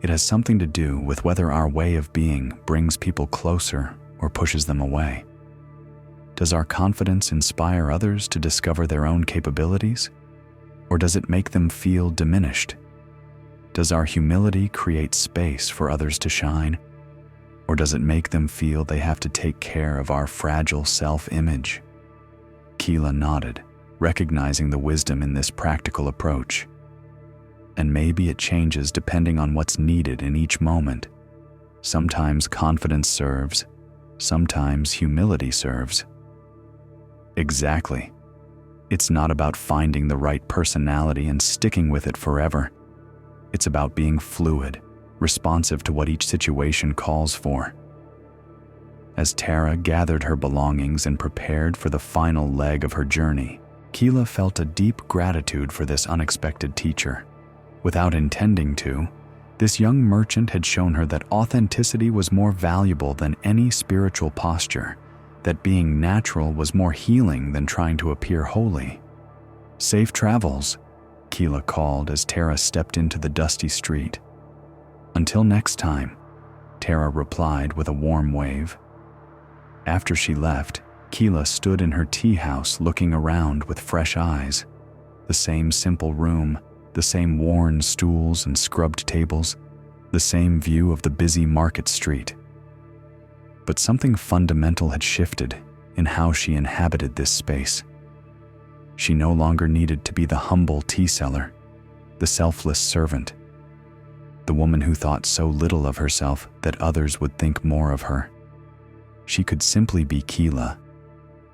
[SPEAKER 1] "it has something to do with whether our way of being brings people closer or pushes them away. Does our confidence inspire others to discover their own capabilities, or does it make them feel diminished? Does our humility create space for others to shine, or does it make them feel they have to take care of our fragile self-image?" Keela nodded, recognizing the wisdom in this practical approach. "And maybe it changes depending on what's needed in each moment. Sometimes confidence serves, sometimes humility serves." Exactly. It's not about finding the right personality and sticking with it forever. It's about being fluid, responsive to what each situation calls for. As Tara gathered her belongings and prepared for the final leg of her journey, Keela felt a deep gratitude for this unexpected teacher. Without intending to, this young merchant had shown her that authenticity was more valuable than any spiritual posture, that being natural was more healing than trying to appear holy. "Safe travels," Keela called as Tara stepped into the dusty street. "Until next time," Tara replied with a warm wave. After she left, Keela stood in her tea house looking around with fresh eyes. The same simple room, the same worn stools and scrubbed tables, the same view of the busy market street. But something fundamental had shifted in how she inhabited this space. She no longer needed to be the humble tea seller, the selfless servant, the woman who thought so little of herself that others would think more of her. She could simply be Keela,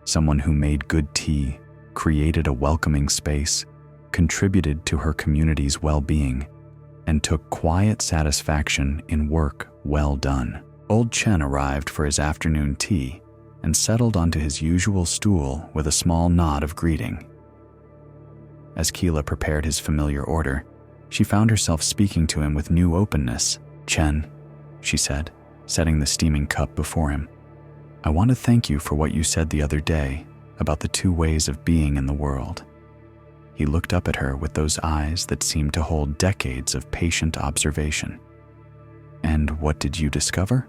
[SPEAKER 1] someone who made good tea, created a welcoming space, contributed to her community's well-being, and took quiet satisfaction in work well done. Old Chen arrived for his afternoon tea and settled onto his usual stool with a small nod of greeting. As Keela prepared his familiar order, she found herself speaking to him with new openness. "Chen," she said, setting the steaming cup before him, "I want to thank you for what you said the other day about the two ways of being in the world." He looked up at her with those eyes that seemed to hold decades of patient observation. "And what did you discover?"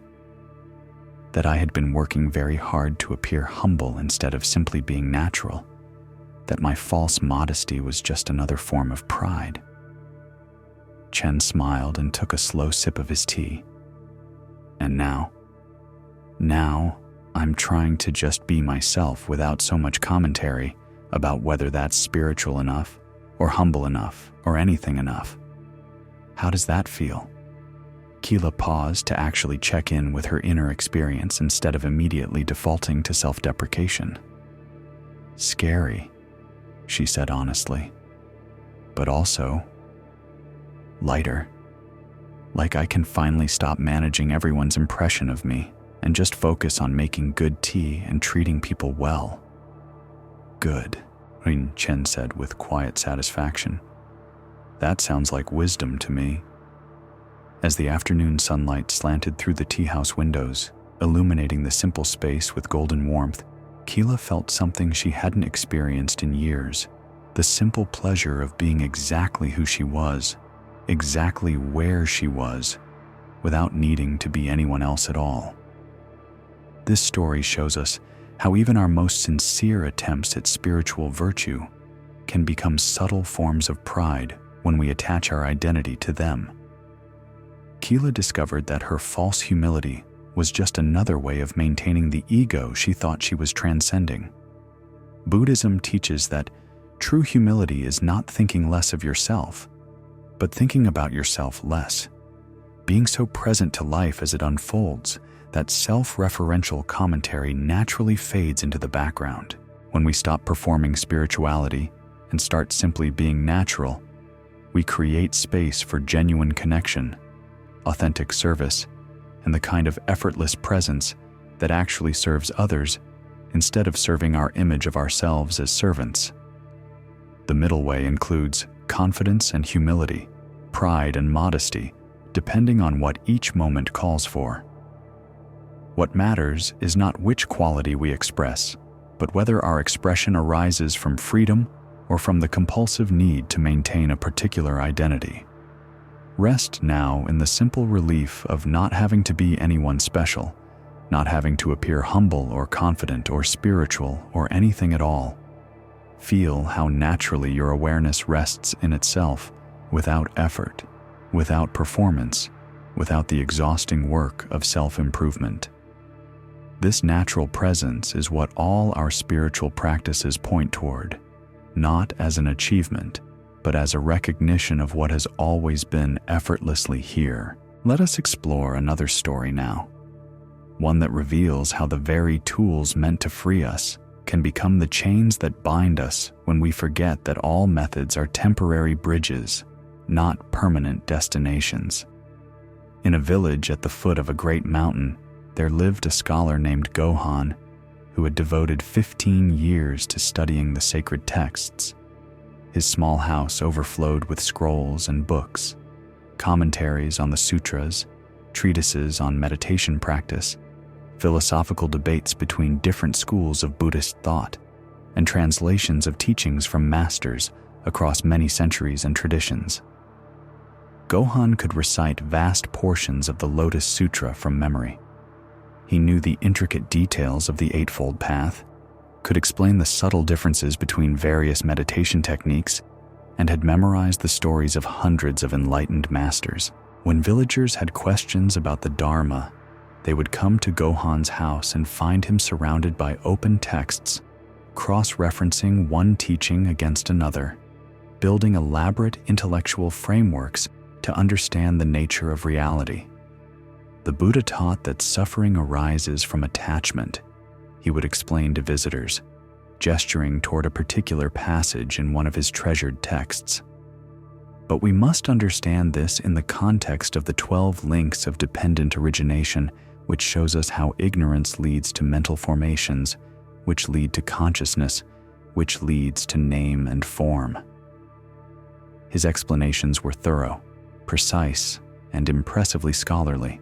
[SPEAKER 1] "That I had been working very hard to appear humble instead of simply being natural. That my false modesty was just another form of pride." Chen smiled and took a slow sip of his tea. "And now I'm trying to just be myself without so much commentary about whether that's spiritual enough, or humble enough, or anything enough. How does that feel?" Keela paused to actually check in with her inner experience instead of immediately defaulting to self-deprecation. Scary, she said honestly, but also lighter. Like I can finally stop managing everyone's impression of me and just focus on making good tea and treating people well. Good, Chen said with quiet satisfaction. That sounds like wisdom to me. As the afternoon sunlight slanted through the tea house windows, illuminating the simple space with golden warmth, Keela felt something she hadn't experienced in years, the simple pleasure of being exactly who she was, exactly where she was, without needing to be anyone else at all. This story shows us how even our most sincere attempts at spiritual virtue can become subtle forms of pride when we attach our identity to them. Keela discovered that her false humility was just another way of maintaining the ego she thought she was transcending. Buddhism teaches that true humility is not thinking less of yourself, but thinking about yourself less, being so present to life as it unfolds that self-referential commentary naturally fades into the background. When we stop performing spirituality and start simply being natural, we create space for genuine connection, authentic service, and the kind of effortless presence that actually serves others instead of serving our image of ourselves as servants. The middle way includes confidence and humility, pride and modesty, depending on what each moment calls for. What matters is not which quality we express, but whether our expression arises from freedom or from the compulsive need to maintain a particular identity. Rest now in the simple relief of not having to be anyone special, not having to appear humble or confident or spiritual or anything at all. Feel how naturally your awareness rests in itself, without effort, without performance, without the exhausting work of self-improvement. This natural presence is what all our spiritual practices point toward, not as an achievement, but as a recognition of what has always been effortlessly here. Let us explore another story now, one that reveals how the very tools meant to free us can become the chains that bind us when we forget that all methods are temporary bridges, not permanent destinations. In a village at the foot of a great mountain, there lived a scholar named Gohan, who had devoted 15 years to studying the sacred texts. His small house overflowed with scrolls and books, commentaries on the sutras, treatises on meditation practice, philosophical debates between different schools of Buddhist thought, and translations of teachings from masters across many centuries and traditions. Gohan could recite vast portions of the Lotus Sutra from memory. He knew the intricate details of the Eightfold Path, could explain the subtle differences between various meditation techniques, and had memorized the stories of hundreds of enlightened masters. When villagers had questions about the Dharma, they would come to Gohan's house and find him surrounded by open texts, cross-referencing one teaching against another, building elaborate intellectual frameworks to understand the nature of reality. The Buddha taught that suffering arises from attachment, he would explain to visitors, gesturing toward a particular passage in one of his treasured texts. But we must understand this in the context of the 12 links of dependent origination, which shows us how ignorance leads to mental formations, which lead to consciousness, which leads to name and form. His explanations were thorough, precise, and impressively scholarly.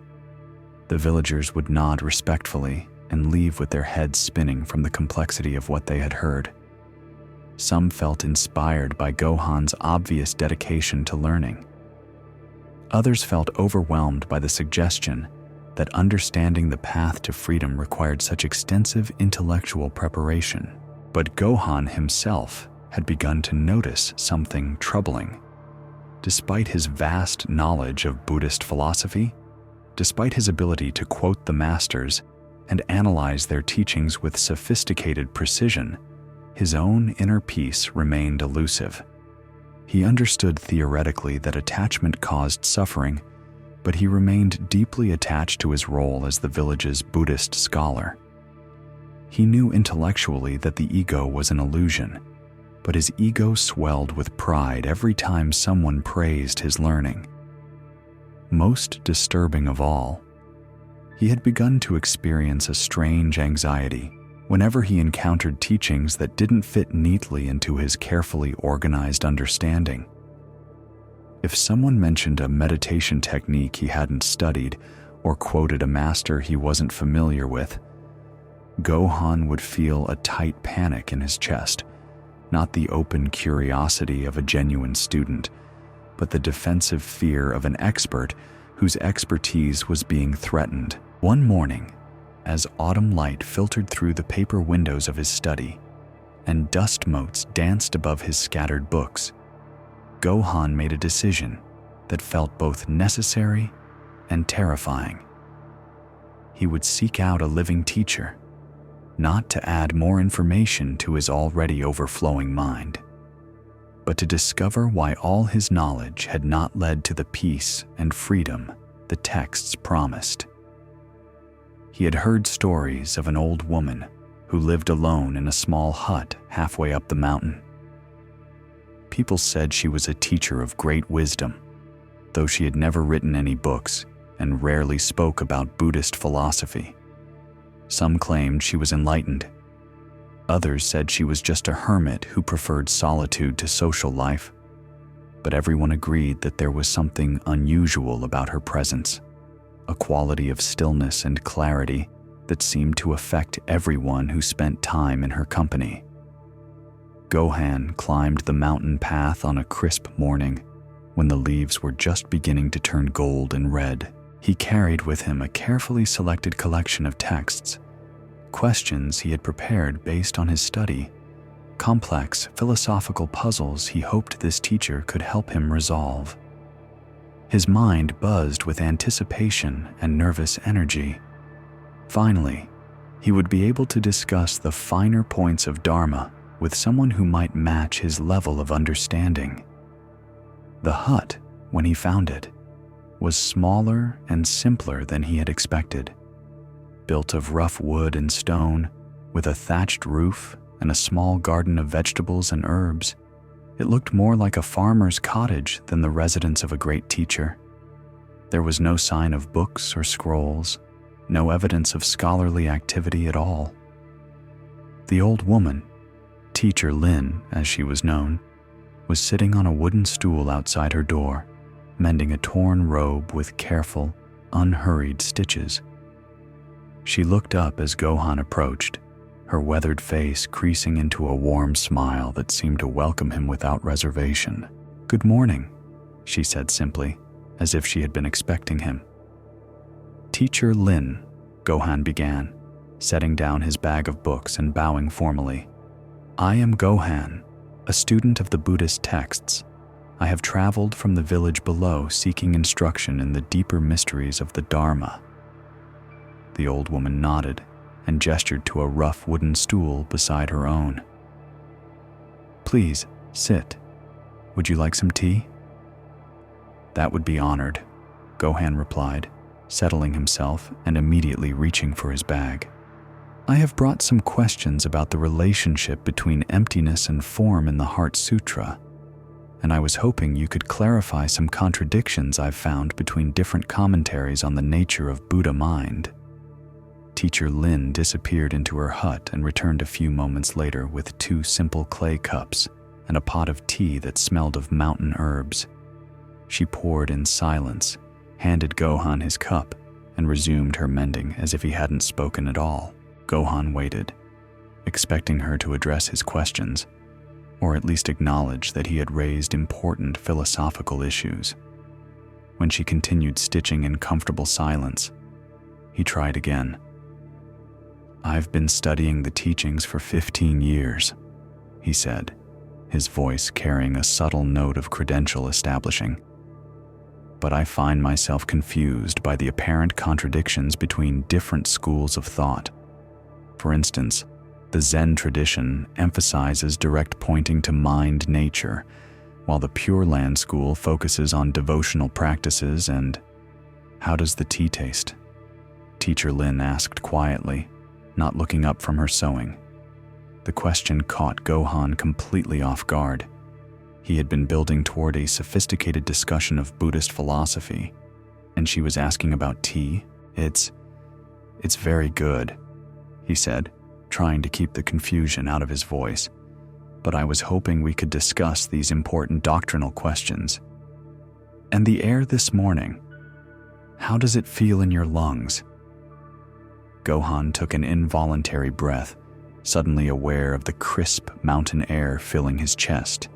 [SPEAKER 1] The villagers would nod respectfully and leave with their heads spinning from the complexity of what they had heard. Some felt inspired by Gohan's obvious dedication to learning. Others felt overwhelmed by the suggestion that understanding the path to freedom required such extensive intellectual preparation. But Gohan himself had begun to notice something troubling. Despite his vast knowledge of Buddhist philosophy, despite his ability to quote the masters and analyze their teachings with sophisticated precision, his own inner peace remained elusive. He understood theoretically that attachment caused suffering, but he remained deeply attached to his role as the village's Buddhist scholar. He knew intellectually that the ego was an illusion, but his ego swelled with pride every time someone praised his learning. Most disturbing of all, he had begun to experience a strange anxiety whenever he encountered teachings that didn't fit neatly into his carefully organized understanding. If someone mentioned a meditation technique he hadn't studied or quoted a master he wasn't familiar with, Gohan would feel a tight panic in his chest, not the open curiosity of a genuine student, but the defensive fear of an expert whose expertise was being threatened. One morning, as autumn light filtered through the paper windows of his study and dust motes danced above his scattered books, Gohan made a decision that felt both necessary and terrifying. He would seek out a living teacher, not to add more information to his already overflowing mind, but to discover why all his knowledge had not led to the peace and freedom the texts promised. He had heard stories of an old woman who lived alone in a small hut halfway up the mountain. People said she was a teacher of great wisdom, though she had never written any books and rarely spoke about Buddhist philosophy. Some claimed she was enlightened. Others said she was just a hermit who preferred solitude to social life. But everyone agreed that there was something unusual about her presence, a quality of stillness and clarity that seemed to affect everyone who spent time in her company. Gohan climbed the mountain path on a crisp morning when the leaves were just beginning to turn gold and red. He carried with him a carefully selected collection of texts, questions he had prepared based on his study, complex philosophical puzzles he hoped this teacher could help him resolve. His mind buzzed with anticipation and nervous energy. Finally, he would be able to discuss the finer points of Dharma with someone who might match his level of understanding. The hut, when he found it, was smaller and simpler than he had expected. Built of rough wood and stone, with a thatched roof and a small garden of vegetables and herbs, it looked more like a farmer's cottage than the residence of a great teacher. There was no sign of books or scrolls, no evidence of scholarly activity at all. The old woman, Teacher Lin as she was known, was sitting on a wooden stool outside her door, mending a torn robe with careful, unhurried stitches. She looked up as Gohan approached, her weathered face creasing into a warm smile that seemed to welcome him without reservation. "Good morning," she said simply, as if she had been expecting him. "Teacher Lin," Gohan began, setting down his bag of books and bowing formally. "I am Gohan, a student of the Buddhist texts. I have traveled from the village below seeking instruction in the deeper mysteries of the Dharma." The old woman nodded and gestured to a rough wooden stool beside her own. "Please, sit. Would you like some tea?" "That would be honored," Gohan replied, settling himself and immediately reaching for his bag. "I have brought some questions about the relationship between emptiness and form in the Heart Sutra, and I was hoping you could clarify some contradictions I've found between different commentaries on the nature of Buddha mind." Teacher Lin disappeared into her hut and returned a few moments later with 2 simple clay cups and a pot of tea that smelled of mountain herbs. She poured in silence, handed Gohan his cup, and resumed her mending as if he hadn't spoken at all. Gohan waited, expecting her to address his questions, or at least acknowledge that he had raised important philosophical issues. When she continued stitching in comfortable silence, he tried again. "I've been studying the teachings for 15 years, he said, his voice carrying a subtle note of credential establishing. "But I find myself confused by the apparent contradictions between different schools of thought. For instance, the Zen tradition emphasizes direct pointing to mind nature, while the Pure Land school focuses on devotional practices and..." "How does the tea taste?" Teacher Lin asked quietly, not looking up from her sewing. The question caught Gohan completely off guard. He had been building toward a sophisticated discussion of Buddhist philosophy, and she was asking about tea. It's very good, he said, trying to keep the confusion out of his voice. But I was hoping we could discuss these important doctrinal questions. And the air this morning, how does it feel in your lungs? Gohan took an involuntary breath, suddenly aware of the crisp mountain air filling his chest.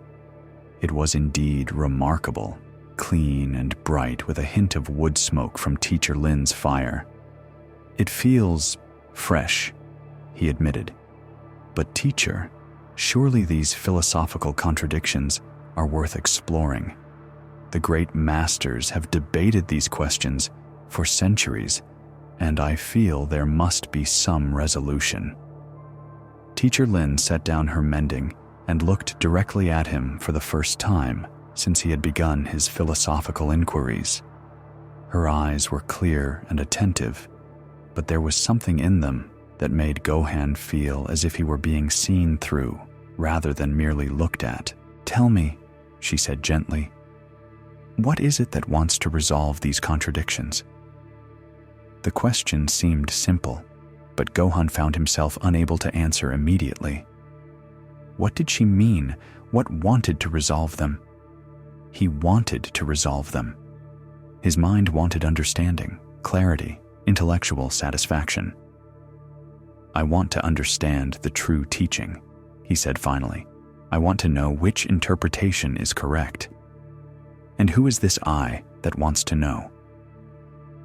[SPEAKER 1] It was indeed remarkable, clean and bright with a hint of wood smoke from Teacher Lin's fire. It feels fresh, he admitted. But teacher, surely these philosophical contradictions are worth exploring. The great masters have debated these questions for centuries, and I feel there must be some resolution. Teacher Lin set down her mending and looked directly at him for the first time since he had begun his philosophical inquiries. Her eyes were clear and attentive, but there was something in them that made Gohan feel as if he were being seen through rather than merely looked at. "Tell me," she said gently, "what is it that wants to resolve these contradictions?" The question seemed simple, but Gohan found himself unable to answer immediately. What did she mean? What wanted to resolve them? He wanted to resolve them. His mind wanted understanding, clarity, intellectual satisfaction. "I want to understand the true teaching," he said finally. "I want to know which interpretation is correct. And who is this I that wants to know?"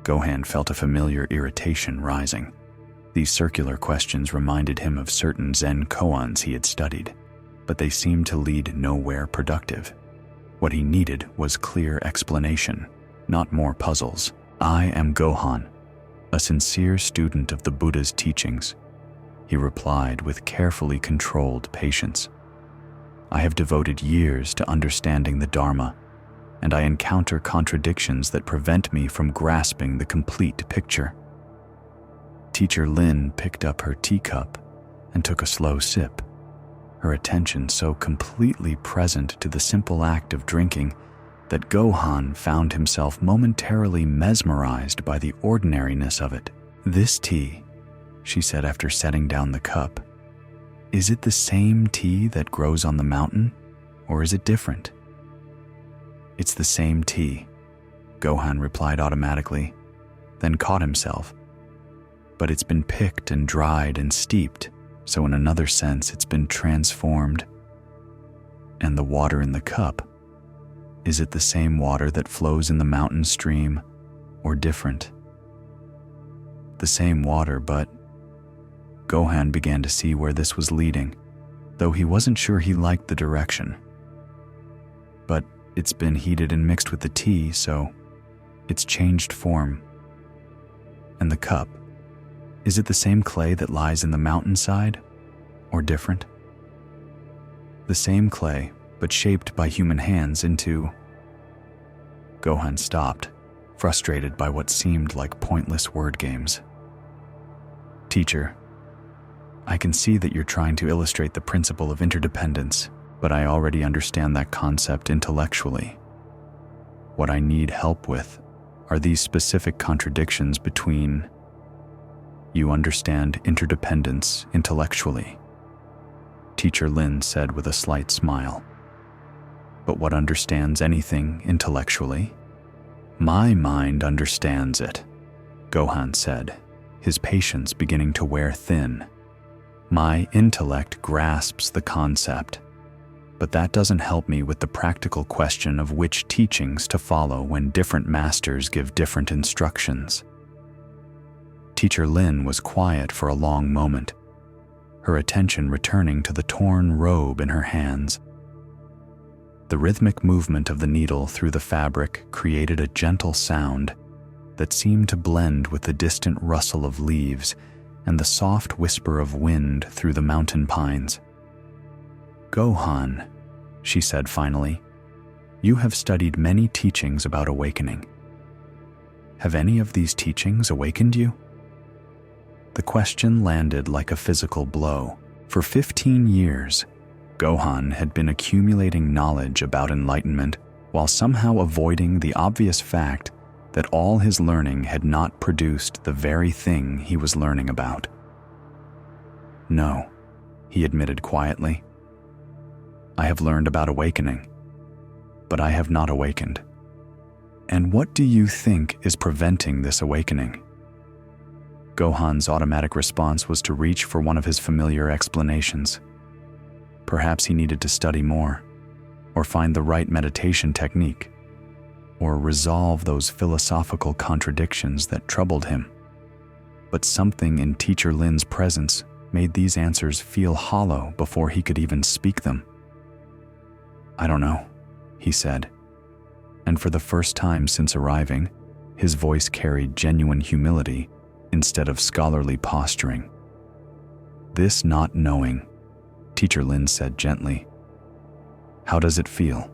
[SPEAKER 1] Gohan felt a familiar irritation rising. These circular questions reminded him of certain Zen koans he had studied, but they seemed to lead nowhere productive. What he needed was clear explanation, not more puzzles. "I am Gohan, a sincere student of the Buddha's teachings," he replied with carefully controlled patience. "I have devoted years to understanding the Dharma, and I encounter contradictions that prevent me from grasping the complete picture." Teacher Lin picked up her teacup and took a slow sip, her attention so completely present to the simple act of drinking that Gohan found himself momentarily mesmerized by the ordinariness of it. "This tea," she said after setting down the cup, "is it the same tea that grows on the mountain, or is it different?" "It's the same tea," Gohan replied automatically, then caught himself. "But it's been picked and dried and steeped, so in another sense it's been transformed. And the water in the cup, is it the same water that flows in the mountain stream, or different?" "The same water, but..." Gohan began to see where this was leading, though he wasn't sure he liked the direction. "But it's been heated and mixed with the tea, so it's changed form. And the cup, is it the same clay that lies in the mountainside, or different?" "The same clay, but shaped by human hands into..." Gohan stopped, frustrated by what seemed like pointless word games. "Teacher, I can see that you're trying to illustrate the principle of interdependence, but I already understand that concept intellectually. What I need help with are these specific contradictions between..." "You understand interdependence intellectually," Teacher Lin said with a slight smile. "But what understands anything intellectually?" "My mind understands it," Gohan said, his patience beginning to wear thin. "My intellect grasps the concept, but that doesn't help me with the practical question of which teachings to follow when different masters give different instructions." Teacher Lin was quiet for a long moment, her attention returning to the torn robe in her hands. The rhythmic movement of the needle through the fabric created a gentle sound that seemed to blend with the distant rustle of leaves and the soft whisper of wind through the mountain pines. "Gohan," she said finally, "you have studied many teachings about awakening. Have any of these teachings awakened you?" The question landed like a physical blow. For 15 years, Gohan had been accumulating knowledge about enlightenment while somehow avoiding the obvious fact that all his learning had not produced the very thing he was learning about. "No," he admitted quietly. "I have learned about awakening, but I have not awakened." "And what do you think is preventing this awakening?" Gohan's automatic response was to reach for one of his familiar explanations. Perhaps he needed to study more, or find the right meditation technique, or resolve those philosophical contradictions that troubled him. But something in Teacher Lin's presence made these answers feel hollow before he could even speak them. "I don't know," he said, and for the first time since arriving, his voice carried genuine humility instead of scholarly posturing. "This not knowing," Teacher Lin said gently. "How does it feel?"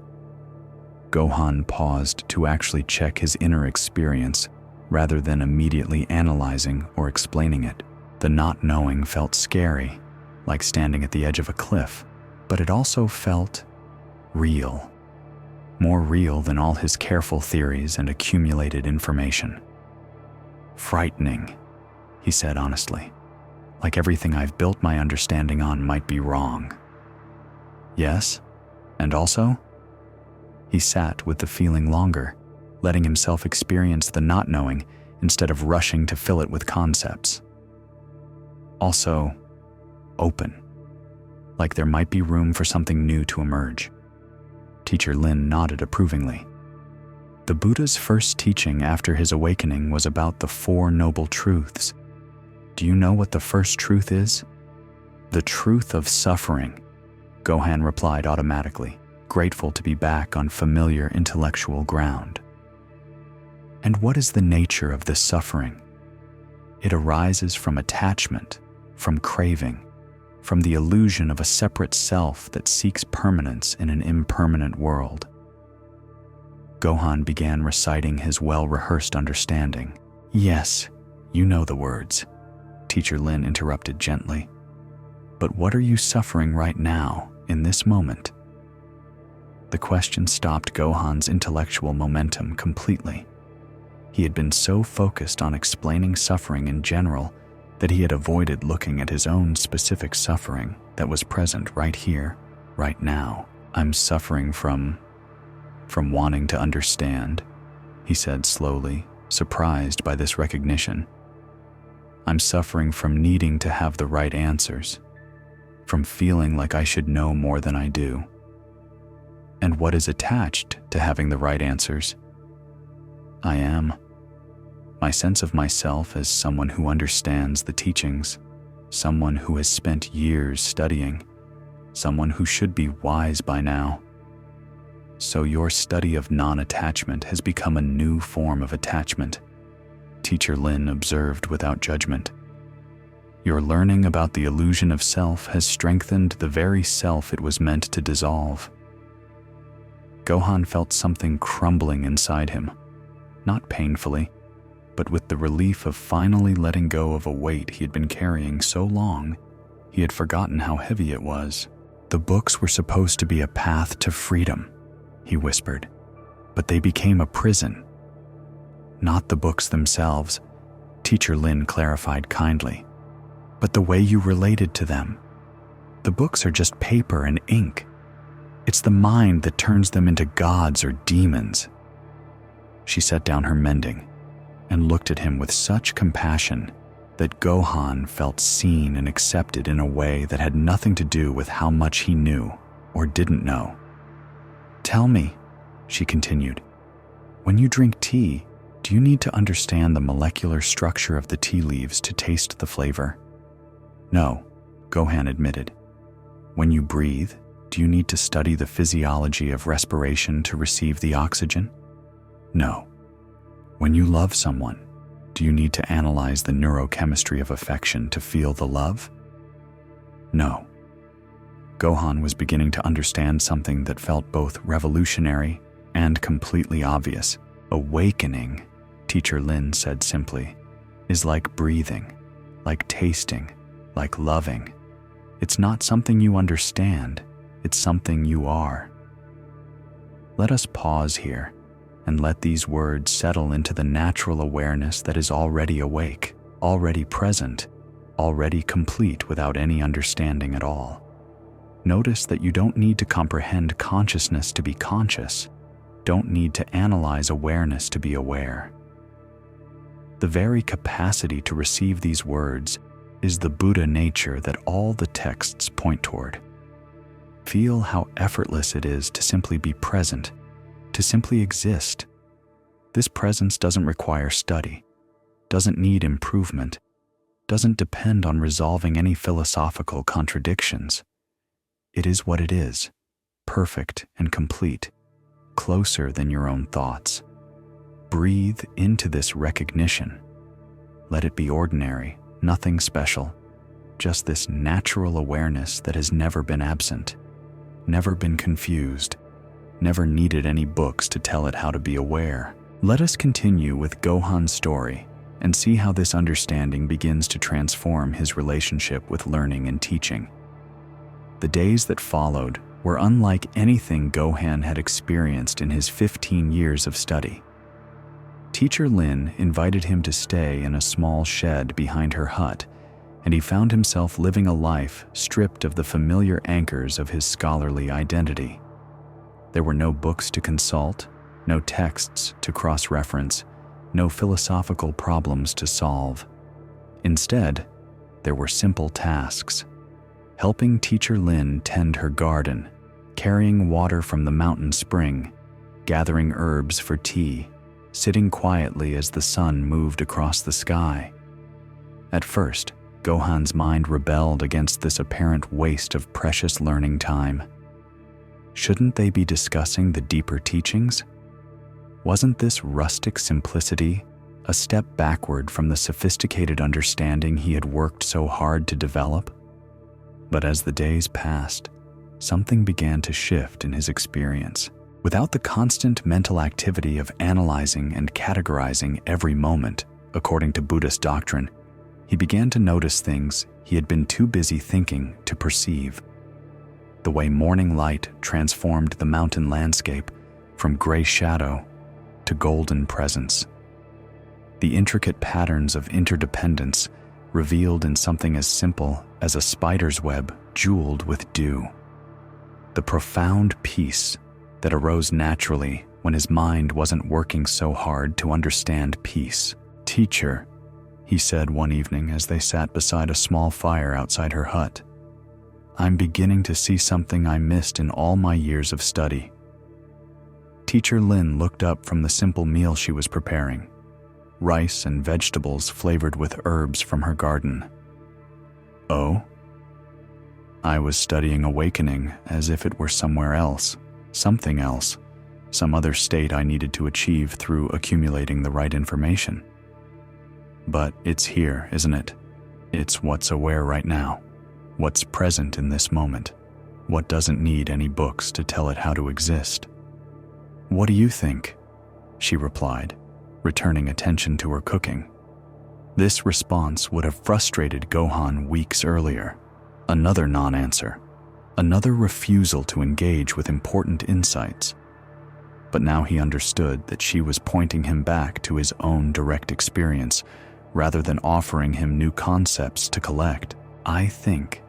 [SPEAKER 1] Gohan paused to actually check his inner experience rather than immediately analyzing or explaining it. The not knowing felt scary, like standing at the edge of a cliff, but it also felt real. More real than all his careful theories and accumulated information. "Frightening," he said honestly, "like everything I've built my understanding on might be wrong." "Yes, and also?" He sat with the feeling longer, letting himself experience the not knowing instead of rushing to fill it with concepts. "Also, open, like there might be room for something new to emerge." Teacher Lin nodded approvingly. The Buddha's first teaching after his awakening was about the Four Noble Truths. Do you know what the first truth is? "The truth of suffering," Gohan replied automatically, grateful to be back on familiar intellectual ground. "And what is the nature of this suffering?" "It arises from attachment, from craving, from the illusion of a separate self that seeks permanence in an impermanent world." Gohan began reciting his well-rehearsed understanding. "Yes, you know the words," Teacher Lin interrupted gently. "But what are you suffering right now, in this moment?" The question stopped Gohan's intellectual momentum completely. He had been so focused on explaining suffering in general that he had avoided looking at his own specific suffering that was present right here, right now. "I'm suffering from wanting to understand," he said slowly, surprised by this recognition. "I'm suffering from needing to have the right answers, from feeling like I should know more than I do." "And what is attached to having the right answers?" "I am. My sense of myself as someone who understands the teachings, someone who has spent years studying, someone who should be wise by now." "So your study of non-attachment has become a new form of attachment," Teacher Lin observed without judgment. "Your learning about the illusion of self has strengthened the very self it was meant to dissolve." Gohan felt something crumbling inside him, not painfully, but with the relief of finally letting go of a weight he had been carrying so long, he had forgotten how heavy it was. "The books were supposed to be a path to freedom," he whispered, "but they became a prison." "Not the books themselves," Teacher Lin clarified kindly, "but the way you related to them. The books are just paper and ink. It's the mind that turns them into gods or demons." She set down her mending and looked at him with such compassion that Gohan felt seen and accepted in a way that had nothing to do with how much he knew or didn't know. "Tell me," she continued, "when you drink tea, do you need to understand the molecular structure of the tea leaves to taste the flavor?" "No," Gohan admitted. "When you breathe, do you need to study the physiology of respiration to receive the oxygen?" "No." "When you love someone, do you need to analyze the neurochemistry of affection to feel the love?" "No." Gohan was beginning to understand something that felt both revolutionary and completely obvious. "Awakening," Teacher Lin said simply, "is like breathing, like tasting, like loving. It's not something you understand, it's something you are. Let us pause here and let these words settle into the natural awareness that is already awake, already present, already complete without any understanding at all. Notice that you don't need to comprehend consciousness to be conscious, don't need to analyze awareness to be aware. The very capacity to receive these words is the Buddha nature that all the texts point toward. Feel how effortless it is to simply be present, to simply exist. This presence doesn't require study, doesn't need improvement, doesn't depend on resolving any philosophical contradictions. It is what it is, perfect and complete, closer than your own thoughts. Breathe into this recognition. Let it be ordinary, nothing special, just this natural awareness that has never been absent, never been confused, never needed any books to tell it how to be aware. Let us continue with Gohan's story and see how this understanding begins to transform his relationship with learning and teaching. The days that followed were unlike anything Gohan had experienced in his 15 years of study. Teacher Lin invited him to stay in a small shed behind her hut, and he found himself living a life stripped of the familiar anchors of his scholarly identity. There were no books to consult, no texts to cross-reference, no philosophical problems to solve. Instead, there were simple tasks: helping Teacher Lin tend her garden, carrying water from the mountain spring, gathering herbs for tea, sitting quietly as the sun moved across the sky. At first, Gohan's mind rebelled against this apparent waste of precious learning time. Shouldn't they be discussing the deeper teachings? Wasn't this rustic simplicity a step backward from the sophisticated understanding he had worked so hard to develop? But as the days passed, something began to shift in his experience. Without the constant mental activity of analyzing and categorizing every moment, according to Buddhist doctrine, he began to notice things he had been too busy thinking to perceive. The way morning light transformed the mountain landscape from gray shadow to golden presence. The intricate patterns of interdependence revealed in something as simple as a spider's web jeweled with dew. The profound peace that arose naturally when his mind wasn't working so hard to understand peace. "Teacher," he said one evening as they sat beside a small fire outside her hut, "I'm beginning to see something I missed in all my years of study." Teacher Lin looked up from the simple meal she was preparing, rice and vegetables flavored with herbs from her garden. "Oh?" "I was studying awakening as if it were somewhere else, something else, some other state I needed to achieve through accumulating the right information. But it's here, isn't it? It's what's aware right now, what's present in this moment, what doesn't need any books to tell it how to exist." "What do you think?" she replied, returning attention to her cooking. This response would have frustrated Gohan weeks earlier. Another non-answer, another refusal to engage with important insights. But now he understood that she was pointing him back to his own direct experience rather than offering him new concepts to collect. "I think,"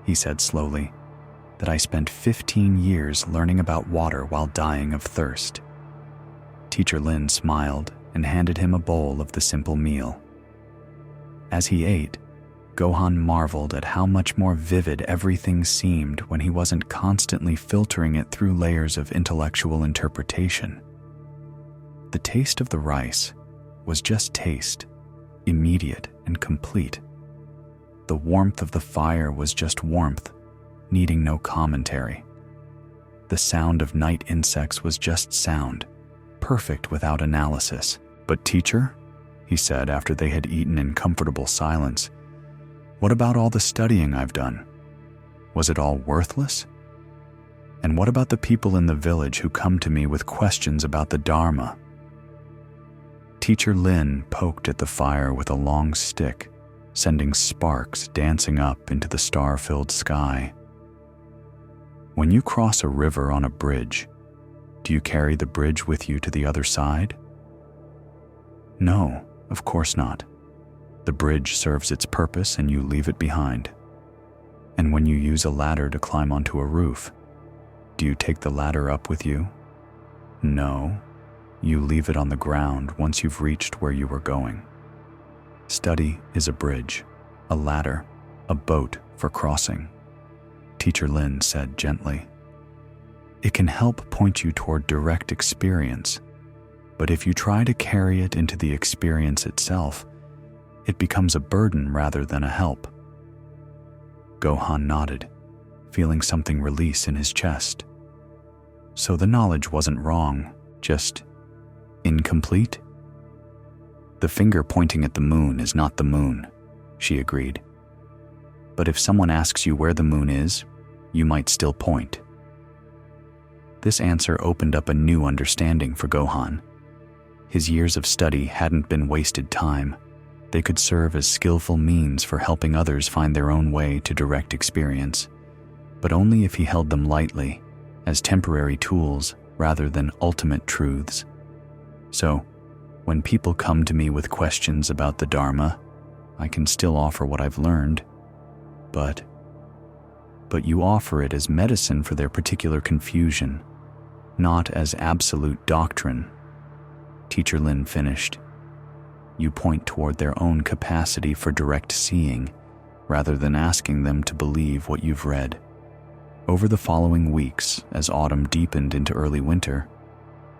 [SPEAKER 1] he said slowly, "that I spent 15 years learning about water while dying of thirst." Teacher Lin smiled and handed him a bowl of the simple meal. As he ate, Gohan marveled at how much more vivid everything seemed when he wasn't constantly filtering it through layers of intellectual interpretation. The taste of the rice was just taste, immediate and complete. The warmth of the fire was just warmth, needing no commentary. The sound of night insects was just sound, perfect without analysis. "But teacher," he said after they had eaten in comfortable silence, "what about all the studying I've done? Was it all worthless? And what about the people in the village who come to me with questions about the Dharma?" Teacher Lin poked at the fire with a long stick, sending sparks dancing up into the star-filled sky. When you cross a river on a bridge, do you carry the bridge with you to the other side? No, of course not. The bridge serves its purpose and you leave it behind. And when you use a ladder to climb onto a roof, do you take the ladder up with you? No, you leave it on the ground once you've reached where you were going. Study is a bridge, a ladder, a boat for crossing, Teacher Lin said gently. It can help point you toward direct experience, but if you try to carry it into the experience itself, it becomes a burden rather than a help. Gohan nodded, feeling something release in his chest. So the knowledge wasn't wrong, just incomplete? The finger pointing at the moon is not the moon, she agreed. But if someone asks you where the moon is, you might still point. This answer opened up a new understanding for Gohan. His years of study hadn't been wasted time. They could serve as skillful means for helping others find their own way to direct experience, but only if he held them lightly, as temporary tools rather than ultimate truths. So, when people come to me with questions about the Dharma, I can still offer what I've learned, but you offer it as medicine for their particular confusion, not as absolute doctrine. Teacher Lin finished. You point toward their own capacity for direct seeing, rather than asking them to believe what you've read. Over the following weeks, as autumn deepened into early winter,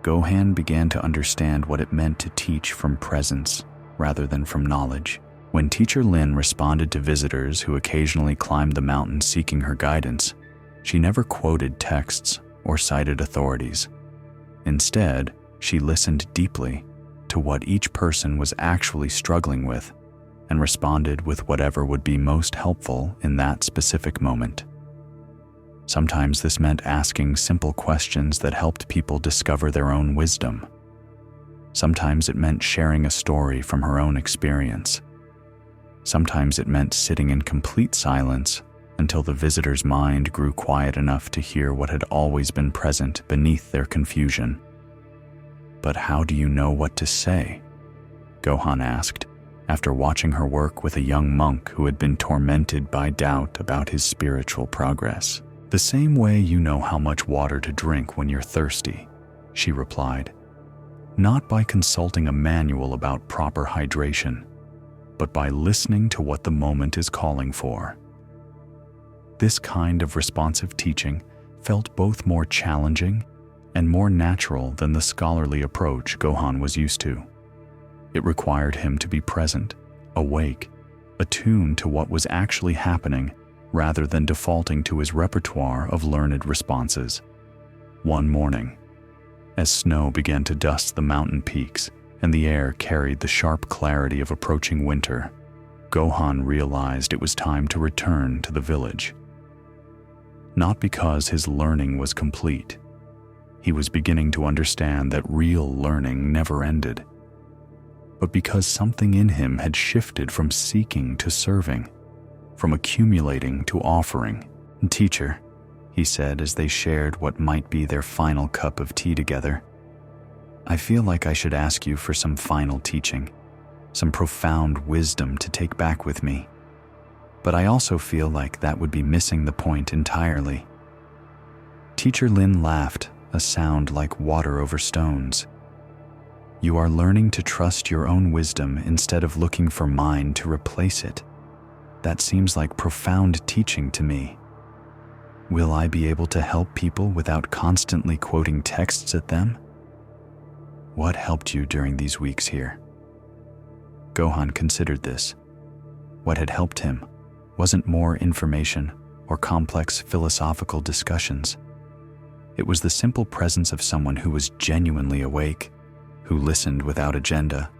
[SPEAKER 1] Gohan began to understand what it meant to teach from presence rather than from knowledge. When Teacher Lin responded to visitors who occasionally climbed the mountain seeking her guidance, she never quoted texts or cited authorities. Instead, she listened deeply to what each person was actually struggling with and responded with whatever would be most helpful in that specific moment. Sometimes this meant asking simple questions that helped people discover their own wisdom. Sometimes it meant sharing a story from her own experience. Sometimes it meant sitting in complete silence until the visitor's mind grew quiet enough to hear what had always been present beneath their confusion. But how do you know what to say? Gohan asked, after watching her work with a young monk who had been tormented by doubt about his spiritual progress. The same way you know how much water to drink when you're thirsty, she replied. Not by consulting a manual about proper hydration, but by listening to what the moment is calling for. This kind of responsive teaching felt both more challenging and more natural than the scholarly approach Gohan was used to. It required him to be present, awake, attuned to what was actually happening rather than defaulting to his repertoire of learned responses. One morning, as snow began to dust the mountain peaks and the air carried the sharp clarity of approaching winter, Gohan realized it was time to return to the village. Not because his learning was complete. He was beginning to understand that real learning never ended, but because something in him had shifted from seeking to serving, from accumulating to offering. Teacher, he said as they shared what might be their final cup of tea together, I feel like I should ask you for some final teaching, some profound wisdom to take back with me. But I also feel like that would be missing the point entirely. Teacher Lin laughed, a sound like water over stones. You are learning to trust your own wisdom instead of looking for mine to replace it. That seems like profound teaching to me. Will I be able to help people without constantly quoting texts at them? What helped you during these weeks here? Gohan considered this. What had helped him wasn't more information or complex philosophical discussions. It was the simple presence of someone who was genuinely awake, who listened without agenda,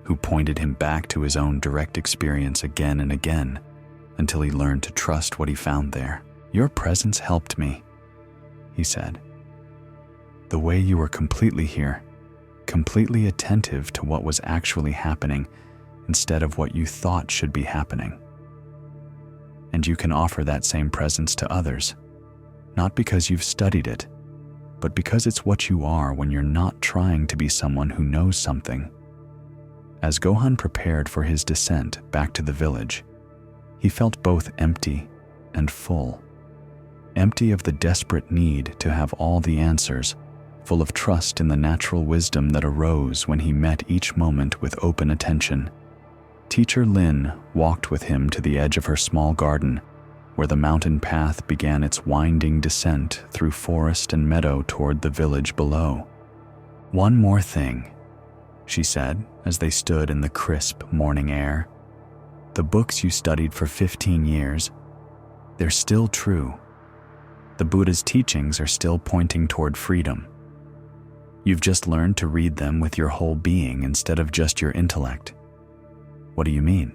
[SPEAKER 1] who pointed him back to his own direct experience again and again until he learned to trust what he found there. Your presence helped me, he said. The way you were completely here, completely attentive to what was actually happening, instead of what you thought should be happening. And you can offer that same presence to others, not because you've studied it, but because it's what you are when you're not trying to be someone who knows something. As Gohan prepared for his descent back to the village, he felt both empty and full. Empty of the desperate need to have all the answers, full of trust in the natural wisdom that arose when he met each moment with open attention. Teacher Lin walked with him to the edge of her small garden, where the mountain path began its winding descent through forest and meadow toward the village below. "One more thing," she said as they stood in the crisp morning air. "The books you studied for 15 years, they're still true. The Buddha's teachings are still pointing toward freedom. You've just learned to read them with your whole being instead of just your intellect." "What do you mean?"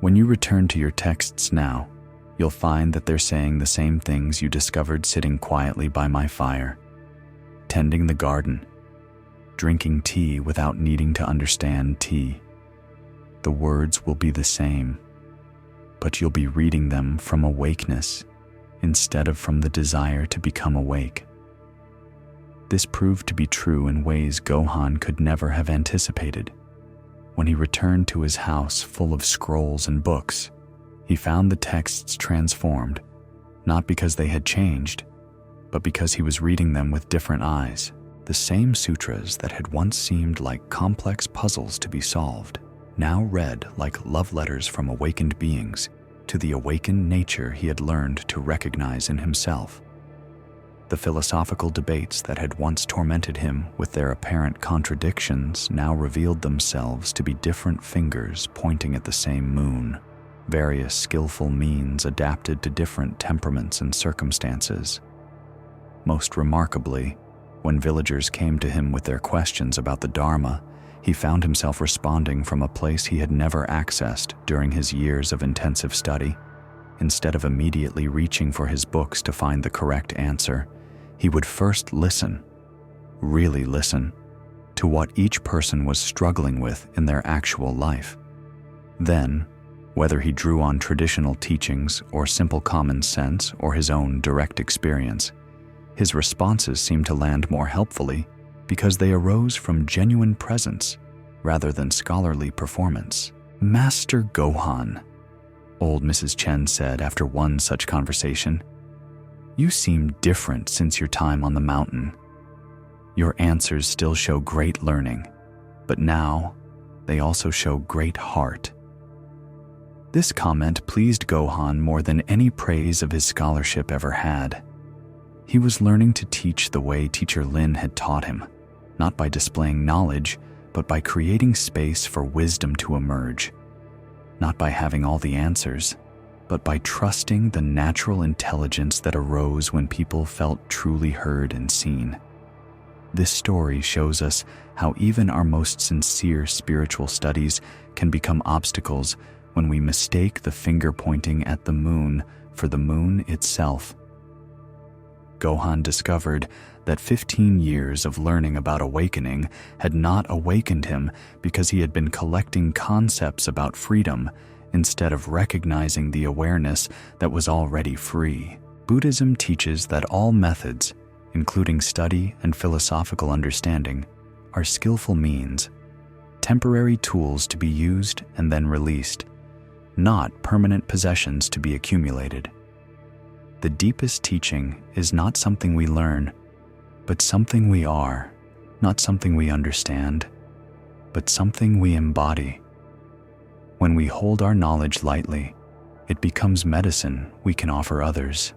[SPEAKER 1] "When you return to your texts now, you'll find that they're saying the same things you discovered sitting quietly by my fire, tending the garden, drinking tea without needing to understand tea. The words will be the same, but you'll be reading them from awakeness instead of from the desire to become awake." This proved to be true in ways Gohan could never have anticipated. When he returned to his house full of scrolls and books, he found the texts transformed, not because they had changed, but because he was reading them with different eyes. The same sutras that had once seemed like complex puzzles to be solved, now read like love letters from awakened beings to the awakened nature he had learned to recognize in himself. The philosophical debates that had once tormented him with their apparent contradictions now revealed themselves to be different fingers pointing at the same moon, various skillful means adapted to different temperaments and circumstances. Most remarkably, when villagers came to him with their questions about the Dharma, he found himself responding from a place he had never accessed during his years of intensive study. Instead of immediately reaching for his books to find the correct answer, he would first listen, really listen, to what each person was struggling with in their actual life. Then, whether he drew on traditional teachings or simple common sense or his own direct experience, his responses seemed to land more helpfully because they arose from genuine presence rather than scholarly performance. "Master Gohan," old Mrs. Chen said after one such conversation, "you seem different since your time on the mountain. Your answers still show great learning, but now they also show great heart." This comment pleased Gohan more than any praise of his scholarship ever had. He was learning to teach the way Teacher Lin had taught him, not by displaying knowledge, but by creating space for wisdom to emerge. Not by having all the answers, but by trusting the natural intelligence that arose when people felt truly heard and seen. This story shows us how even our most sincere spiritual studies can become obstacles when we mistake the finger pointing at the moon for the moon itself. Gohan discovered that 15 years of learning about awakening had not awakened him because he had been collecting concepts about freedom instead of recognizing the awareness that was already free. Buddhism teaches that all methods, including study and philosophical understanding, are skillful means, temporary tools to be used and then released, not permanent possessions to be accumulated. The deepest teaching is not something we learn, but something we are, not something we understand, but something we embody. When we hold our knowledge lightly, it becomes medicine we can offer others.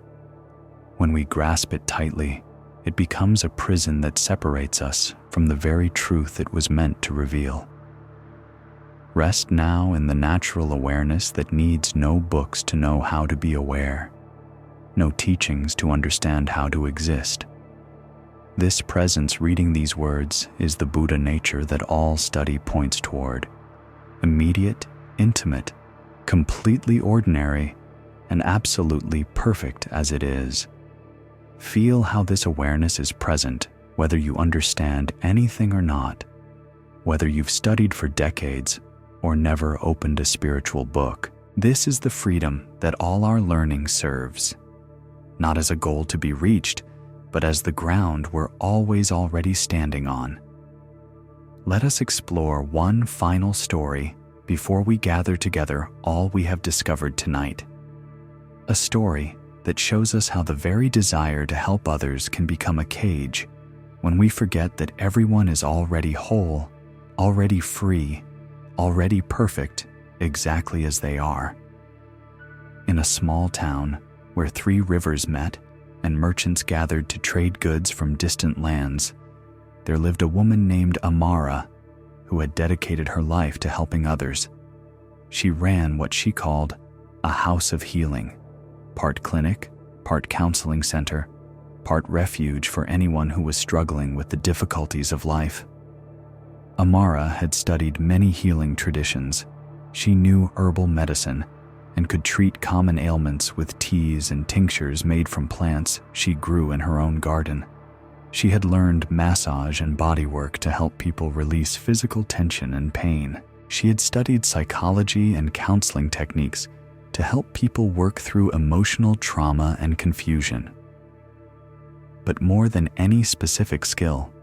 [SPEAKER 1] When we grasp it tightly, it becomes a prison that separates us from the very truth it was meant to reveal. Rest now in the natural awareness that needs no books to know how to be aware, no teachings to understand how to exist. This presence reading these words is the Buddha nature that all study points toward, immediate, intimate, completely ordinary, and absolutely perfect as it is. Feel how this awareness is present, whether you understand anything or not, whether you've studied for decades or never opened a spiritual book. This is the freedom that all our learning serves, not as a goal to be reached, but as the ground we're always already standing on. Let us explore one final story before we gather together all we have discovered tonight. A story that shows us how the very desire to help others can become a cage when we forget that everyone is already whole, already free, already perfect, exactly as they are. In a small town where 3 rivers met and merchants gathered to trade goods from distant lands, there lived a woman named Amara who had dedicated her life to helping others. She ran what she called a house of healing, part clinic, part counseling center, part refuge for anyone who was struggling with the difficulties of life. Amara had studied many healing traditions. She knew herbal medicine and could treat common ailments with teas and tinctures made from plants she grew in her own garden. She had learned massage and bodywork to help people release physical tension and pain. She had studied psychology and counseling techniques to help people work through emotional trauma and confusion. But more than any specific skill,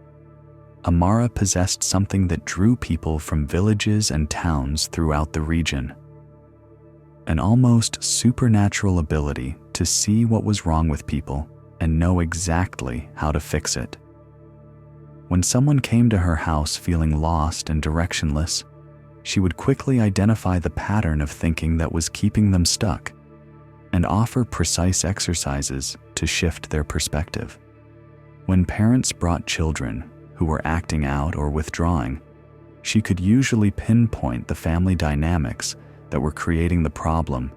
[SPEAKER 1] Amara possessed something that drew people from villages and towns throughout the region. An almost supernatural ability to see what was wrong with people and know exactly how to fix it. When someone came to her house feeling lost and directionless, she would quickly identify the pattern of thinking that was keeping them stuck and offer precise exercises to shift their perspective. When parents brought children who were acting out or withdrawing, she could usually pinpoint the family dynamics that were creating the problem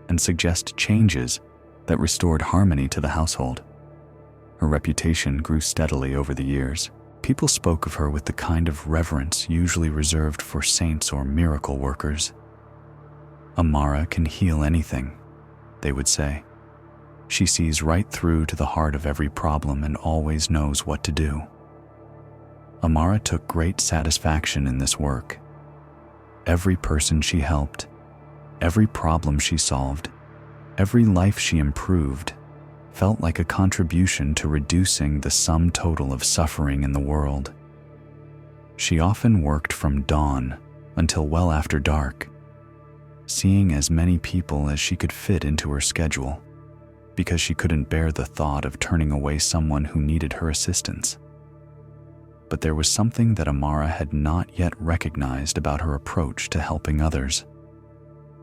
[SPEAKER 1] and suggest changes that restored harmony to the household. Her reputation grew steadily over the years. People spoke of her with the kind of reverence usually reserved for saints or miracle workers. Amara can heal anything, they would say. She sees right through to the heart of every problem and always knows what to do. Amara took great satisfaction in this work. Every person she helped, every problem she solved, every life she improved, felt like a contribution to reducing the sum total of suffering in the world. She often worked from dawn until well after dark, seeing as many people as she could fit into her schedule, because she couldn't bear the thought of turning away someone who needed her assistance. But there was something that Amara had not yet recognized about her approach to helping others.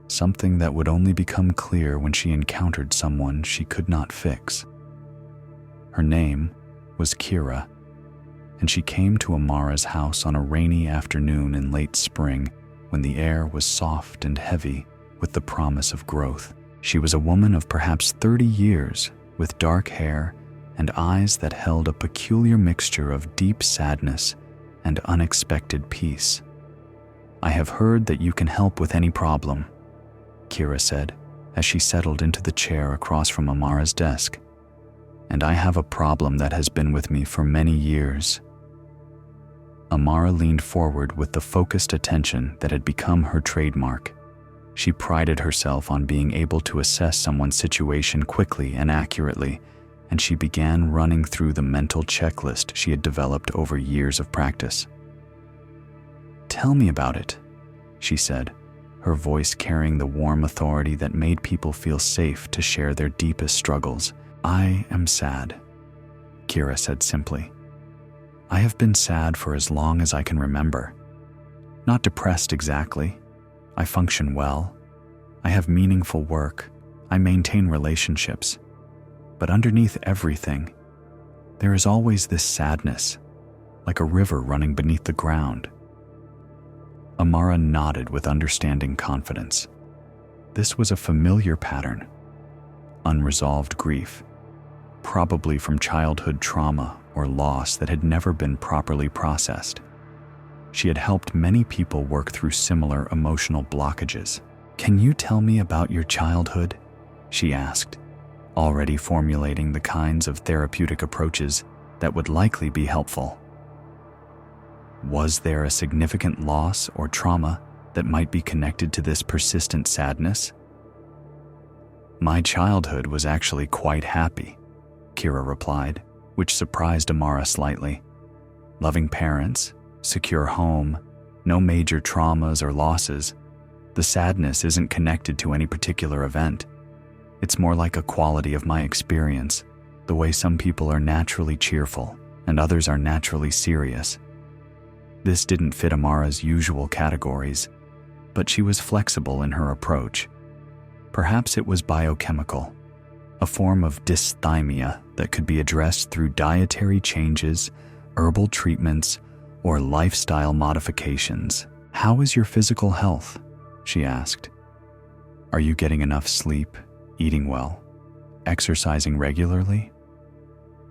[SPEAKER 1] Something that would only become clear when she encountered someone she could not fix. Her name was Kira, and she came to Amara's house on a rainy afternoon in late spring when the air was soft and heavy with the promise of growth. She was a woman of perhaps 30 years with dark hair and eyes that held a peculiar mixture of deep sadness and unexpected peace. "I have heard that you can help with any problem," Kira said as she settled into the chair across from Amara's desk. "And I have a problem that has been with me for many years." Amara leaned forward with the focused attention that had become her trademark. She prided herself on being able to assess someone's situation quickly and accurately, and she began running through the mental checklist she had developed over years of practice. "Tell me about it," she said, her voice carrying the warm authority that made people feel safe to share their deepest struggles. "I am sad," Kira said simply. "I have been sad for as long as I can remember. Not depressed exactly. I function well. I have meaningful work. I maintain relationships. But underneath everything, there is always this sadness, like a river running beneath the ground." Amara nodded with understanding confidence. This was a familiar pattern. Unresolved grief, probably from childhood trauma or loss that had never been properly processed. She had helped many people work through similar emotional blockages. "Can you tell me about your childhood?" she asked, already formulating the kinds of therapeutic approaches that would likely be helpful. Was there a significant loss or trauma that might be connected to this persistent sadness? My childhood was actually quite happy, Kira replied, which surprised Amara slightly. Loving parents, secure home, no major traumas or losses. The sadness isn't connected to any particular event. It's more like a quality of my experience, the way some people are naturally cheerful and others are naturally serious. This didn't fit Amara's usual categories, but she was flexible in her approach. Perhaps it was biochemical, a form of dysthymia that could be addressed through dietary changes, herbal treatments, or lifestyle modifications. How is your physical health? She asked. Are you getting enough sleep, eating well, exercising regularly?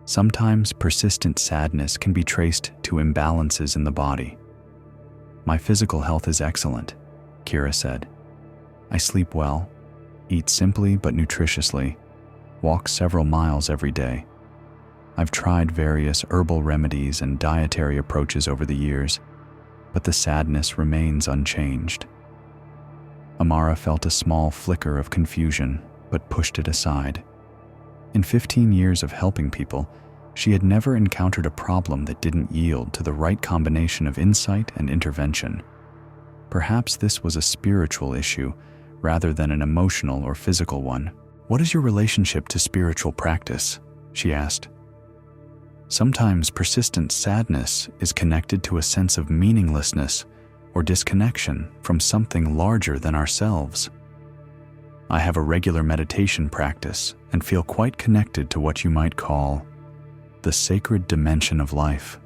[SPEAKER 1] Sometimes persistent sadness can be traced to imbalances in the body. My physical health is excellent, Kira said. I sleep well, eat simply but nutritiously, walk several miles every day. I've tried various herbal remedies and dietary approaches over the years, but the sadness remains unchanged. Amara felt a small flicker of confusion, but pushed it aside. In 15 years of helping people, she had never encountered a problem that didn't yield to the right combination of insight and intervention. Perhaps this was a spiritual issue rather than an emotional or physical one. What is your relationship to spiritual practice? She asked. Sometimes persistent sadness is connected to a sense of meaninglessness or disconnection from something larger than ourselves. I have a regular meditation practice and feel quite connected to what you might call the sacred dimension of life,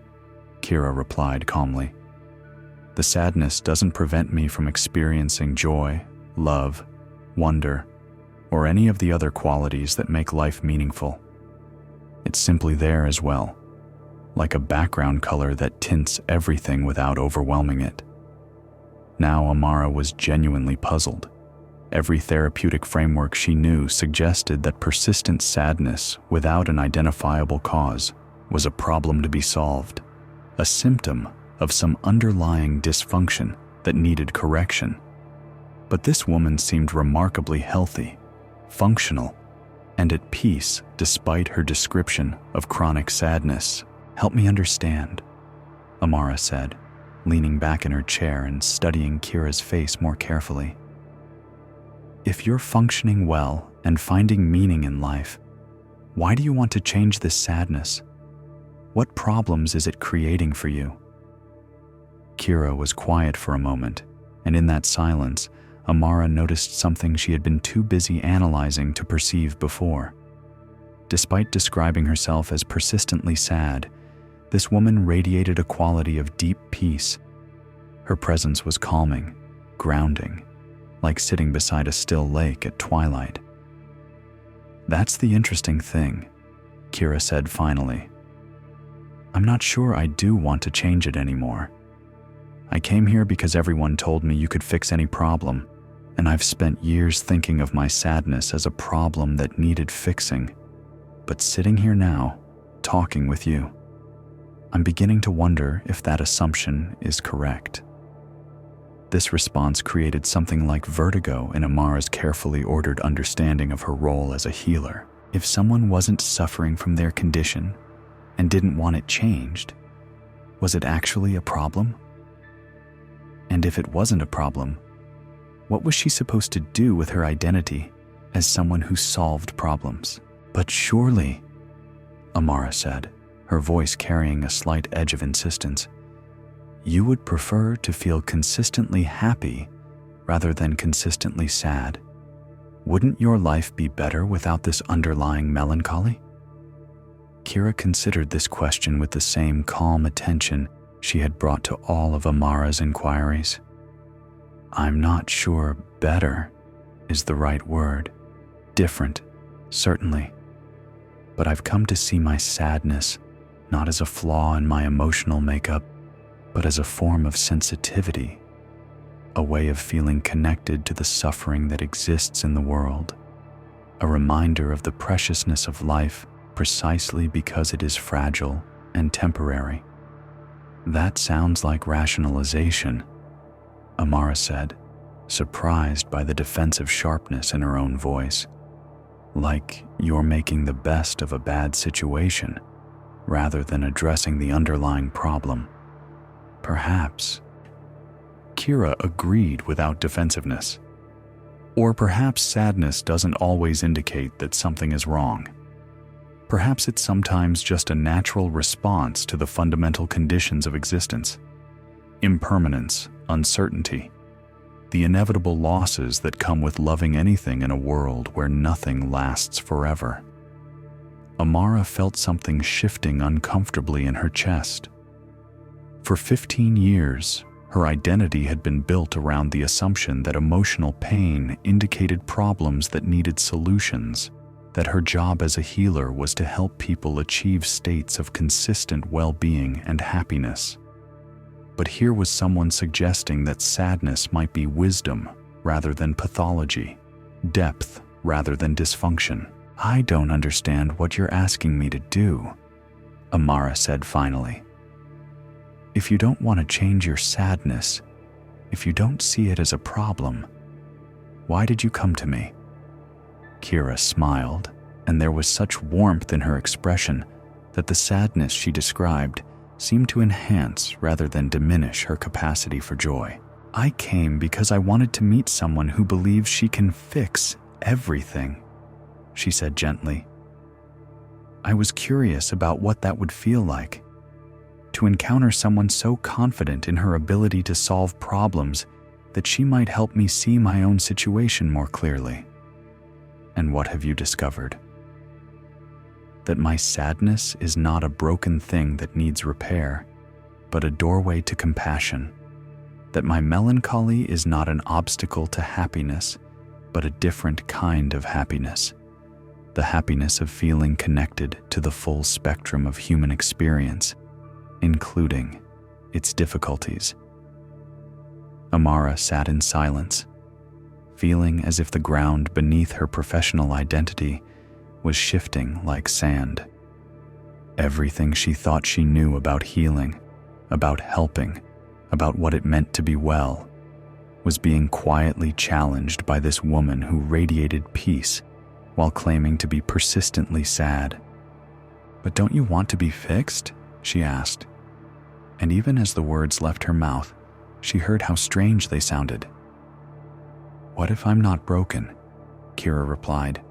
[SPEAKER 1] Kira replied calmly. The sadness doesn't prevent me from experiencing joy, love, wonder, or any of the other qualities that make life meaningful. It's simply there as well, like a background color that tints everything without overwhelming it. Now Amara was genuinely puzzled. Every therapeutic framework she knew suggested that persistent sadness without an identifiable cause was a problem to be solved, a symptom of some underlying dysfunction that needed correction. But this woman seemed remarkably healthy, functional, and at peace despite her description of chronic sadness. Help me understand, Amara said, leaning back in her chair and studying Kira's face more carefully. If you're functioning well and finding meaning in life, why do you want to change this sadness? What problems is it creating for you? Kira was quiet for a moment, and in that silence, Amara noticed something she had been too busy analyzing to perceive before. Despite describing herself as persistently sad, this woman radiated a quality of deep peace. Her presence was calming, grounding, like sitting beside a still lake at twilight. That's the interesting thing, Kira said finally. I'm not sure I do want to change it anymore. I came here because everyone told me you could fix any problem, and I've spent years thinking of my sadness as a problem that needed fixing. But sitting here now, talking with you, I'm beginning to wonder if that assumption is correct. This response created something like vertigo in Amara's carefully ordered understanding of her role as a healer. If someone wasn't suffering from their condition and didn't want it changed, was it actually a problem? And if it wasn't a problem, what was she supposed to do with her identity as someone who solved problems? But surely, Amara said, her voice carrying a slight edge of insistence, you would prefer to feel consistently happy rather than consistently sad. Wouldn't your life be better without this underlying melancholy? Kira considered this question with the same calm attention she had brought to all of Amara's inquiries. I'm not sure better is the right word. Different, certainly. But I've come to see my sadness not as a flaw in my emotional makeup, but as a form of sensitivity, a way of feeling connected to the suffering that exists in the world, a reminder of the preciousness of life precisely because it is fragile and temporary. That sounds like rationalization, Amara said, surprised by the defensive sharpness in her own voice. Like you're making the best of a bad situation, rather than addressing the underlying problem. Perhaps. Kira agreed without defensiveness. Or perhaps sadness doesn't always indicate that something is wrong. Perhaps it's sometimes just a natural response to the fundamental conditions of existence. Impermanence, uncertainty, the inevitable losses that come with loving anything in a world where nothing lasts forever. Amara felt something shifting uncomfortably in her chest. For 15 years, her identity had been built around the assumption that emotional pain indicated problems that needed solutions, that her job as a healer was to help people achieve states of consistent well-being and happiness. But here was someone suggesting that sadness might be wisdom rather than pathology, depth rather than dysfunction. I don't understand what you're asking me to do, Amara said finally. If you don't want to change your sadness, if you don't see it as a problem, why did you come to me? Kira smiled, and there was such warmth in her expression that the sadness she described seemed to enhance rather than diminish her capacity for joy. I came because I wanted to meet someone who believes she can fix everything, she said gently. I was curious about what that would feel like, to encounter someone so confident in her ability to solve problems that she might help me see my own situation more clearly. And what have you discovered? That my sadness is not a broken thing that needs repair, but a doorway to compassion. That my melancholy is not an obstacle to happiness, but a different kind of happiness. The happiness of feeling connected to the full spectrum of human experience, including its difficulties. Amara sat in silence, feeling as if the ground beneath her professional identity was shifting like sand. Everything she thought she knew about healing, about helping, about what it meant to be well, was being quietly challenged by this woman who radiated peace while claiming to be persistently sad. But don't you want to be fixed? She asked. And even as the words left her mouth, she heard how strange they sounded. What if I'm not broken? Kira replied.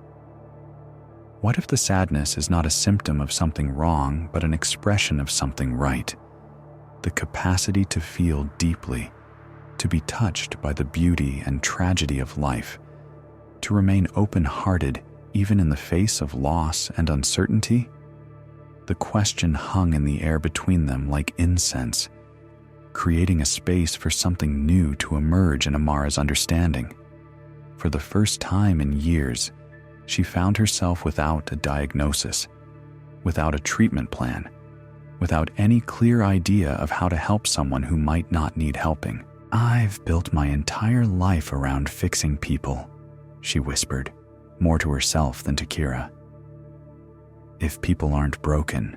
[SPEAKER 1] What if the sadness is not a symptom of something wrong, but an expression of something right? The capacity to feel deeply, to be touched by the beauty and tragedy of life, to remain open-hearted even in the face of loss and uncertainty? The question hung in the air between them like incense, creating a space for something new to emerge in Amara's understanding. For the first time in years, she found herself without a diagnosis, without a treatment plan, without any clear idea of how to help someone who might not need helping. I've built my entire life around fixing people, she whispered, more to herself than to Kira. If people aren't broken,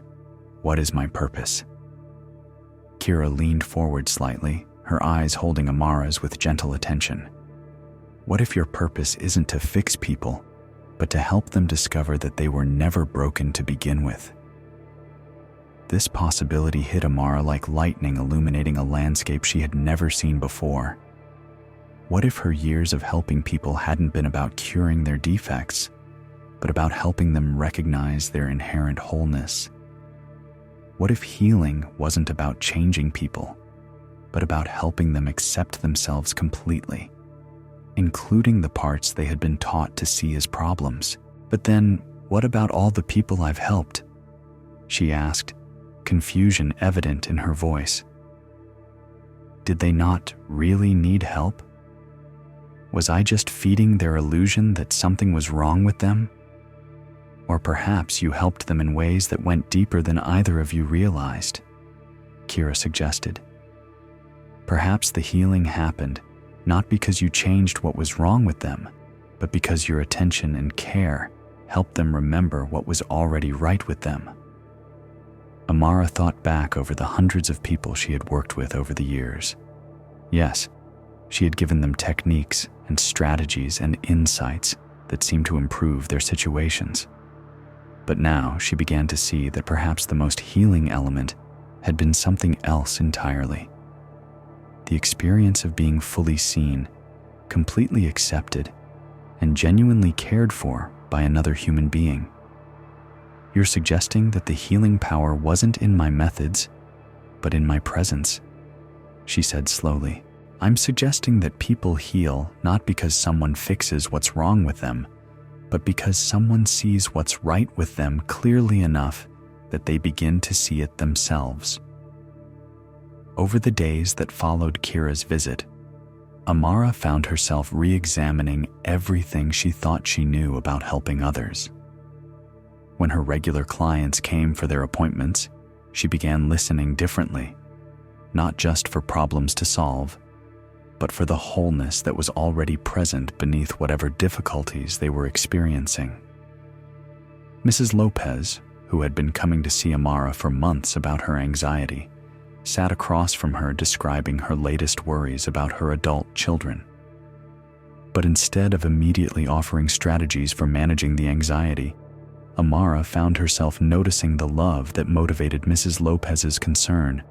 [SPEAKER 1] what is my purpose? Kira leaned forward slightly, her eyes holding Amara's with gentle attention. What if your purpose isn't to fix people, but to help them discover that they were never broken to begin with? This possibility hit Amara like lightning illuminating a landscape she had never seen before. What if her years of helping people hadn't been about curing their defects, but about helping them recognize their inherent wholeness? What if healing wasn't about changing people, but about helping them accept themselves completely, including the parts they had been taught to see as problems? But then, what about all the people I've helped? She asked, confusion evident in her voice. Did they not really need help? Was I just feeding their illusion that something was wrong with them? Or perhaps you helped them in ways that went deeper than either of you realized, Kira suggested. Perhaps the healing happened not because you changed what was wrong with them, but because your attention and care helped them remember what was already right with them. Amara thought back over the hundreds of people she had worked with over the years. Yes, She had given them techniques and strategies and insights that seemed to improve their situations. But now she began to see that perhaps the most healing element had been something else entirely. The experience of being fully seen, completely accepted, and genuinely cared for by another human being. You're suggesting that the healing power wasn't in my methods, but in my presence, she said slowly. I'm suggesting that people heal not because someone fixes what's wrong with them, but because someone sees what's right with them clearly enough that they begin to see it themselves. Over the days that followed Kira's visit, Amara found herself re-examining everything she thought she knew about helping others. When her regular clients came for their appointments, she began listening differently, not just for problems to solve, but for the wholeness that was already present beneath whatever difficulties they were experiencing. Mrs. Lopez, who had been coming to see Amara for months about her anxiety, sat across from her describing her latest worries about her adult children. But instead of immediately offering strategies for managing the anxiety, Amara found herself noticing the love that motivated Mrs. Lopez's concern,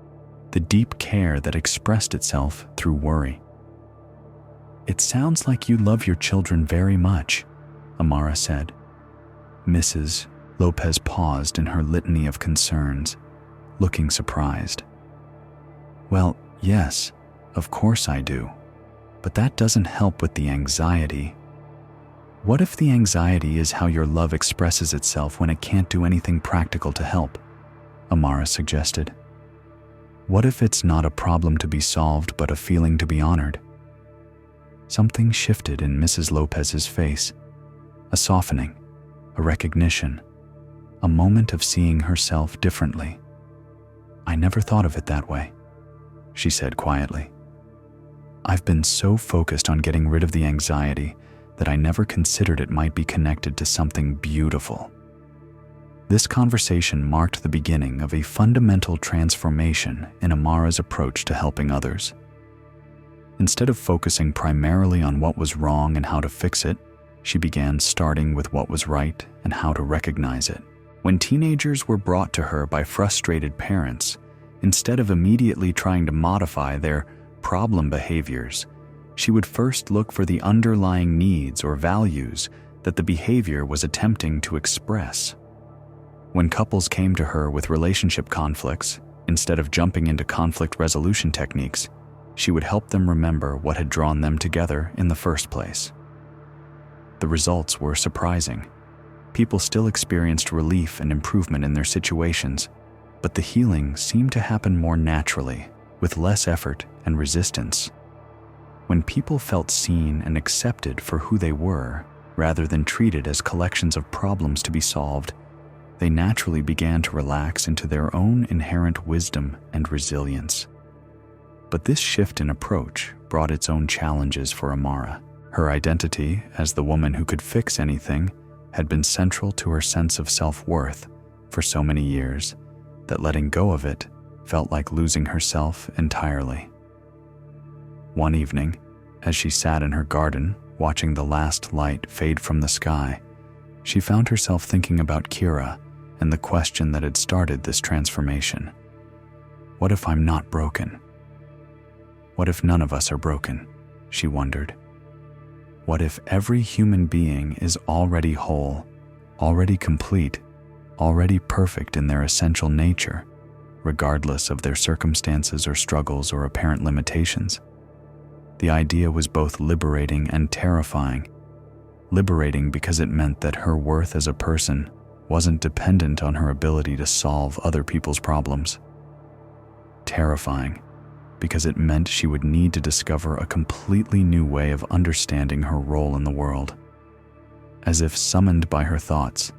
[SPEAKER 1] the deep care that expressed itself through worry. It sounds like you love your children very much, Amara said. Mrs. Lopez paused in her litany of concerns, looking surprised. Well, yes, of course I do, but that doesn't help with the anxiety. What if the anxiety is how your love expresses itself when it can't do anything practical to help? Amara suggested. What if it's not a problem to be solved but a feeling to be honored? Something shifted in Mrs. Lopez's face, a softening, a recognition, a moment of seeing herself differently. I never thought of it that way, she said quietly. I've been so focused on getting rid of the anxiety that I never considered it might be connected to something beautiful. This conversation marked the beginning of a fundamental transformation in Amara's approach to helping others. Instead of focusing primarily on what was wrong and how to fix it, she began starting with what was right and how to recognize it. When teenagers were brought to her by frustrated parents, instead of immediately trying to modify their problem behaviors, she would first look for the underlying needs or values that the behavior was attempting to express. When couples came to her with relationship conflicts, instead of jumping into conflict resolution techniques, she would help them remember what had drawn them together in the first place. The results were surprising. People still experienced relief and improvement in their situations, but the healing seemed to happen more naturally, with less effort and resistance. When people felt seen and accepted for who they were, rather than treated as collections of problems to be solved, they naturally began to relax into their own inherent wisdom and resilience. But this shift in approach brought its own challenges for Amara. Her identity as the woman who could fix anything had been central to her sense of self-worth for so many years that letting go of it felt like losing herself entirely. One evening, as she sat in her garden watching the last light fade from the sky, she found herself thinking about Kira and the question that had started this transformation. What if I'm not broken? What if none of us are broken? She wondered. What if every human being is already whole, already complete, already perfect in their essential nature, regardless of their circumstances or struggles or apparent limitations? The idea was both liberating and terrifying. Liberating because it meant that her worth as a person wasn't dependent on her ability to solve other people's problems. Terrifying because it meant she would need to discover a completely new way of understanding her role in the world. As if summoned by her thoughts,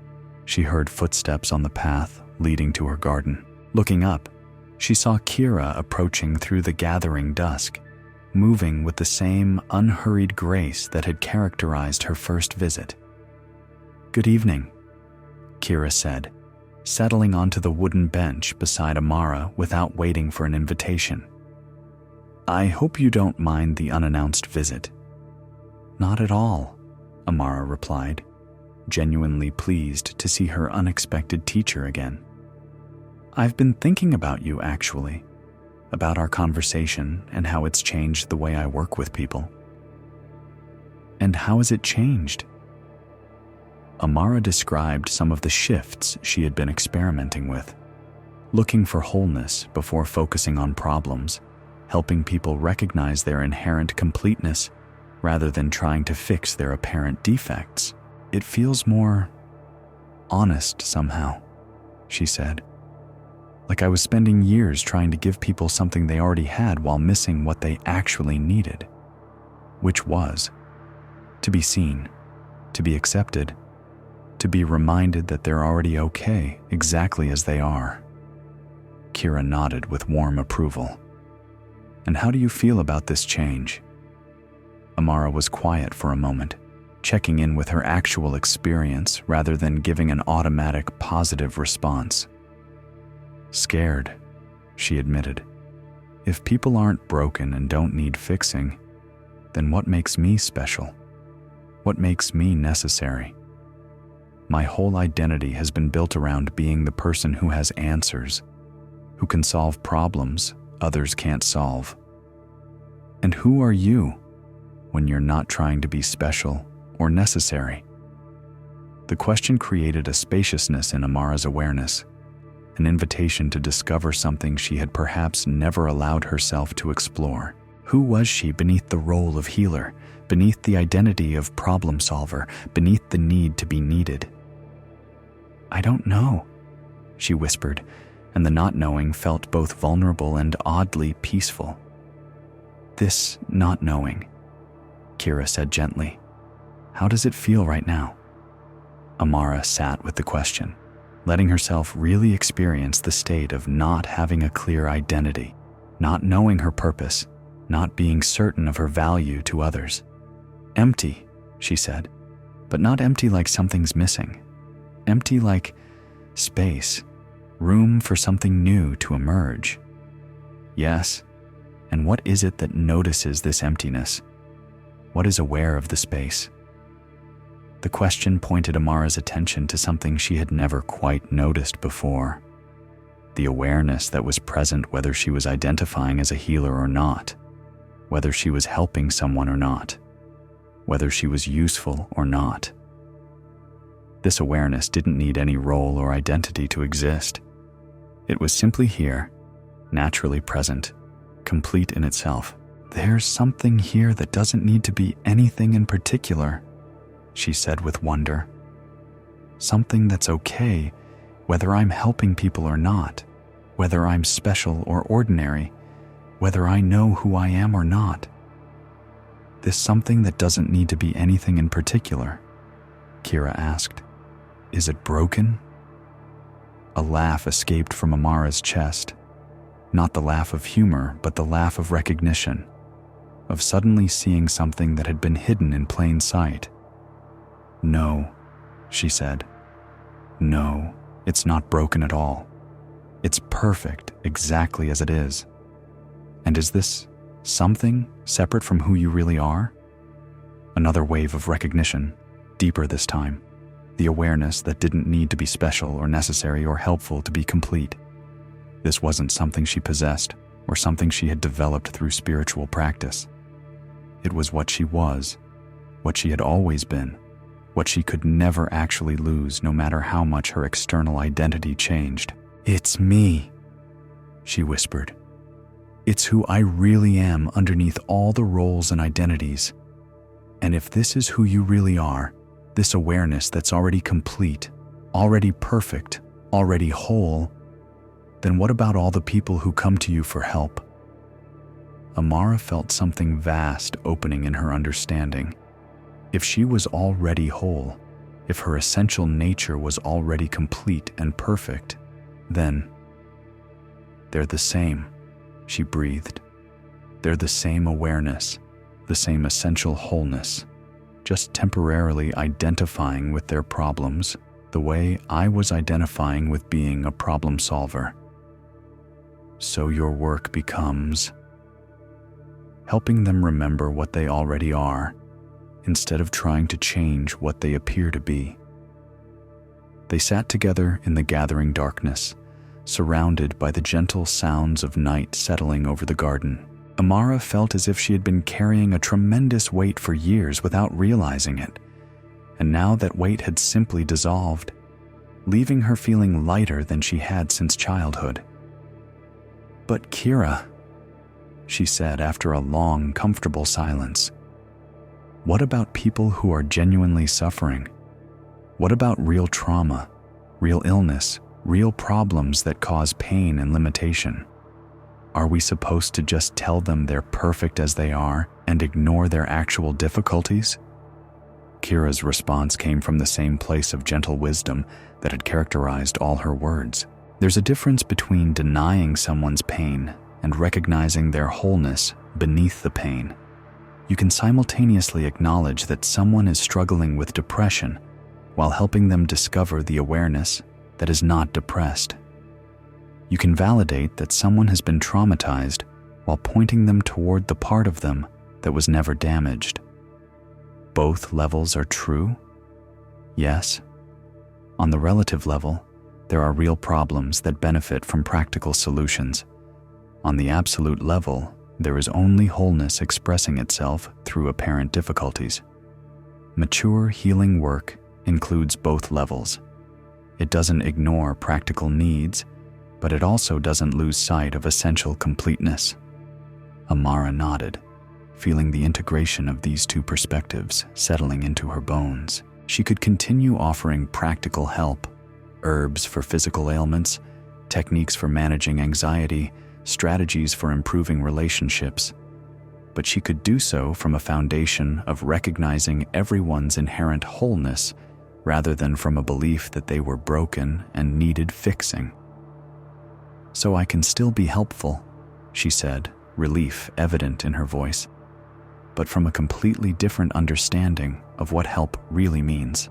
[SPEAKER 1] she heard footsteps on the path leading to her garden. Looking up, she saw Kira approaching through the gathering dusk, moving with the same unhurried grace that had characterized her first visit. "Good evening," Kira said, settling onto the wooden bench beside Amara without waiting for an invitation. I hope you don't mind the unannounced visit." "Not at all," Amara replied, genuinely pleased to see her unexpected teacher again. "I've been thinking about you, actually, about our conversation and how it's changed the way I work with people." "And how has it changed?" Amara described some of the shifts she had been experimenting with, looking for wholeness before focusing on problems, helping people recognize their inherent completeness rather than trying to fix their apparent defects. "It feels more honest somehow," she said. "Like I was spending years trying to give people something they already had while missing what they actually needed, which was to be seen, to be accepted, to be reminded that they're already okay exactly as they are." Kira nodded with warm approval. "And how do you feel about this change?" Amara was quiet for a moment, checking in with her actual experience rather than giving an automatic positive response. "Scared," she admitted. "If people aren't broken and don't need fixing, then what makes me special? What makes me necessary? My whole identity has been built around being the person who has answers, who can solve problems others can't solve. And who are you when you're not trying to be special or necessary?" The question created a spaciousness in Amara's awareness, an invitation to discover something she had perhaps never allowed herself to explore. Who was she beneath the role of healer, beneath the identity of problem solver, beneath the need to be needed? "I don't know," she whispered, and the not knowing felt both vulnerable and oddly peaceful. "This not knowing," Kira said gently. "How does it feel right now?" Amara sat with the question, letting herself really experience the state of not having a clear identity, not knowing her purpose, not being certain of her value to others. "Empty," she said, "but not empty like something's missing. Empty like space, room for something new to emerge." "Yes, and what is it that notices this emptiness? What is aware of the space?" The question pointed Amara's attention to something she had never quite noticed before. The awareness that was present whether she was identifying as a healer or not, whether she was helping someone or not, whether she was useful or not. This awareness didn't need any role or identity to exist. It was simply here, naturally present, complete in itself. "There's something here that doesn't need to be anything in particular," she said with wonder. "Something that's okay, whether I'm helping people or not, whether I'm special or ordinary, whether I know who I am or not. This something that doesn't need to be anything in particular." Kira asked, "Is it broken?" A laugh escaped from Amara's chest. Not the laugh of humor, but the laugh of recognition, of suddenly seeing something that had been hidden in plain sight. "No," she said. "No, it's not broken at all. It's perfect exactly as it is. And is this something separate from who you really are?" Another wave of recognition, deeper this time. The awareness that didn't need to be special or necessary or helpful to be complete. This wasn't something she possessed or something she had developed through spiritual practice. It was what she was, what she had always been, what she could never actually lose no matter how much her external identity changed. "It's me," she whispered. "It's who I really am underneath all the roles and identities. And if this is who you really are, this awareness that's already complete, already perfect, already whole, then what about all the people who come to you for help?" Amara felt something vast opening in her understanding. If she was already whole, if her essential nature was already complete and perfect, then they're the same, she breathed. They're the same awareness, the same essential wholeness, just temporarily identifying with their problems the way I was identifying with being a problem solver. So your work becomes... helping them remember what they already are, instead of trying to change what they appear to be. They sat together in the gathering darkness, surrounded by the gentle sounds of night settling over the garden. Amara felt as if she had been carrying a tremendous weight for years without realizing it, and now that weight had simply dissolved, leaving her feeling lighter than she had since childhood. "But Kira," she said after a long, comfortable silence, "what about people who are genuinely suffering? What about real trauma, real illness, real problems that cause pain and limitation? Are we supposed to just tell them they're perfect as they are and ignore their actual difficulties?" Kira's response came from the same place of gentle wisdom that had characterized all her words. There's a difference between denying someone's pain and recognizing their wholeness beneath the pain. You can simultaneously acknowledge that someone is struggling with depression while helping them discover the awareness that is not depressed. You can validate that someone has been traumatized while pointing them toward the part of them that was never damaged. Both levels are true? Yes. On the relative level, there are real problems that benefit from practical solutions. On the absolute level, there is only wholeness expressing itself through apparent difficulties. Mature healing work includes both levels. It doesn't ignore practical needs, but it also doesn't lose sight of essential completeness. Amara nodded, feeling the integration of these two perspectives settling into her bones. She could continue offering practical help, herbs for physical ailments, techniques for managing anxiety, strategies for improving relationships, but she could do so from a foundation of recognizing everyone's inherent wholeness rather than from a belief that they were broken and needed fixing. "So I can still be helpful," she said, relief evident in her voice, but from a completely different understanding of what help really means.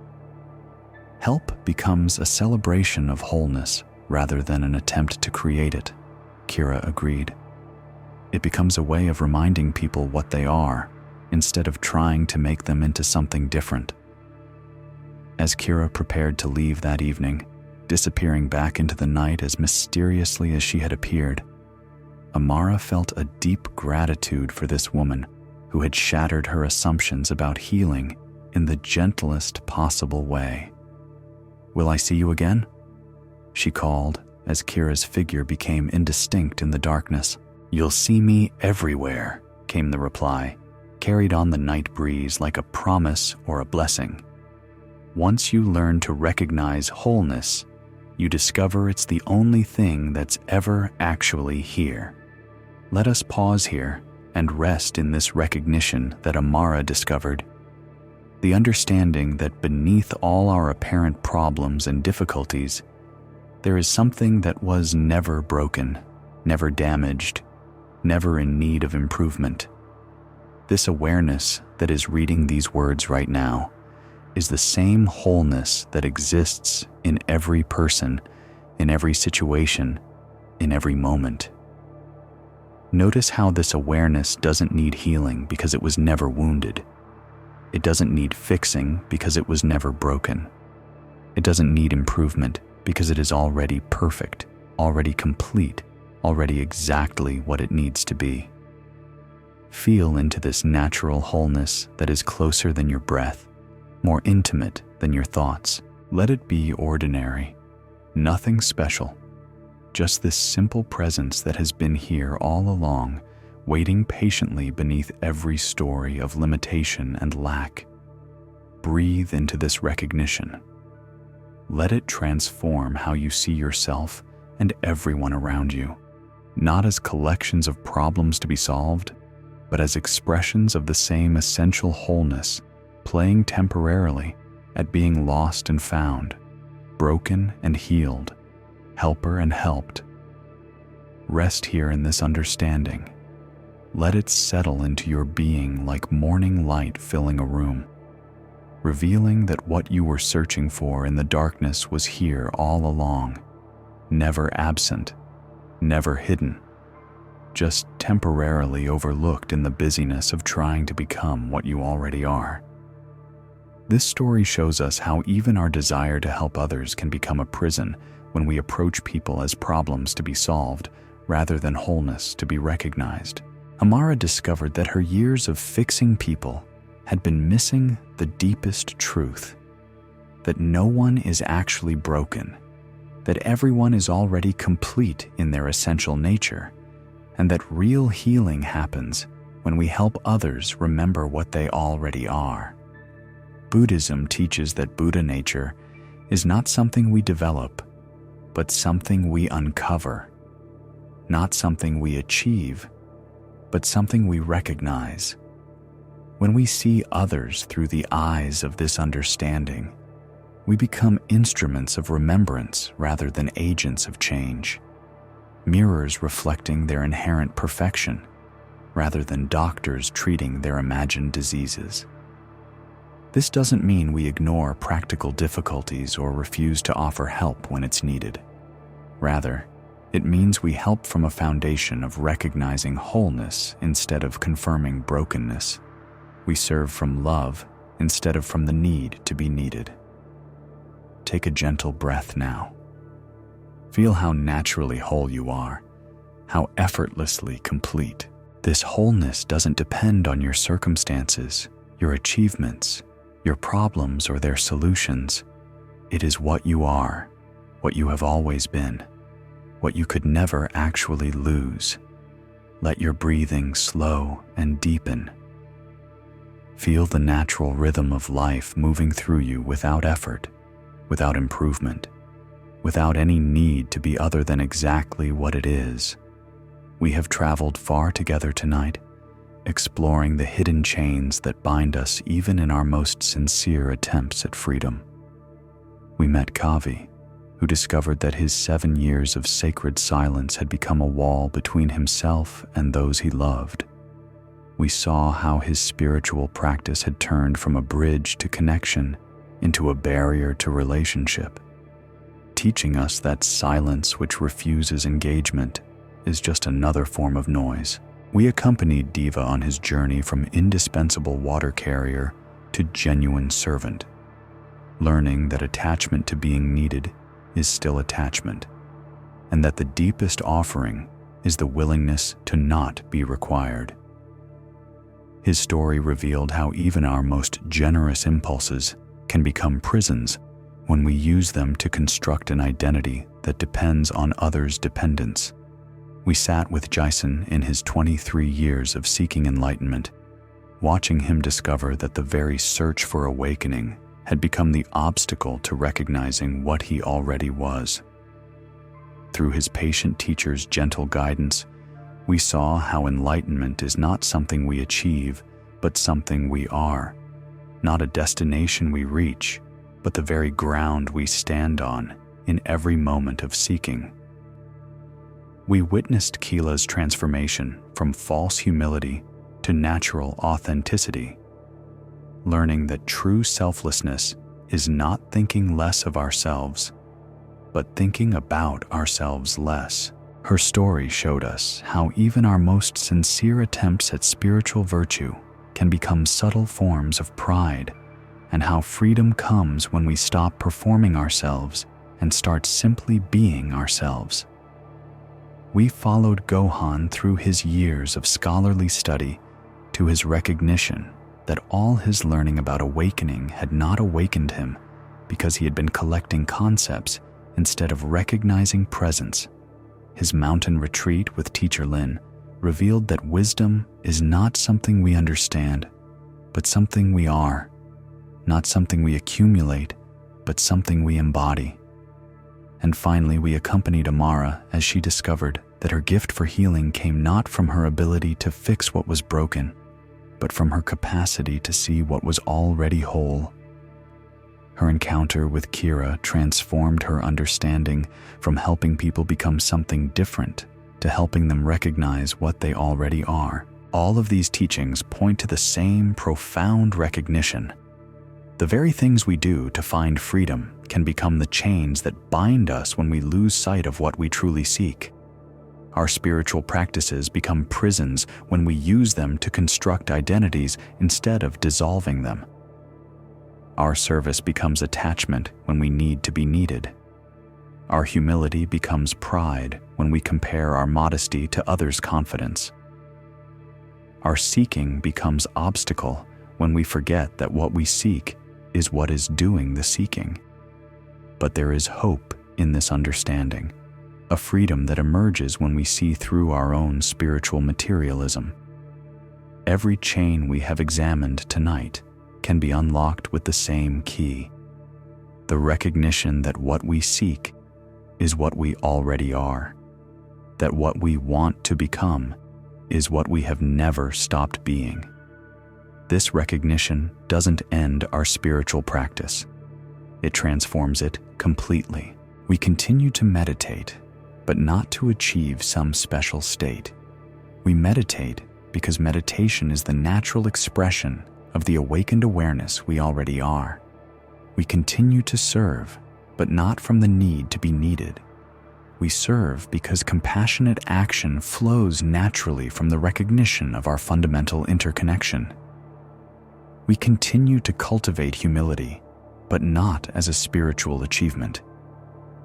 [SPEAKER 1] Help becomes a celebration of wholeness rather than an attempt to create it, Kira agreed. It becomes a way of reminding people what they are instead of trying to make them into something different. As Kira prepared to leave that evening, disappearing back into the night as mysteriously as she had appeared, Amara felt a deep gratitude for this woman who had shattered her assumptions about healing in the gentlest possible way. "Will I see you again?" she called as Kira's figure became indistinct in the darkness. "You'll see me everywhere," came the reply, carried on the night breeze like a promise or a blessing. "Once you learn to recognize wholeness, you discover it's the only thing that's ever actually here." Let us pause here and rest in this recognition that Amara discovered. The understanding that beneath all our apparent problems and difficulties, there is something that was never broken, never damaged, never in need of improvement. This awareness that is reading these words right now is the same wholeness that exists in every person, in every situation, in every moment. Notice how this awareness doesn't need healing because it was never wounded. It doesn't need fixing because it was never broken. It doesn't need improvement because it is already perfect, already complete, already exactly what it needs to be. Feel into this natural wholeness that is closer than your breath, more intimate than your thoughts. Let it be ordinary, nothing special. Just this simple presence that has been here all along, waiting patiently beneath every story of limitation and lack. Breathe into this recognition. Let it transform how you see yourself and everyone around you, not as collections of problems to be solved, but as expressions of the same essential wholeness, playing temporarily at being lost and found, broken and healed, helper and helped. Rest here in this understanding. Let it settle into your being like morning light filling a room, revealing that what you were searching for in the darkness was here all along, never absent, never hidden, just temporarily overlooked in the busyness of trying to become what you already are. This story shows us how even our desire to help others can become a prison when we approach people as problems to be solved rather than wholeness to be recognized. Amara discovered that her years of fixing people had been missing the deepest truth, that no one is actually broken, that everyone is already complete in their essential nature, and that real healing happens when we help others remember what they already are. Buddhism teaches that Buddha nature is not something we develop, but something we uncover, not something we achieve, but something we recognize. When we see others through the eyes of this understanding, we become instruments of remembrance rather than agents of change, mirrors reflecting their inherent perfection rather than doctors treating their imagined diseases. This doesn't mean we ignore practical difficulties or refuse to offer help when it's needed. Rather, it means we help from a foundation of recognizing wholeness instead of confirming brokenness. We serve from love instead of from the need to be needed. Take a gentle breath now. Feel how naturally whole you are, how effortlessly complete. This wholeness doesn't depend on your circumstances, your achievements, your problems, or their solutions. It is what you are, what you have always been, what you could never actually lose. Let your breathing slow and deepen. Feel the natural rhythm of life moving through you without effort, without improvement, without any need to be other than exactly what it is. We have traveled far together tonight, exploring the hidden chains that bind us even in our most sincere attempts at freedom. We met Kavi, who discovered that his 7 years of sacred silence had become a wall between himself and those he loved. We saw how his spiritual practice had turned from a bridge to connection into a barrier to relationship, teaching us that silence which refuses engagement is just another form of noise. We accompanied Diva on his journey from indispensable water carrier to genuine servant, learning that attachment to being needed is still attachment, and that the deepest offering is the willingness to not be required. His story revealed how even our most generous impulses can become prisons when we use them to construct an identity that depends on others' dependence. We sat with Jason in his 23 years of seeking enlightenment, watching him discover that the very search for awakening had become the obstacle to recognizing what he already was. Through his patient teacher's gentle guidance, we saw how enlightenment is not something we achieve, but something we are, not a destination we reach, but the very ground we stand on in every moment of seeking. We witnessed Keela's transformation from false humility to natural authenticity, learning that true selflessness is not thinking less of ourselves, but thinking about ourselves less. Her story showed us how even our most sincere attempts at spiritual virtue can become subtle forms of pride, and how freedom comes when we stop performing ourselves and start simply being ourselves. We followed Gohan through his years of scholarly study to his recognition that all his learning about awakening had not awakened him because he had been collecting concepts instead of recognizing presence. His mountain retreat with Teacher Lin revealed that wisdom is not something we understand, but something we are, not something we accumulate, but something we embody. And finally, we accompanied Amara as she discovered that her gift for healing came not from her ability to fix what was broken, but from her capacity to see what was already whole. Her encounter with Kira transformed her understanding from helping people become something different to helping them recognize what they already are. All of these teachings point to the same profound recognition. The very things we do to find freedom can become the chains that bind us when we lose sight of what we truly seek. Our spiritual practices become prisons when we use them to construct identities instead of dissolving them. Our service becomes attachment when we need to be needed. Our humility becomes pride when we compare our modesty to others' confidence. Our seeking becomes obstacle when we forget that what we seek is what is doing the seeking. But there is hope in this understanding, a freedom that emerges when we see through our own spiritual materialism. Every chain we have examined tonight can be unlocked with the same key: the recognition that what we seek is what we already are, that what we want to become is what we have never stopped being. This recognition doesn't end our spiritual practice. It transforms it completely. We continue to meditate, but not to achieve some special state. We meditate because meditation is the natural expression of the awakened awareness we already are. We continue to serve, but not from the need to be needed. We serve because compassionate action flows naturally from the recognition of our fundamental interconnection. We continue to cultivate humility, but not as a spiritual achievement.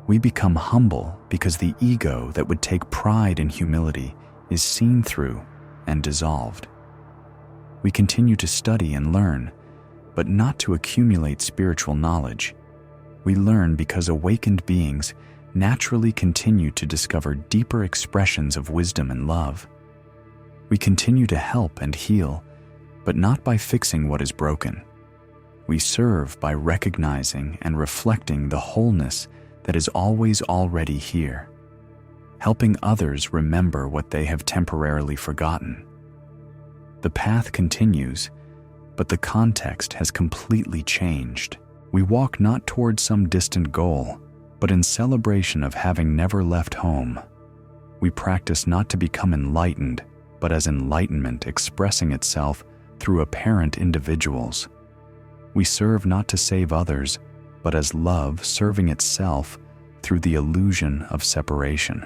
[SPEAKER 1] We become humble because the ego that would take pride in humility is seen through and dissolved. We continue to study and learn, but not to accumulate spiritual knowledge. We learn because awakened beings naturally continue to discover deeper expressions of wisdom and love. We continue to help and heal, but not by fixing what is broken. We serve by recognizing and reflecting the wholeness that is always already here, helping others remember what they have temporarily forgotten. The path continues, but the context has completely changed. We walk not towards some distant goal, but in celebration of having never left home. We practice not to become enlightened, but as enlightenment expressing itself through apparent individuals. We serve not to save others, but as love serving itself through the illusion of separation.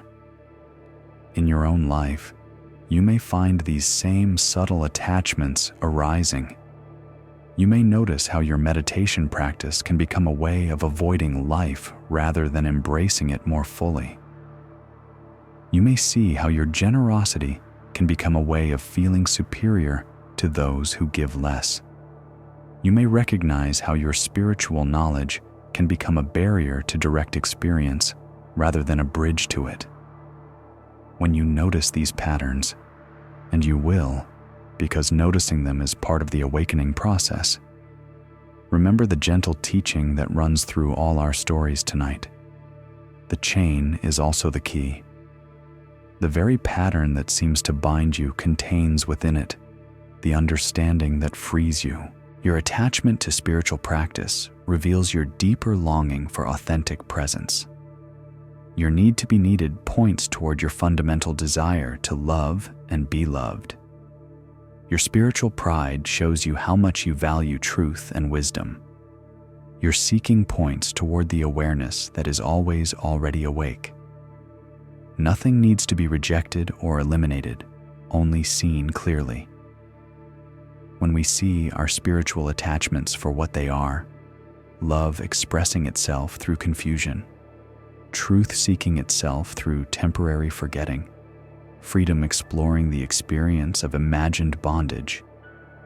[SPEAKER 1] In your own life, you may find these same subtle attachments arising. You may notice how your meditation practice can become a way of avoiding life rather than embracing it more fully. You may see how your generosity can become a way of feeling superior to those who give less. You may recognize how your spiritual knowledge can become a barrier to direct experience rather than a bridge to it. When you notice these patterns, and you will, because noticing them is part of the awakening process, remember the gentle teaching that runs through all our stories tonight. The chain is also the key. The very pattern that seems to bind you contains within it the understanding that frees you. Your attachment to spiritual practice reveals your deeper longing for authentic presence. Your need to be needed points toward your fundamental desire to love and be loved. Your spiritual pride shows you how much you value truth and wisdom. Your seeking points toward the awareness that is always already awake. Nothing needs to be rejected or eliminated, only seen clearly. When we see our spiritual attachments for what they are, love expressing itself through confusion, truth seeking itself through temporary forgetting, freedom exploring the experience of imagined bondage,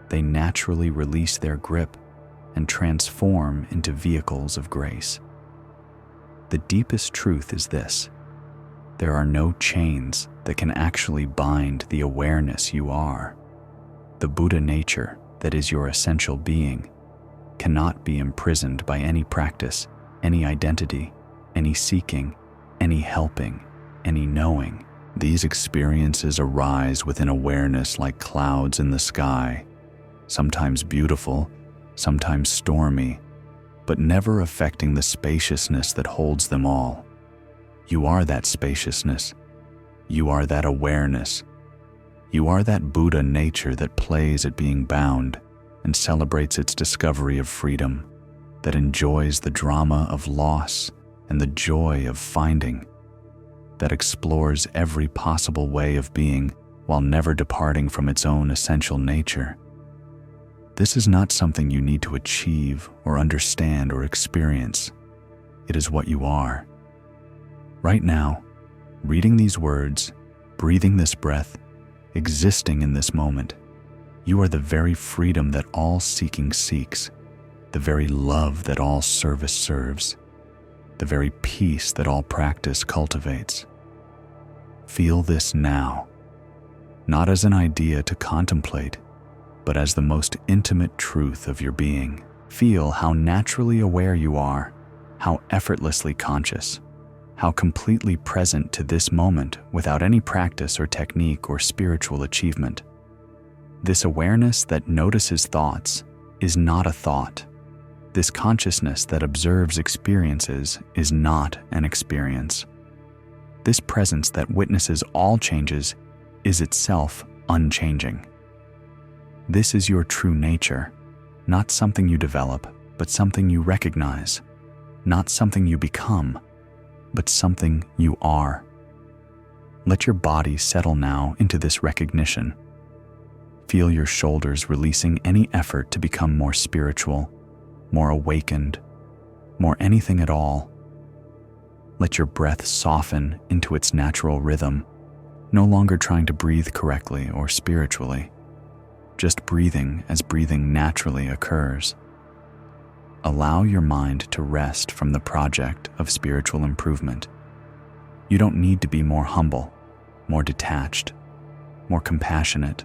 [SPEAKER 1] they naturally release their grip and transform into vehicles of grace. The deepest truth is this: there are no chains that can actually bind the awareness you are. The Buddha nature that is your essential being cannot be imprisoned by any practice, any identity, any seeking, any helping, any knowing. These experiences arise within awareness like clouds in the sky, sometimes beautiful, sometimes stormy, but never affecting the spaciousness that holds them all. You are that spaciousness. You are that awareness. You are that Buddha nature that plays at being bound and celebrates its discovery of freedom, that enjoys the drama of loss and the joy of finding, that explores every possible way of being while never departing from its own essential nature. This is not something you need to achieve or understand or experience. It is what you are. Right now, reading these words, breathing this breath, existing in this moment, you are the very freedom that all seeking seeks, the very love that all service serves, the very peace that all practice cultivates. Feel this now, not as an idea to contemplate, but as the most intimate truth of your being. Feel how naturally aware you are, how effortlessly conscious, how completely present to this moment without any practice or technique or spiritual achievement. This awareness that notices thoughts is not a thought. This consciousness that observes experiences is not an experience. This presence that witnesses all changes is itself unchanging. This is your true nature, not something you develop, but something you recognize, not something you become, but something you are. Let your body settle now into this recognition. Feel your shoulders releasing any effort to become more spiritual, more awakened, more anything at all. Let your breath soften into its natural rhythm, no longer trying to breathe correctly or spiritually, just breathing as breathing naturally occurs. Allow your mind to rest from the project of spiritual improvement. You don't need to be more humble, more detached, more compassionate,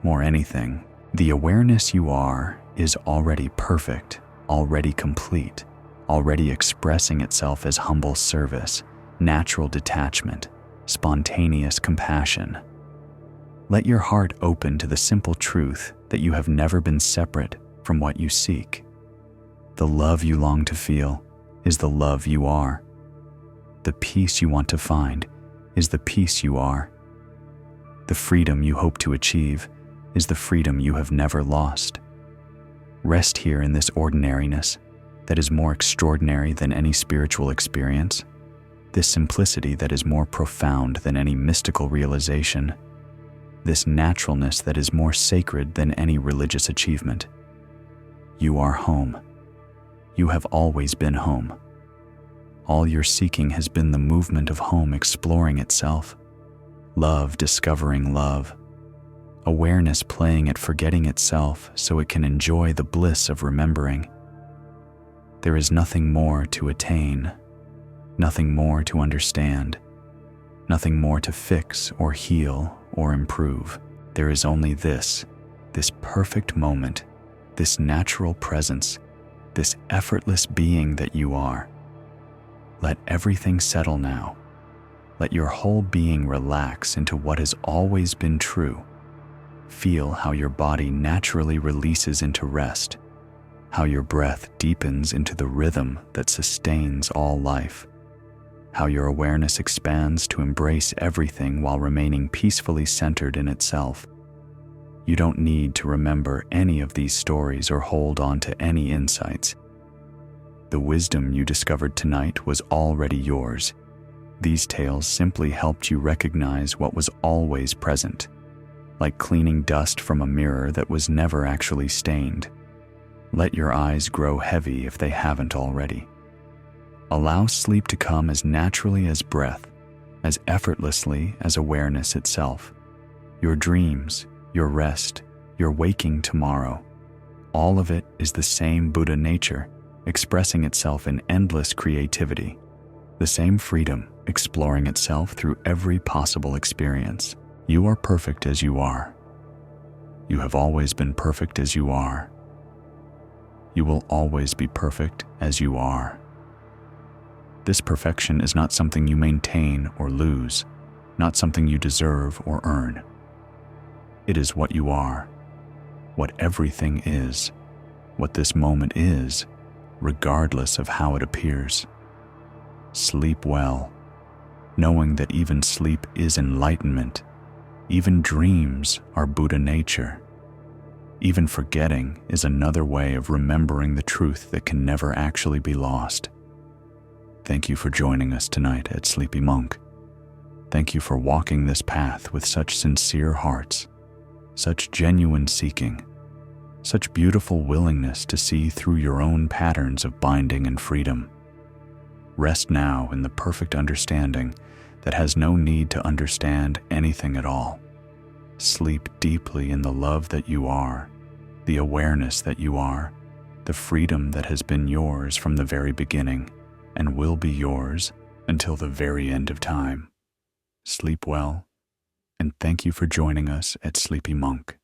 [SPEAKER 1] more anything. The awareness you are is already perfect, already complete, already expressing itself as humble service, natural detachment, spontaneous compassion. Let your heart open to the simple truth that you have never been separate from what you seek. The love you long to feel is the love you are. The peace you want to find is the peace you are. The freedom you hope to achieve is the freedom you have never lost. Rest here in this ordinariness that is more extraordinary than any spiritual experience, this simplicity that is more profound than any mystical realization, this naturalness that is more sacred than any religious achievement. You are home. You have always been home. All your seeking has been the movement of home exploring itself, love discovering love, awareness playing at forgetting itself so it can enjoy the bliss of remembering. There is nothing more to attain, nothing more to understand, nothing more to fix or heal or improve. There is only this perfect moment, this natural presence, this effortless being that you are. Let everything settle now. Let your whole being relax into what has always been true. Feel how your body naturally releases into rest, how your breath deepens into the rhythm that sustains all life, how your awareness expands to embrace everything while remaining peacefully centered in itself. You don't need to remember any of these stories or hold on to any insights. The wisdom you discovered tonight was already yours. These tales simply helped you recognize what was always present, like cleaning dust from a mirror that was never actually stained. Let your eyes grow heavy if they haven't already. Allow sleep to come as naturally as breath, as effortlessly as awareness itself. Your dreams, your rest, your waking tomorrow, all of it is the same Buddha nature, expressing itself in endless creativity, the same freedom exploring itself through every possible experience. You are perfect as you are. You have always been perfect as you are. You will always be perfect as you are. This perfection is not something you maintain or lose, not something you deserve or earn. It is what you are, what everything is, what this moment is, regardless of how it appears. Sleep well, knowing that even sleep is enlightenment. Even dreams are Buddha nature. Even forgetting is another way of remembering the truth that can never actually be lost. Thank you for joining us tonight at Sleepy Monk. Thank you for walking this path with such sincere hearts, such genuine seeking, such beautiful willingness to see through your own patterns of binding and freedom. Rest now in the perfect understanding that has no need to understand anything at all. Sleep deeply in the love that you are, the awareness that you are, the freedom that has been yours from the very beginning and will be yours until the very end of time. Sleep well, and thank you for joining us at Sleepy Monk.